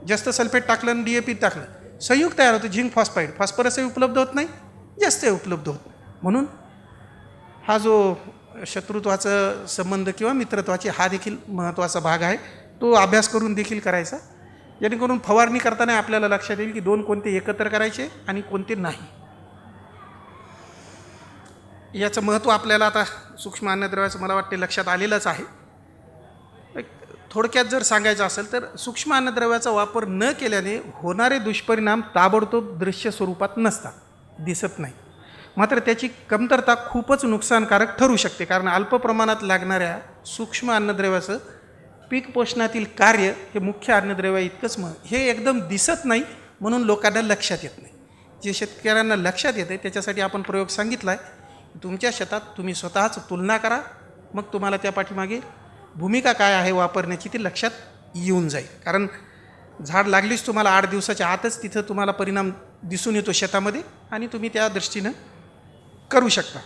जास्त सल्फेट टाकलं आणि DAP टाकलं, संयुग तयार होतं. झिंक फॉस्फाईड, फॉस्फरसही उपलब्ध होत नाही, जास्त उपलब्ध होत नाही. म्हणून हा जो शत्रुत्वाचा संबंध किंवा मित्रत्वाची हा देखील महत्त्वाचा भाग आहे. तो अभ्यास करून देखील करायचा, जेणेकरून फवारणी करताना आपल्याला लक्षात येईल की 2 कोणते एकत्र करायचे आणि कोणते नाही. याचं महत्त्व आपल्याला आता सूक्ष्म अन्नद्रव्याचं मला वाटते लक्षात आलेलंच आहे. थोडक्यात जर सांगायचं असेल तर सूक्ष्म अन्नद्रव्याचा वापर न केल्याने होणारे दुष्परिणाम ताबडतोब दृश्य स्वरूपात नसतात, दिसत नाही. मात्र त्याची कमतरता खूपच नुकसानकारक ठरू शकते. कारण अल्प प्रमाणात लागणाऱ्या सूक्ष्म अन्नद्रव्याचं पीक पोषणातील कार्य हे मुख्य अन्नद्रव्या इतकंच हे एकदम दिसत नाही, म्हणून लोकांना लक्षात येत नाही. जे शेतकऱ्यांना लक्षात येते त्याच्यासाठी आपण प्रयोग सांगितला आहे. तुमच्या शेतात तुम्ही स्वतःच तुलना करा, मग तुम्हाला त्या पाठीमागे भूमिका काय आहे वापरण्याची ती लक्षात येऊन जाईल. कारण झाड लागलीच तुम्हाला 8 दिवसाच्या आतच तिथं तुम्हाला परिणाम दिसून येतो शेतामध्ये, आणि तुम्ही त्या दृष्टीनं करू शकता.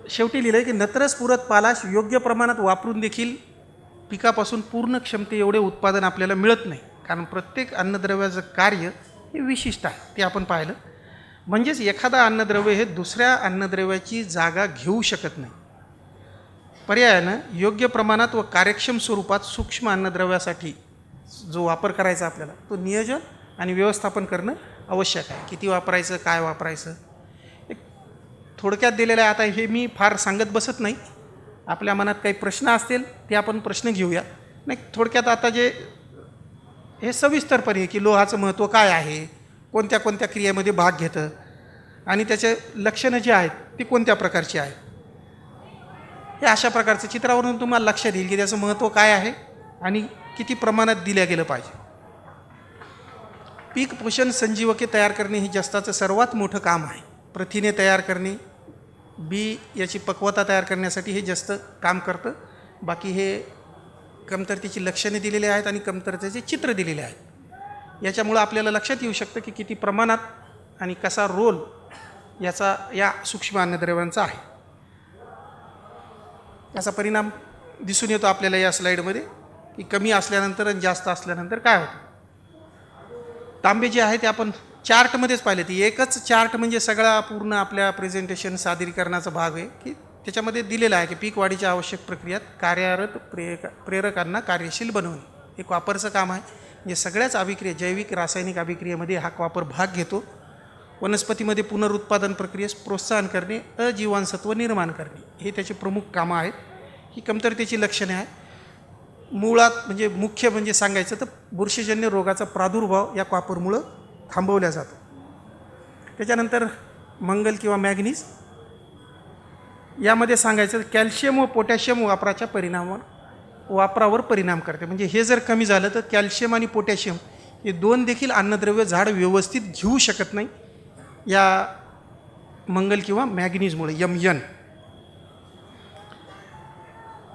शेवटी लिहिलं आहे की नत्र स्फुरद पालाश योग्य प्रमाणात वापरून देखील पिकापासून पूर्ण क्षमते एवढे उत्पादन आपल्याला मिळत नाही. कारण प्रत्येक अन्नद्रव्याचं कार्य हे विशिष्ट आहे, ते आपण पाहिलं. म्हणजेच एखादा अन्नद्रव्य हे दुसऱ्या अन्नद्रव्याची जागा घेऊ शकत नाही. पर्यायानं योग्य प्रमाणात व कार्यक्षम स्वरूपात सूक्ष्म अन्नद्रव्यासाठी जो वापर करायचा आपल्याला तो नियोजन आणि व्यवस्थापन करणं आवश्यक आहे. किती वापरायचं, काय वापरायचं, एक थोडक्यात दिलेलं आहे. आता हे मी फार सांगत बसत नाही. आपल्या मनात काही प्रश्न असतील ते आपण प्रश्न घेऊया. नाही, थोडक्यात आता जे हे सविस्तरपणे की लोहाचं महत्त्व काय आहे, कोणत्या कोणत्या क्रियेमध्ये भाग घेतं, आणि त्याचे लक्षणं जी आहेत ती कोणत्या प्रकारची आहेत, हे अशा प्रकारचं चित्रावरून तुम्हाला लक्षात येईल की त्याचं महत्त्व काय आहे आणि किती प्रमाणात दिल्या गेलं पाहिजे. पीक पोषण संजीवके तयार करणे हे जास्ताचं सर्वात मोठं काम आहे. प्रथिने तयार करणे, बी याची पक्वता तयार करण्यासाठी हे जास्त काम करतं. बाकी हे कमतरतेची लक्षणे दिलेली आहेत आणि कमतरतेचे चित्र दिलेले आहेत. याच्यामुळं आपल्याला लक्षात येऊ शकतं की किती प्रमाणात आणि कसा रोल याचा या सूक्ष्म अन्नद्रव्यांचा आहे. याचा परिणाम दिसून येतो आपल्याला या स्लाईडमध्ये की कमी असल्यानंतर आणि जास्त असल्यानंतर काय होतं. तांबे जे आहे ते आपण चार्टमध्येच पाहिले. ती एकच चार्ट म्हणजे सगळा पूर्ण आपल्या प्रेझेंटेशन सादरीकरणाचा भाग आहे की त्याच्यामध्ये दिलेलं आहे की पीक वाढीच्या आवश्यक प्रक्रियात कार्यरत प्रेरकांना कार्यशील बनवणे एक वापरचं काम आहे. म्हणजे सगळ्याच अभिक्रिया, जैविक रासायनिक अभिक्रियेमध्ये हा वापर भाग घेतो. वनस्पतीमध्ये पुनरुत्पादन प्रक्रियेस प्रोत्साहन करणे, अजीवांसत्व निर्माण करणे हे त्याचे प्रमुख कामं आहेत. ही कमतरतेची लक्षणे आहे. मुळात म्हणजे मुख्य म्हणजे सांगायचं तर बुरशीजन्य रोगाचा प्रादुर्भाव या वापरमुळं थांबवल्या जातो. त्याच्यानंतर मंगल किंवा मॅग्नीज यामध्ये सांगायचं कॅल्शियम व पोटॅशियम वापराच्या परिणामावर वापरावर परिणाम करते. म्हणजे हे जर कमी झालं तर कॅल्शियम आणि पोटॅशियम हे दोन देखील अन्नद्रव्य झाड व्यवस्थित घेऊ शकत नाही या मंगल किंवा मॅग्नीजमुळे MN.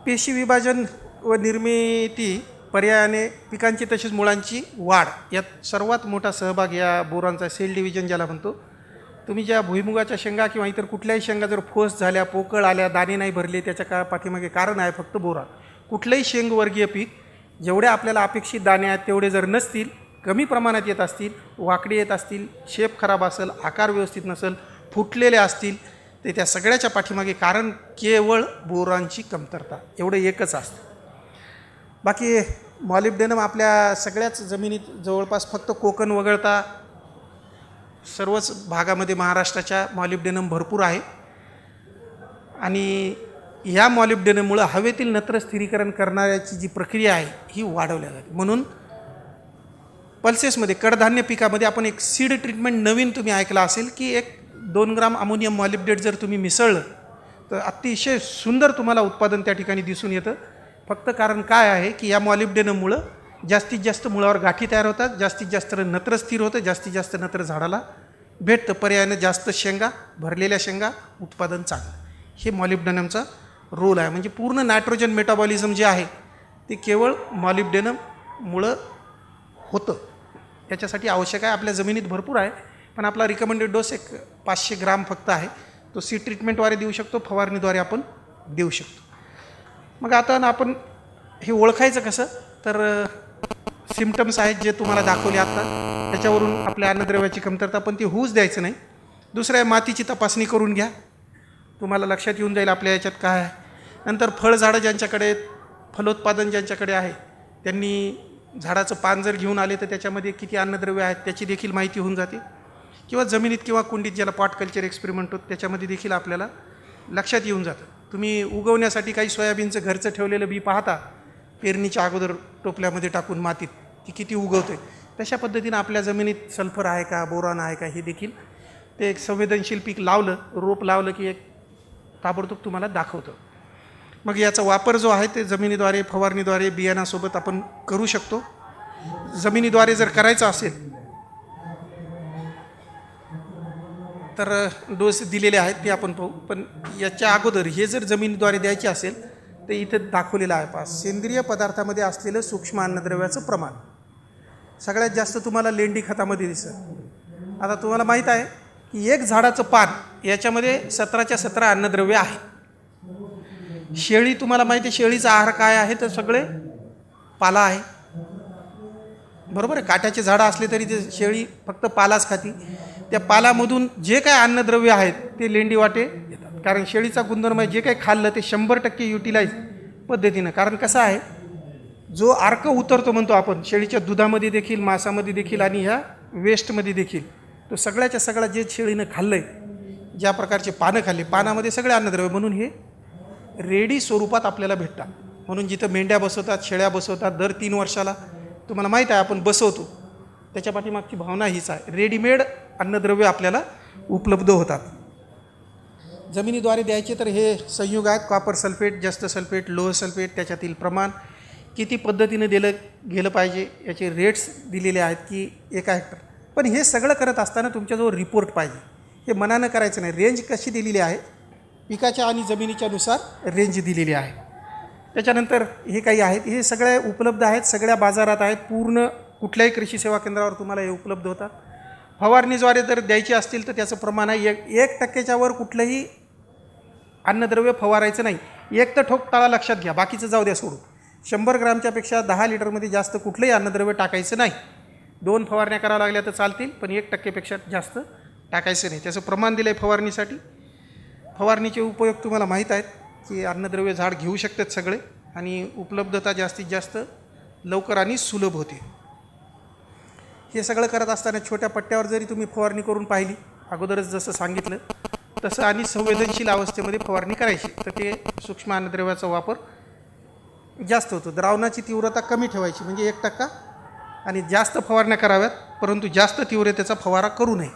पेशी विभाजन व निर्मिती पर्यायाने पिकांची तसेच मुळांची वाढ यात सर्वात मोठा सहभाग या बोरॉनचा, सेल डिव्हिजन ज्याला म्हणतो. तुम्ही ज्या भुईमुगाच्या शेंगा किंवा इतर कुठल्याही शेंगा जर फोस झाल्या, पोकळ आल्या, दाणे नाही भरले, त्याच्या पाठीमागे कारण आहे फक्त बोरॉन. कुठलंही शेंगवर्गीय पीक जेवढे आपल्याला अपेक्षित दाणे आहेत तेवढे जर नसतील, कमी प्रमाणात येत असतील, वाकडे येत असतील, शेप खराब असेल, आकार व्यवस्थित नसेल, फुटलेले असतील, ते त्या सगळ्याच्या पाठीमागे कारण केवळ बोरॉनची कमतरता एवढं एकच असतं. बाकी मॉलिब्डेनम आपल्या सगळ्याच जमिनीत जवळपास फक्त कोकण वगळता सर्वच भागामध्ये महाराष्ट्राच्या मॉलिब्डेनम भरपूर आहे. आणि या मॉलिब्डेनममुळं हवेतील नत्र स्थिरीकरण करणाऱ्याची जी प्रक्रिया आहे ही वाढवल्या जाते. म्हणून पल्सेसमध्ये, कडधान्य पिकामध्ये आपण एक सीड ट्रीटमेंट नवीन तुम्ही ऐकला असेल की 1-2 ग्राम अमोनियम मॉलिब्डेट जर तुम्ही मिसळलं तर अतिशय सुंदर तुम्हाला उत्पादन त्या ठिकाणी दिसून येतं. फक्त कारण काय आहे की या मॉलिब्डेनममुळं जास्तीत जास्त मुळावर गाठी तयार होतात, जास्तीत जास्त नत्र स्थिर होतं, जास्तीत जास्त नत्र झाडाला भेटतं, पर्यायानं जास्त शेंगा, भरलेल्या शेंगा, उत्पादन चांगलं. हे मॉलिब्डेनमचा रोल आहे. म्हणजे पूर्ण नायट्रोजन मेटाबॉलिझम जे आहे ते केवळ मॉलिब्डेनममुळं होतं. त्याच्यासाठी आवश्यक आहे. आपल्या जमिनीत भरपूर आहे, पण आपला रिकमेंडेड डोस 500 ग्राम फक्त आहे. तो सीड ट्रीटमेंटद्वारे देऊ शकतो, फवारणीद्वारे आपण देऊ शकतो. मग आता आपण हे ओळखायचं कसं, तर सिम्पटम्स आहेत जे तुम्हाला दाखवले आता, त्याच्यावरून आपल्या अन्नद्रव्याची कमतरता, पण ती होऊच द्यायचं नाही. दुसरं आहे मातीची तपासणी करून घ्या, तुम्हाला लक्षात येऊन जाईल आपल्या याच्यात काय आहे. नंतर फळझाडं ज्यांच्याकडे, फलोत्पादन ज्यांच्याकडे आहे त्यांनी झाडाचं पान जर घेऊन आले तर त्याच्यामध्ये किती अन्नद्रव्य आहेत त्याची देखील माहिती होऊन जाते. किंवा जमिनीत किंवा कुंडीत ज्याला पॉट कल्चर एक्सपेरिमेंट होतं त्याच्यामध्ये देखील आपल्याला लक्षात येऊन जातं. तुम्ही उगवण्यासाठी काही सोयाबीनचं घरचं ठेवलेलं बी पाहता, पेरणीच्या अगोदर टोपल्यामध्ये टाकून मातीत, ती किती उगवते. तशा पद्धतीनं आपल्या जमिनीत सल्फर आहे का, बोरॉन आहे का, हे देखील ते एक संवेदनशील पीक लावलं, रोप लावलं की एक ताबडतोब तुम्हाला दाखवतं. मग याचा वापर जो आहे ते जमिनीद्वारे, फवारणीद्वारे, बियाणासोबत आपण करू शकतो. जमिनीद्वारे जर करायचं असेल तर डोस दिलेले आहेत ते आपण पाहू. पण याच्या अगोदर हे जर जमिनीद्वारे द्यायचे असेल तर इथं दाखवलेलं आहे पहा, सेंद्रिय पदार्थामध्ये असलेलं सूक्ष्म अन्नद्रव्याचं प्रमाण सगळ्यात जास्त तुम्हाला लेंडी खतामध्ये दिसतं. आता तुम्हाला माहीत आहे की एक झाडाचं पान याच्यामध्ये 17च्या 17 अन्नद्रव्य आहे. शेळी, तुम्हाला माहिती आहे शेळीचा आहार काय आहे, तर सगळे पाला आहे, बरोबर आहे. काट्याचे झाडं असले तरी ते शेळी फक्त पालाच खाती. त्या पालामधून जे काय अन्नद्रव्य आहेत ते लेंडी वाटे येतात. कारण शेळीचा गुणधर्म आहे जे काही खाल्लं ते 100% युटिलाइज पद्धतीनं. कारण कसं आहे, जो अर्क उतरतो म्हणतो आपण शेळीच्या दुधामध्ये देखील, मांसामध्ये देखील आणि ह्या वेस्टमध्ये देखील, तो सगळ्याच्या सगळा जे शेळीनं खाल्लं आहे, ज्या प्रकारचे पानं खाल्ले, पानामध्ये सगळे अन्नद्रव्य, म्हणून हे रेडी स्वरूपात आपल्याला भेटतात. म्हणून जिथं मेंढ्या बसवतात, शेळ्या बसवतात, दर 3 वर्षाला तुम्हाला माहीत आहे आपण बसवतो, त्याच्या पाठीमागची भावना हीच आहे. रेडीमेड अन्नद्रव्य आपल्याला उपलब्ध होतात. जमिनीद्वारे द्यायचे तर हे संयुग आहेत, कॉपर सल्फेट, जास्त सल्फेट, लोह सल्फेट, त्याच्यातील प्रमाण, किती पद्धतीने दिलं गेलं पाहिजे, याचे रेट्स दिलेले आहेत की 1 हेक्टर. पण हे सगळं करत असताना तुमच्याजवळ रिपोर्ट पाहिजे. हे मनानं करायचं नाही. रेंज कशी दिलेली आहे, पिकाच्या आणि जमिनीच्या नुसार रेंज दिलेली आहे. त्याच्यानंतर हे काही आहेत, हे सगळे उपलब्ध आहेत, सगळ्या बाजारात आहेत. पूर्ण कुठल्याही कृषी सेवा केंद्रावर तुम्हाला हे उपलब्ध होतात. फवारणीद्वारे जर द्यायचे असतील तर त्याचं प्रमाण आहे 1% वर कुठलंही अन्नद्रव्य फवारायचं नाही. एक तर ठोक टाळा, लक्षात घ्या, बाकीचं जाऊ द्या सोडून. 100 ग्रामच्यापेक्षा 10 लिटरमध्ये जास्त कुठलंही अन्नद्रव्य टाकायचं नाही. 2 फवारण्या कराव्या लागल्या तर चालतील, पण 1%पेक्षा जास्त टाकायचं नाही. त्याचं प्रमाण दिलं आहे फवारणीसाठी. फवारणीचे उपयोग तुम्हाला माहीत आहेत की अन्नद्रव्य झाड घेऊ शकतात सगळे, आणि उपलब्धता जास्तीत जास्त लवकर आणि सुलभ होते. हे सगळं करत असताना छोट्या पट्ट्यावर जरी तुम्ही फवारणी करून पाहिली, अगोदरच जसं सांगितलं तसं, आणि संवेदनशील अवस्थेमध्ये फवारणी करायची, तर ते सूक्ष्म अन्नद्रव्याचा वापर जास्त होतो. द्रावणाची तीव्रता कमी ठेवायची, म्हणजे 1%, आणि जास्त फवारण्या कराव्यात, परंतु जास्त तीव्रतेचा फवारा करू नये,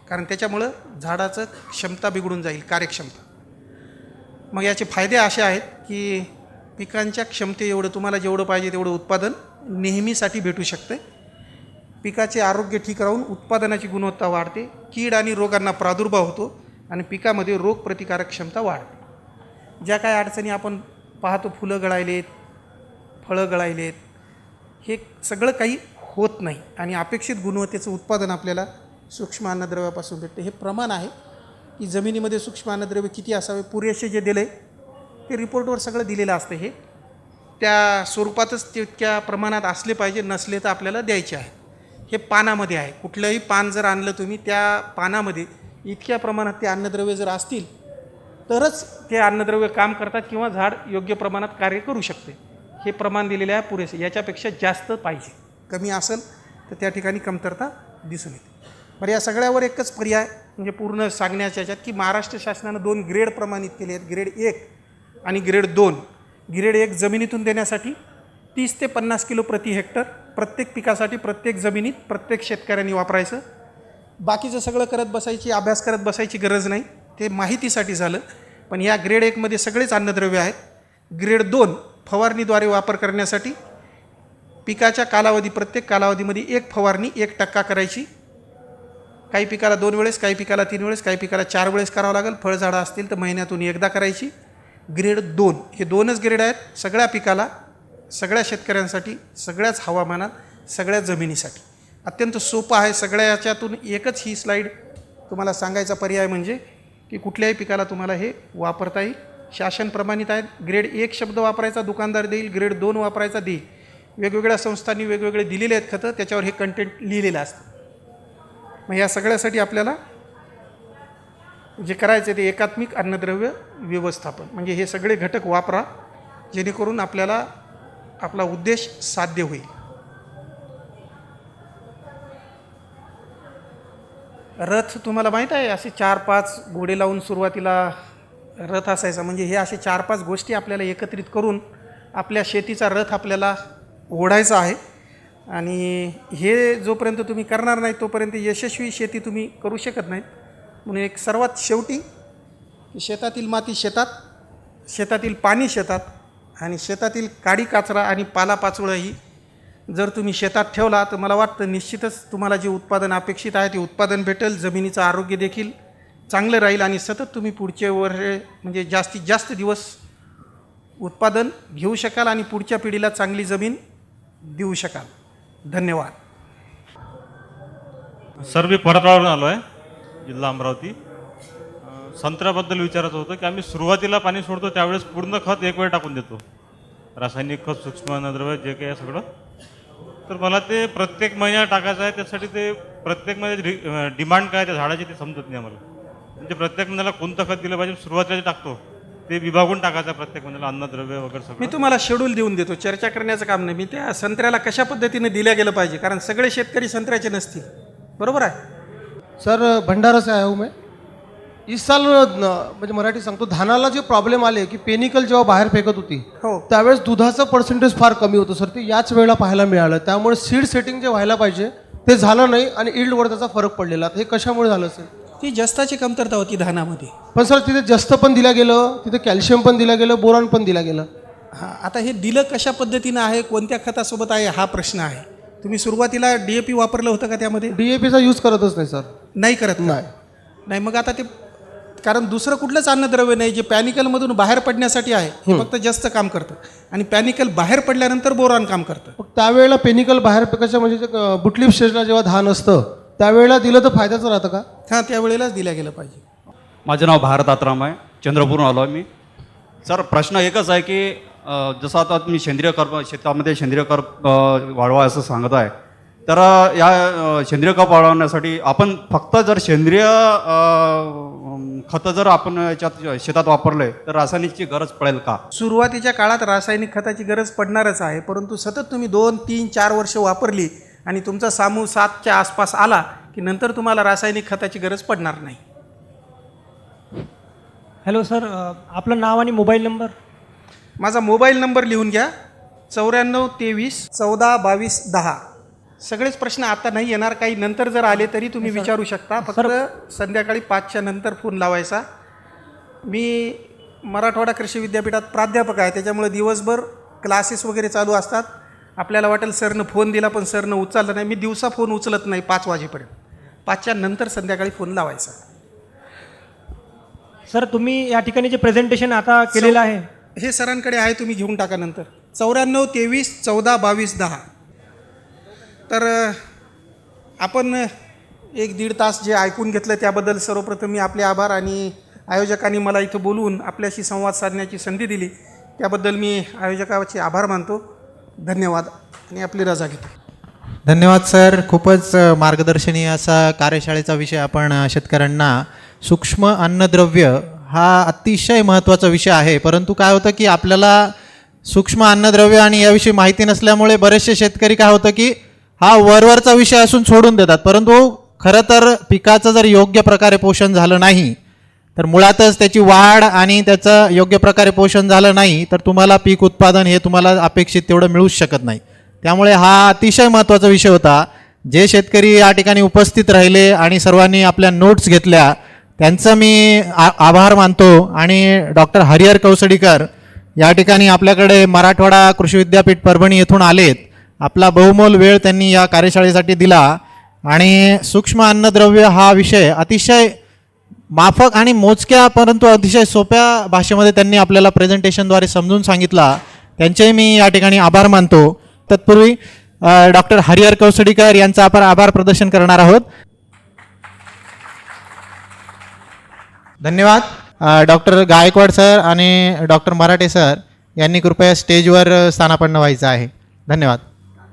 कारण त्याच्यामुळं झाडाचं क्षमता बिघडून जाईल, कार्यक्षमता. मग याचे फायदे असे आहेत की पिकांच्या क्षमते एवढं तुम्हाला जेवढं पाहिजे तेवढं उत्पादन नेहमीसाठी भेटू शकते. पिकाचे आरोग्य ठीक राहून उत्पादनाची गुणवत्ता वाढते, कीड आणि रोगांना प्रादुर्भाव होतो आणि पिकामध्ये रोगप्रतिकारक क्षमता वाढते. ज्या काही अडचणी आपण पाहतो, फुलं गळायलेत, फळं गळायलेत, हे सगळं काही होत नाही आणि अपेक्षित गुणवत्तेचं उत्पादन आपल्याला सूक्ष्म अन्नद्रव्यापासून भेटते. हे प्रमाण आहे की जमिनीमध्ये सूक्ष्म अन्नद्रव्य किती असावे, पुरेसे जे दिले ते रिपोर्टवर सगळं दिलेलं असतं. हे त्या स्वरूपातच तितक्या प्रमाणात असले पाहिजे, नसले तर आपल्याला द्यायचे आहे. हे पानामध्ये आहे. कुठलंही पान जर आणलं तुम्ही, त्या पानामध्ये इतक्या प्रमाणात ते अन्नद्रव्य जर असतील तरच ते अन्नद्रव्य काम करतात किंवा झाड योग्य प्रमाणात कार्य करू शकते. हे प्रमाण दिलेले आहे पुरेसे. याच्यापेक्षा जास्त पाहिजे. कमी असेल तर त्या ठिकाणी कमतरता दिसून येते. बरं, या सगळ्यावर एकच पर्याय म्हणजे पूर्ण सांगण्याच्या याच्यात की महाराष्ट्र शासनानं 2 ग्रेड प्रमाणित केले आहेत, ग्रेड 1 आणि ग्रेड 2. ग्रेड 1 जमिनीतून देण्यासाठी 30 ते 50 किलो प्रति हेक्टर प्रत्येक पिकासाठी प्रत्येक जमिनीत प्रत्येक शेतकऱ्यांनी वापरायचं. बाकीचं सगळं करत बसायची, अभ्यास करत बसायची गरज नाही. ते माहितीसाठी झालं. पण या ग्रेड 1मध्ये सगळेच अन्नद्रव्य आहेत. ग्रेड 2 फवारणीद्वारे वापर करण्यासाठी पिकाच्या कालावधी, प्रत्येक कालावधीमध्ये 1 फवारणी 1% करायची. काही पिकाला 2 वेळेस, काही पिकाला 3 वेळेस, काही पिकाला 4 वेळेस करावं लागेल. फळझाडं असतील तर महिन्यातून एकदा करायची. ग्रेड 2 हे 2च ग्रेड आहेत सगळ्या पिकाला, सगळ्या शेतकऱ्यांसाठी, सगळ्याच हवामानात, सगळ्या जमिनीसाठी. अत्यंत सोपं आहे. सगळ्या याच्यातून एकच ही स्लाईड तुम्हाला सांगायचा पर्याय म्हणजे की कुठल्याही पिकाला तुम्हाला हे वापरता येईल. शासन प्रमाणित आहेत. ग्रेड 1 शब्द वापरायचा दुकानदार देईल, ग्रेड 2 वापरायचा देईल. वेगवेगळ्या संस्थांनी वेगवेगळे दिलेले आहेत खतं, त्याच्यावर हे कंटेंट लिहिलेलं असतं. मग या सगळ्यासाठी आपल्याला जे करायचं ते एकात्मिक अन्नद्रव्य व्यवस्थापन, म्हणजे हे सगळे घटक वापरा जेणेकरून आपल्याला आपला उद्देश साध्य होईल. रथ तुम्हाला माहीत आहे, असे 4-5 घोडे लावून सुरुवातीला रथ असायचा. म्हणजे हे असे 4-5 गोष्टी आपल्याला एकत्रित करून आपल्या शेतीचा रथ आपल्याला ओढायचा आहे. आणि हे जोपर्यंत तुम्ही करणार नाही तोपर्यंत यशस्वी शेती तुम्ही करू शकत नाहीत. म्हणून एक सर्वात शेवटी शेतातील माती शेतात, शेतातील पाणी शेतात आणि शेतातील काडी कचरा आणि पालापाचोळाही जर तुम्ही शेतात ठेवला तर मला वाटतं निश्चितच तुम्हाला जे उत्पादन अपेक्षित आहे ते उत्पादन भेटेल. जमिनीचं आरोग्य देखील चांगलं राहील आणि सतत तुम्ही पुढचे वर्ष म्हणजे जास्तीत जास्त दिवस उत्पादन घेऊ शकाल आणि पुढच्या पिढीला चांगली जमीन देऊ शकाल. धन्यवाद. सर, मी परतवाडून आलो आहे, जिल्हा अमरावती. संत्र्याबद्दल विचारायचं होतं की आम्ही सुरुवातीला पाणी सोडतो त्यावेळेस पूर्ण खत एक वेळ टाकून देतो, रासायनिक खत, सूक्ष्म अन्नद्रव्य जे काही आहे सगळं. तर मला ते प्रत्येक महिन्यात टाकायचं आहे. त्यासाठी ते प्रत्येक महिन्यात डिमांड काय त्या झाडाची ते समजत नाही आम्हाला. म्हणजे प्रत्येक महिन्याला कोणतं खत दिलं पाहिजे, सुरुवातीला जे टाकतो ते विभागून टाकायचं प्रत्येक महिन्याला, अन्नद्रव्य वगैरे सगळं. मी तुम्हाला शेड्यूल देऊन देतो, चर्चा करण्याचं काम नाही. मी त्या संत्र्याला कशा पद्धतीने दिल्या गेलं पाहिजे, कारण सगळे शेतकरी संत्र्याचे नसतील. बरोबर आहे सर, भंडारा से आया हूँ मैं. इस साल म्हणजे मराठी सांगतो, धानाला जे प्रॉब्लेम आले की पेनिकल जेव्हा बाहेर फेकत होती हो. त्यावेळेस दुधाचं पर्सेंटेज फार कमी होतं सर. ते याच वेळेला पाहायला मिळालं. त्यामुळे सीड सेटिंग जे व्हायला पाहिजे ते झालं नाही आणि इल्डवर त्याचा फरक पडलेला. हे कशामुळे झालं सर? ती जस्ताची कमतरता होती धानामध्ये. पण सर तिथे जस्त पण दिलं गेलं, तिथे कॅल्शियम पण दिलं गेलं, बोरॉन पण दिला गेलं. हां, आता हे दिलं कशा पद्धतीनं आहे, कोणत्या खतासोबत आहे, हा प्रश्न आहे. तुम्ही सुरुवातीला DAP वापरलं होतं का त्यामध्ये? DAPचा यूज करतच नाही सर. नाही करत का? नाही. मग आता ते, कारण दुसरं कुठलंच अन्नद्रव्य नाही जे पॅनिकलमधून बाहेर पडण्यासाठी आहे. हे फक्त जास्त काम करतं आणि पॅनिकल बाहेर पडल्यानंतर बोरॉन काम करतं. मग त्यावेळेला पेनिकल बाहेर फेकायचं म्हणजे बुटलीप स्टेजला जेव्हा धान असतं त्यावेळेला दिलं तर फायद्याचं राहतं का? हां, त्यावेळेलाच दिल्या गेलं पाहिजे. माझं नाव भारत आत्राम आहे, चंद्रपूरून आलो आहे मी. सर, प्रश्न एकच आहे की जसं आता तुम्ही सेंद्रिय खत शेतामध्ये सेंद्रिय खत वाढवा असं सांगत आहे, तर या सेंद्रिय खत वाढवण्यासाठी आपण फक्त जर सेंद्रिय खतं जर आपण याच्यात शेतात वापरले तर रासायनिकची गरज पडेल का? सुरुवातीच्या काळात रासायनिक खताची गरज पडणारच आहे, परंतु सतत तुम्ही 2, 3, 4 वर्ष वापरली आणि तुमचा सामू 7च्या आसपास आला की नंतर तुम्हाला रासायनिक खताची गरज पडणार नाही. हॅलो सर, आपलं नाव आणि मोबाईल नंबर? माझा मोबाईल नंबर लिहून घ्या, 94 23 14 22 10. सगळेच प्रश्न आता नाही येणार, काही नंतर जर आले तरी तुम्ही विचारू शकता. फक्त संध्याकाळी 5च्या नंतर फोन लावायचा. मी मराठवाडा कृषी विद्यापीठात प्राध्यापक आहे, त्याच्यामुळे दिवसभर क्लासेस वगैरे चालू असतात. आपल्याला वाटेल सरनं फोन दिला पण सरनं उचलला नाही. मी दिवसा फोन उचलत नाही 5 वाजेपर्यंत. 5च्या नंतर संध्याकाळी फोन लावायचा. सर तुम्ही या ठिकाणी जे प्रेझेंटेशन आता केलेलं आहे हे सरांकडे आहे, तुम्ही घेऊन टाका नंतर. 94 23 14 22 10. तर आपण 1-1.5 तास जे ऐकून घेतलं त्याबद्दल सर्वप्रथम मी आपले आभार, आणि आयोजकांनी मला इथं बोलवून आपल्याशी संवाद साधण्याची संधी दिली त्याबद्दल मी आयोजकाचे आभार मानतो. धन्यवाद आणि आपली रजा घेतो. धन्यवाद सर. खूपच मार्गदर्शनीय असा कार्यशाळेचा विषय आपण शेतकऱ्यांना. सूक्ष्म अन्नद्रव्य हा अतिशय महत्त्वाचा विषय आहे, परंतु काय होतं की आपल्याला सूक्ष्म अन्नद्रव्य आणि याविषयी माहिती नसल्यामुळे बरेचसे शेतकरी काय होतं की हा वरवरचा विषय असून सोडून देतात, परंतु खरं तर पिकाचं जर योग्य प्रकारे पोषण झालं नाही तर मुळातच त्याची वाढ आणि त्याचं योग्य प्रकारे पोषण झालं नाही तर तुम्हाला पीक उत्पादन हे तुम्हाला अपेक्षित तेवढं मिळूच शकत नाही. त्यामुळे हा अतिशय महत्त्वाचा विषय होता. जे शेतकरी या ठिकाणी उपस्थित राहिले आणि सर्वांनी आपल्या नोट्स घेतल्या त्यांचं मी आभार मानतो. आणि डॉक्टर हरिहर कौसडीकर या ठिकाणी आपल्याकडे मराठवाडा कृषी विद्यापीठ परभणी येथून आलेत. आपला बहुमोल वेळ त्यांनी या कार्यशाळेसाठी दिला आणि सूक्ष्म अन्नद्रव्य हा विषय अतिशय माफक आणि मोजक्या परंतु अतिशय सोप्या भाषेमध्ये त्यांनी आपल्याला प्रेझेंटेशनद्वारे समजून सांगितला. त्यांचेही मी या ठिकाणी आभार मानतो. तत्पूर्वी डॉक्टर हरिहर कौसडीकर यांचा आपण आभार प्रदर्शन करणार आहोत. धन्यवाद. डॉक्टर गायकवाड सर आणि डॉक्टर मराठे सर यांनी कृपया स्टेजवर स्थानापन्न व्हायचं आहे. धन्यवाद.